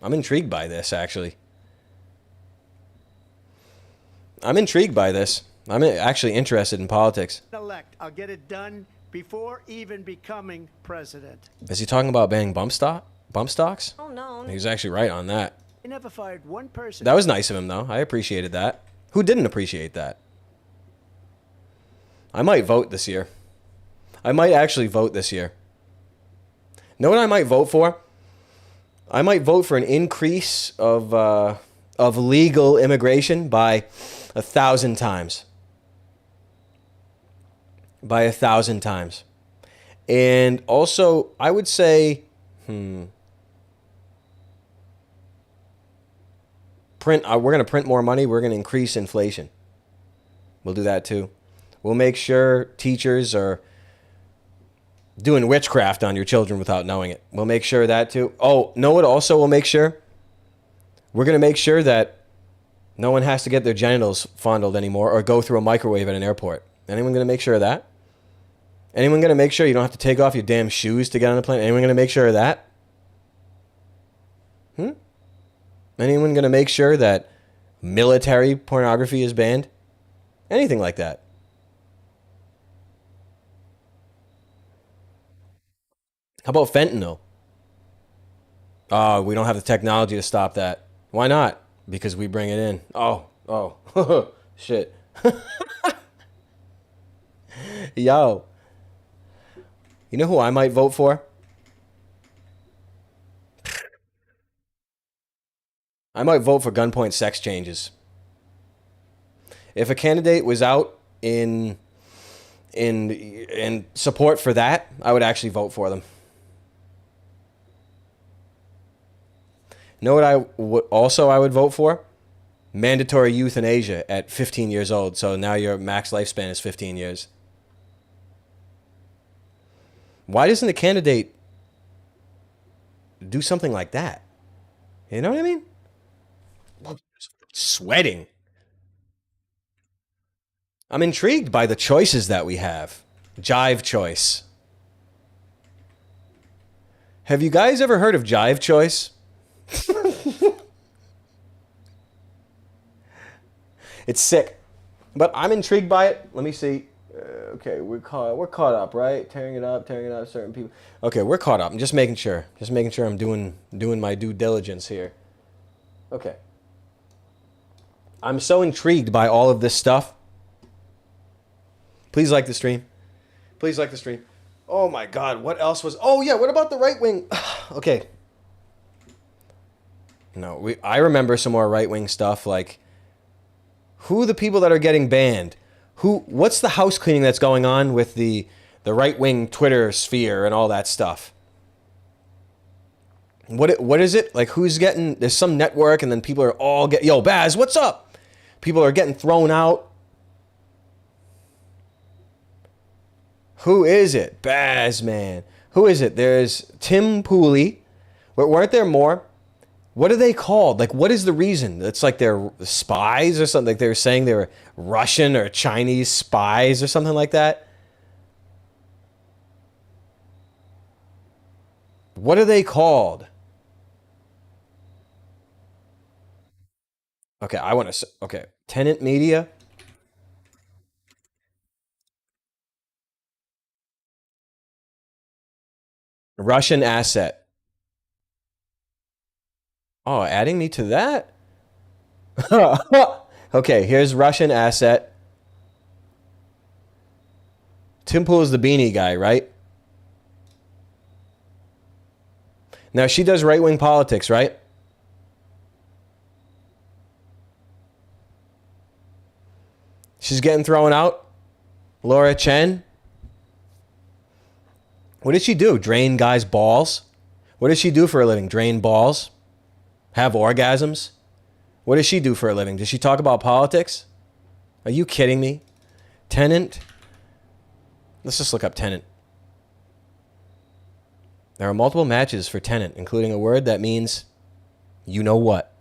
intrigued by this, actually. I'm intrigued by this. I'm actually interested in politics. Elect. I'll get it done before even becoming president. Is he talking about banning bump stocks? Oh, no. He was actually right on that. I never fired one person. That was nice of him, though. I appreciated that. Who didn't appreciate that? I might vote this year. I might actually vote this year. Know what I might vote for? I might vote for an increase of legal immigration by 1,000 times. By 1,000 times. And also, I would say, we're going to print more money. We're going to increase inflation. We'll do that too. We'll make sure teachers are doing witchcraft on your children without knowing it. We'll make sure of that too. Oh, know what also we'll make sure? We're going to make sure that no one has to get their genitals fondled anymore or go through a microwave at an airport. Anyone going to make sure of that? Anyone going to make sure you don't have to take off your damn shoes to get on a plane? Anyone going to make sure of that? Anyone going to make sure that military pornography is banned? Anything like that. How about fentanyl? Oh, we don't have the technology to stop that. Why not? Because we bring it in. Oh, shit. Yo. You know who I might vote for? I might vote for gunpoint sex changes. If a candidate was out in support for that, I would actually vote for them. You know what I would vote for? Mandatory euthanasia at 15 years old. So now your max lifespan is 15 years. Why doesn't a candidate do something like that? You know what I mean? Sweating. I'm intrigued by the choices that we have. Jive choice. Have you guys ever heard of jive choice? It's sick, but I'm intrigued by it. Let me see. Okay, we're caught up, right? Tearing it up, certain people. Okay, we're caught up. I'm just making sure. I'm doing my due diligence here. Okay. I'm so intrigued by all of this stuff. Please like the stream. Please like the stream. Oh my God, what else was... Oh yeah, what about the right wing? Okay. No, I remember some more right wing stuff, like who are the people that are getting banned? What's the house cleaning that's going on with the right wing Twitter sphere and all that stuff? What is it? Like who's getting... There's some network and then people are all Yo, Baz, what's up? People are getting thrown out. Who is it? Baz, man. Who is it? There's Tim Pooley. Weren't there more? What are they called? Like, what is the reason? It's like they're spies or something. Like they were saying they were Russian or Chinese spies or something like that. What are they called? Okay, I want to... Okay, Tenant Media. Russian asset. Oh, adding me to that? Okay, here's Russian asset. Tim Pool is the beanie guy, right? Now she does right-wing politics, right? She's getting thrown out. Laura Chen. What did she do? Drain guys' balls? What does she do for a living? Drain balls? Have orgasms? What does she do for a living? Does she talk about politics? Are you kidding me? Tenant? Let's just look up tenant. There are multiple matches for tenant, including a word that means you know what.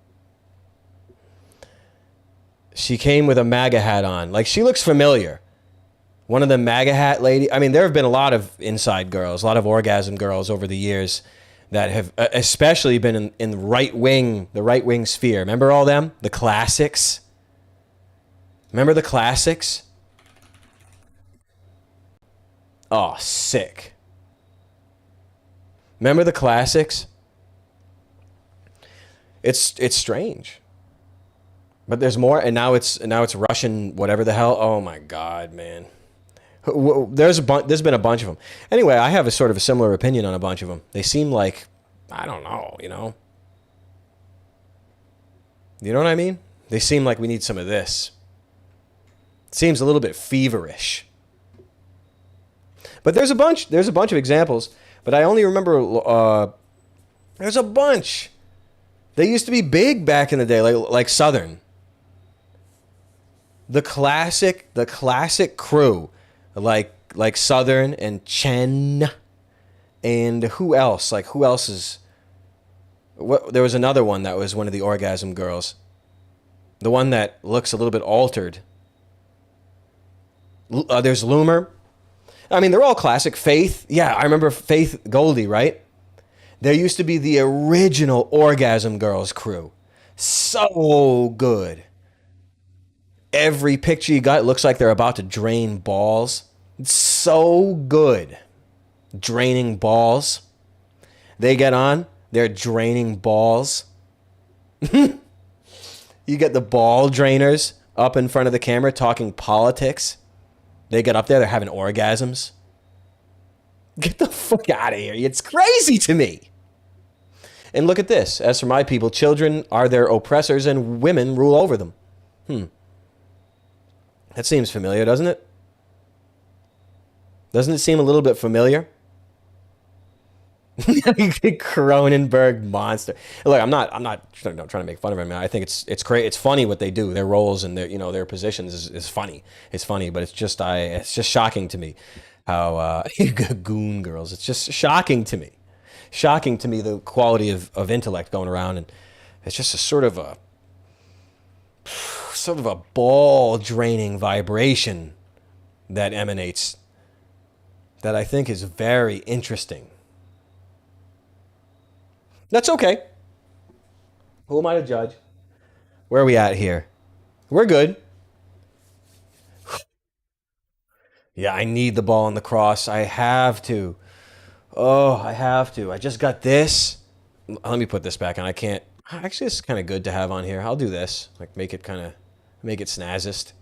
She came with a MAGA hat on. Like, she looks familiar. One of the MAGA hat lady. I mean, there have been a lot of inside girls, a lot of orgasm girls over the years that have especially been in the right wing sphere. Remember all them? The classics? Remember the classics? Oh, sick. Remember the classics? It's strange. But there's more, and now it's Russian, whatever the hell. Oh my God, man. There's been a bunch of them. Anyway, I have a sort of a similar opinion on a bunch of them. They seem like, I don't know, you know. You know what I mean? They seem like we need some of this. It seems a little bit feverish. But there's a bunch of examples. But I only remember there's a bunch. They used to be big back in the day, like Southern. The classic crew, like Southern and Chen, and who else? Like, who else is? What? There was another one that was one of the orgasm girls. The one that looks a little bit altered. There's Loomer. I mean, they're all classic. Faith. Yeah, I remember Faith Goldie, right? There used to be the original Orgasm Girls crew. So good. Every picture you got looks like they're about to drain balls. It's so good. Draining balls. They get on, they're draining balls. You get the ball drainers up in front of the camera talking politics. They get up there, they're having orgasms. Get the fuck out of here. It's crazy to me. And look at this. As for my people, children are their oppressors and women rule over them. That seems familiar, doesn't it? Doesn't it seem a little bit familiar? Cronenberg monster. Look, I'm not trying to make fun of him. I think it's great. It's funny what they do. Their roles and their positions is funny. It's funny, but it's just shocking to me how goon girls. It's just shocking to me. Shocking to me the quality of intellect going around, and it's just a sort of a ball draining vibration that emanates that I think is very interesting. That's okay. Who am I to judge? Where are we at here? We're good. Yeah, I need the ball in the cross. I have to. Oh, I have to. I just got this. Let me put this back on. I can't. Actually, this is kind of good to have on here. I'll do this. Like, make it snazzest.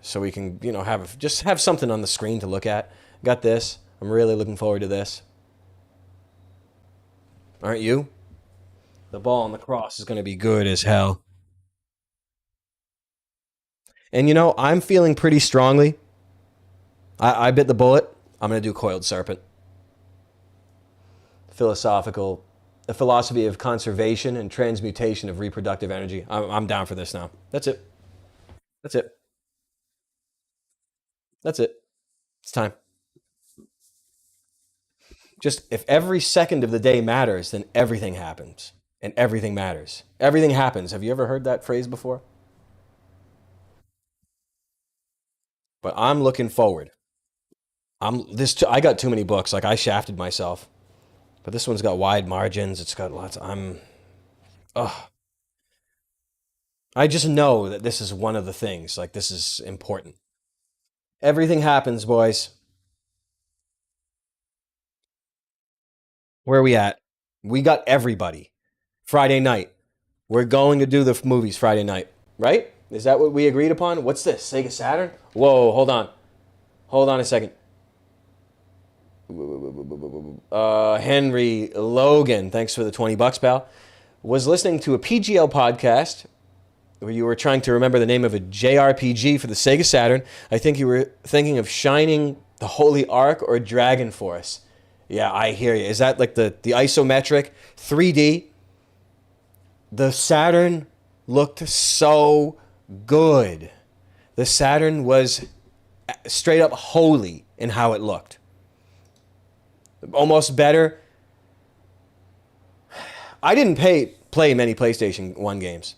So we can, have something on the screen to look at. Got this. I'm really looking forward to this. Aren't you? The ball on the cross is going to be good as hell. And I'm feeling pretty strongly. I bit the bullet. I'm going to do Coiled Serpent. A philosophy of conservation and transmutation of reproductive energy. I'm down for this now. That's it. That's it. That's it. It's time. Just if every second of the day matters, then everything happens. And everything matters. Everything happens. Have you ever heard that phrase before? But I'm looking forward. I got too many books. Like, I shafted myself. But this one's got wide margins. It's got lots. I just know that this is one of the things. Like, this is important. Everything happens, boys. Where are we at? We got everybody. Friday night. We're going to do the movies Friday night, right? Is that what we agreed upon? What's this? Sega Saturn? Whoa, hold on. Hold on a second. Henry Logan, thanks for the $20, pal. Was listening to a PGL podcast where you were trying to remember the name of a JRPG for the Sega Saturn. I think you were thinking of Shining the Holy Ark or Dragon Force. Yeah, I hear you. Is that like the isometric 3D? The Saturn looked so good. The Saturn was straight up holy in how it looked. Almost better. I didn't play many PlayStation 1 games.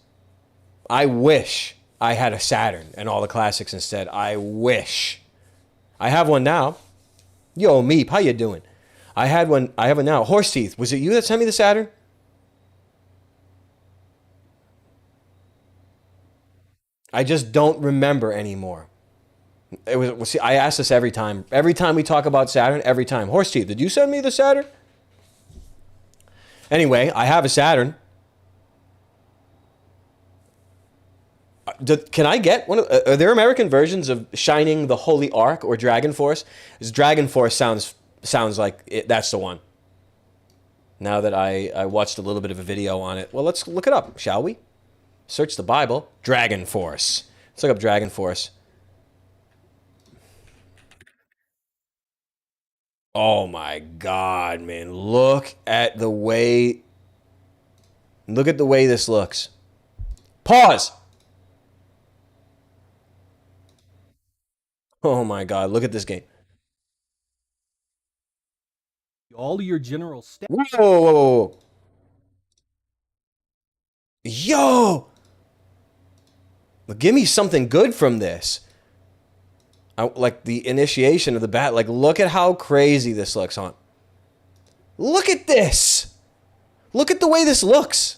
I wish I had a Saturn and all the classics instead. I wish. I have one now. Yo, Meep, how you doing? I have one now. Horse Teeth, was it you that sent me the Saturn? I just don't remember anymore. It was. See, I ask this every time. Every time we talk about Saturn, every time. Horse Teeth, did you send me the Saturn? Anyway, I have a Saturn. Can I get one? Are there American versions of Shining the Holy Ark or Dragon Force? Because Dragon Force sounds like that's the one. Now that I watched a little bit of a video on it. Well, let's look it up, shall we? Search the Bible. Dragon Force. Let's look up Dragon Force. Oh my God, man. Look at the way this looks. Pause. Oh my God, look at this game. All your general stats. Whoa. Yo! Give me something good from this. Like the initiation of the bat. Like, look at how crazy this looks, huh? Look at this. Look at the way this looks.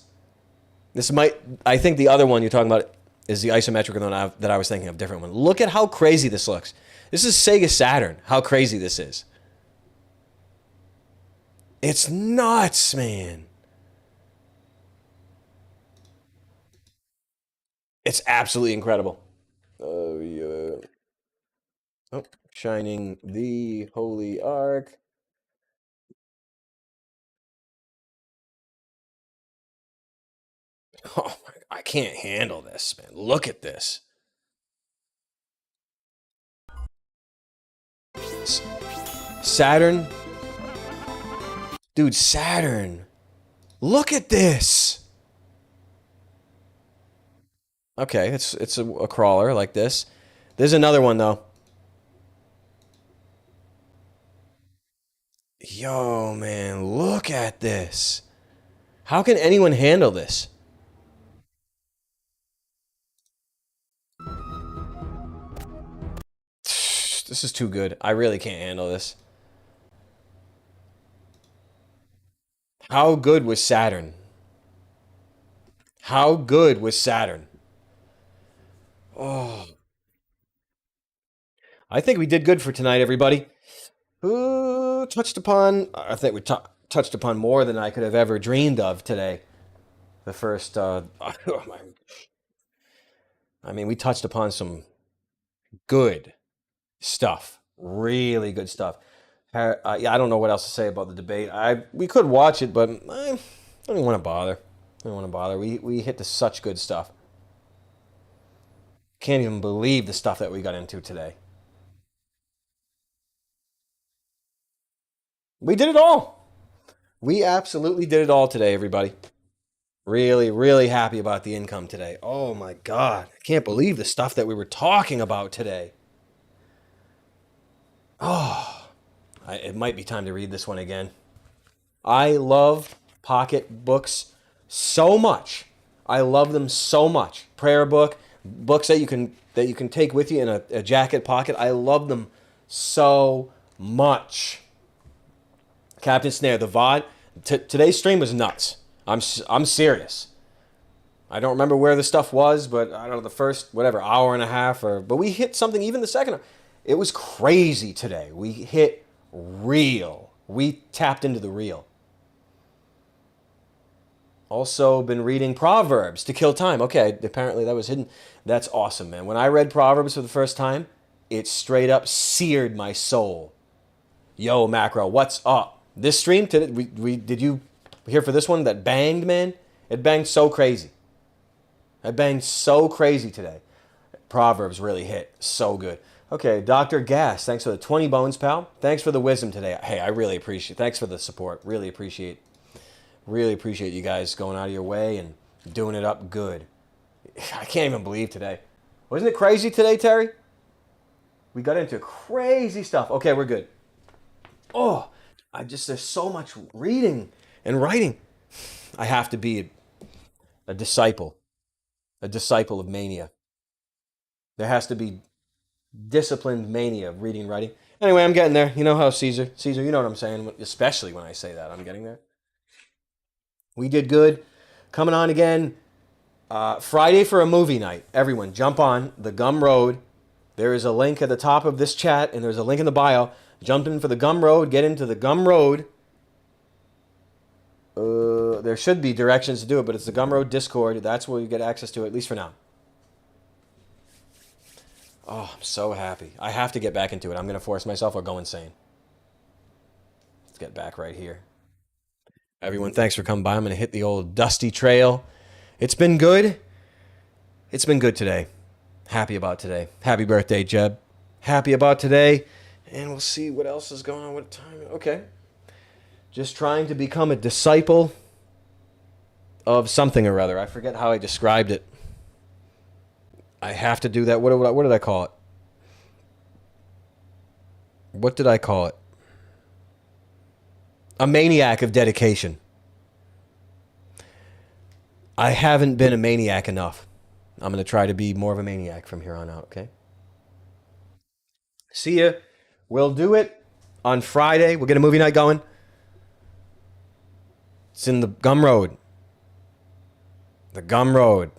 I think the other one you're talking about is the isometric one that I was thinking of, different one. Look at how crazy this looks. This is Sega Saturn, how crazy this is. It's nuts, man. It's absolutely incredible. Oh, yeah. Oh, Shining the Holy Ark. Oh, I can't handle this, man. Look at this. Saturn. Dude, Saturn. Look at this. Okay, it's a crawler like this. There's another one, though. Yo, man, look at this. How can anyone handle this? This is too good. I really can't handle this. How good was Saturn? How good was Saturn? Oh. I think we did good for tonight, everybody. Touched upon, I think we touched upon more than I could have ever dreamed of today. The first, I mean, we touched upon some good stuff. Really good stuff. Yeah, I don't know what else to say about the debate. We could watch it, but I don't even want to bother. We hit to such good stuff. Can't even believe the stuff that we got into today. We did it all. We absolutely did it all today, everybody. Really, really happy about the income today. Oh my God. I can't believe the stuff that we were talking about today. Oh, it might be time to read this one again. I love pocket books so much. I love them so much. Prayer book, books that you can take with you in a jacket pocket. I love them so much. Captain Snare, the VOD. Today's stream was nuts. I'm serious. I don't remember where the stuff was, but I don't know, the first, whatever, hour and a half, but we hit something, even the second. It was crazy today. We hit real. We tapped into the real. Also been reading Proverbs to kill time. Okay, apparently that was hidden. That's awesome, man. When I read Proverbs for the first time, it straight up seared my soul. Yo, Macro, what's up? This stream today, did you hear for this one that banged, man? It banged so crazy. It banged so crazy today. Proverbs really hit so good. Okay, Dr. Gas, thanks for the 20 bones, pal. Thanks for the wisdom today. Hey, I really appreciate it. Thanks for the support. Really appreciate you guys going out of your way and doing it up good. I can't even believe today. Wasn't it crazy today, Terry? We got into crazy stuff. Okay, we're good. Oh, there's so much reading and writing. I have to be a disciple of mania. There has to be disciplined mania of reading and writing. Anyway, I'm getting there. You know how Caesar, you know what I'm saying, especially when I say that. I'm getting there. We did good. Coming on again. Friday for a movie night. Everyone, jump on the Gum Road. There is a link at the top of this chat, and there's a link in the bio. Jump in for the Gum Road. Get into the Gum Road. There should be directions to do it, but it's the Gum Road Discord. That's where you get access to it, at least for now. Oh, I'm so happy. I have to get back into it. I'm going to force myself or go insane. Let's get back right here. Everyone, thanks for coming by. I'm going to hit the old dusty trail. It's been good. It's been good today. Happy about today. Happy birthday, Jeb. Happy about today. And we'll see what else is going on with time. Okay. Just trying to become a disciple of something or other. I forget how I described it. I have to do that. What did I call it? What did I call it? A maniac of dedication. I haven't been a maniac enough. I'm going to try to be more of a maniac from here on out, okay? See ya. We'll do it on Friday. We'll get a movie night going. It's in the Gum Road. The Gum Road.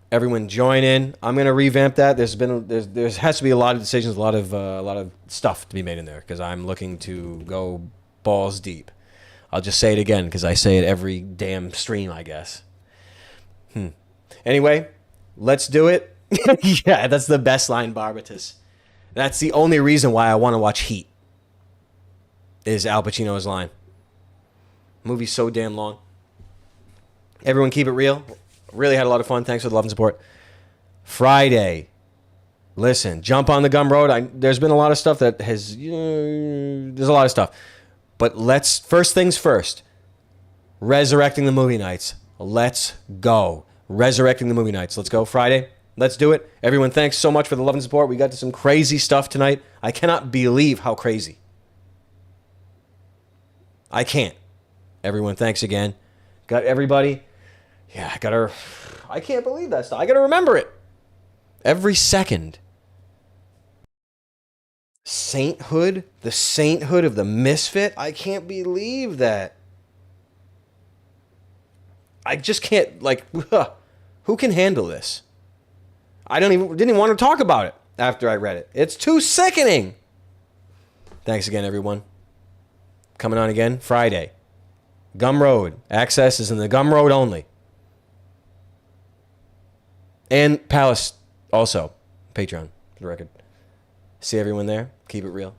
Everyone join in. I'm going to revamp that. There has to be a lot of decisions, a lot of stuff to be made in there because I'm looking to go balls deep. I'll just say it again because I say it every damn stream, I guess. Anyway, let's do it. Yeah, that's the best line, Barbatus. That's the only reason why I want to watch Heat. Is Al Pacino's line. Movie's so damn long. Everyone keep it real. Really had a lot of fun. Thanks for the love and support. Friday. Listen, jump on the Gum Road. There's been a lot of stuff that has... there's a lot of stuff. But first things first. Resurrecting the movie nights. Let's go. Resurrecting the movie nights. Let's go. Friday. Let's do it. Everyone, thanks so much for the love and support. We got to some crazy stuff tonight. I cannot believe how crazy. I can't. Everyone, thanks again. Got everybody... Yeah, I can't believe that stuff. I gotta remember it. Every second. Sainthood? The sainthood of the misfit? I can't believe that. I just can't, who can handle this? I didn't even want to talk about it after I read it. It's too sickening. Thanks again, everyone. Coming on again, Friday. Gum Road. Access is in the Gum Road only. And Palace also. Patreon, for the record. See everyone there. Keep it real.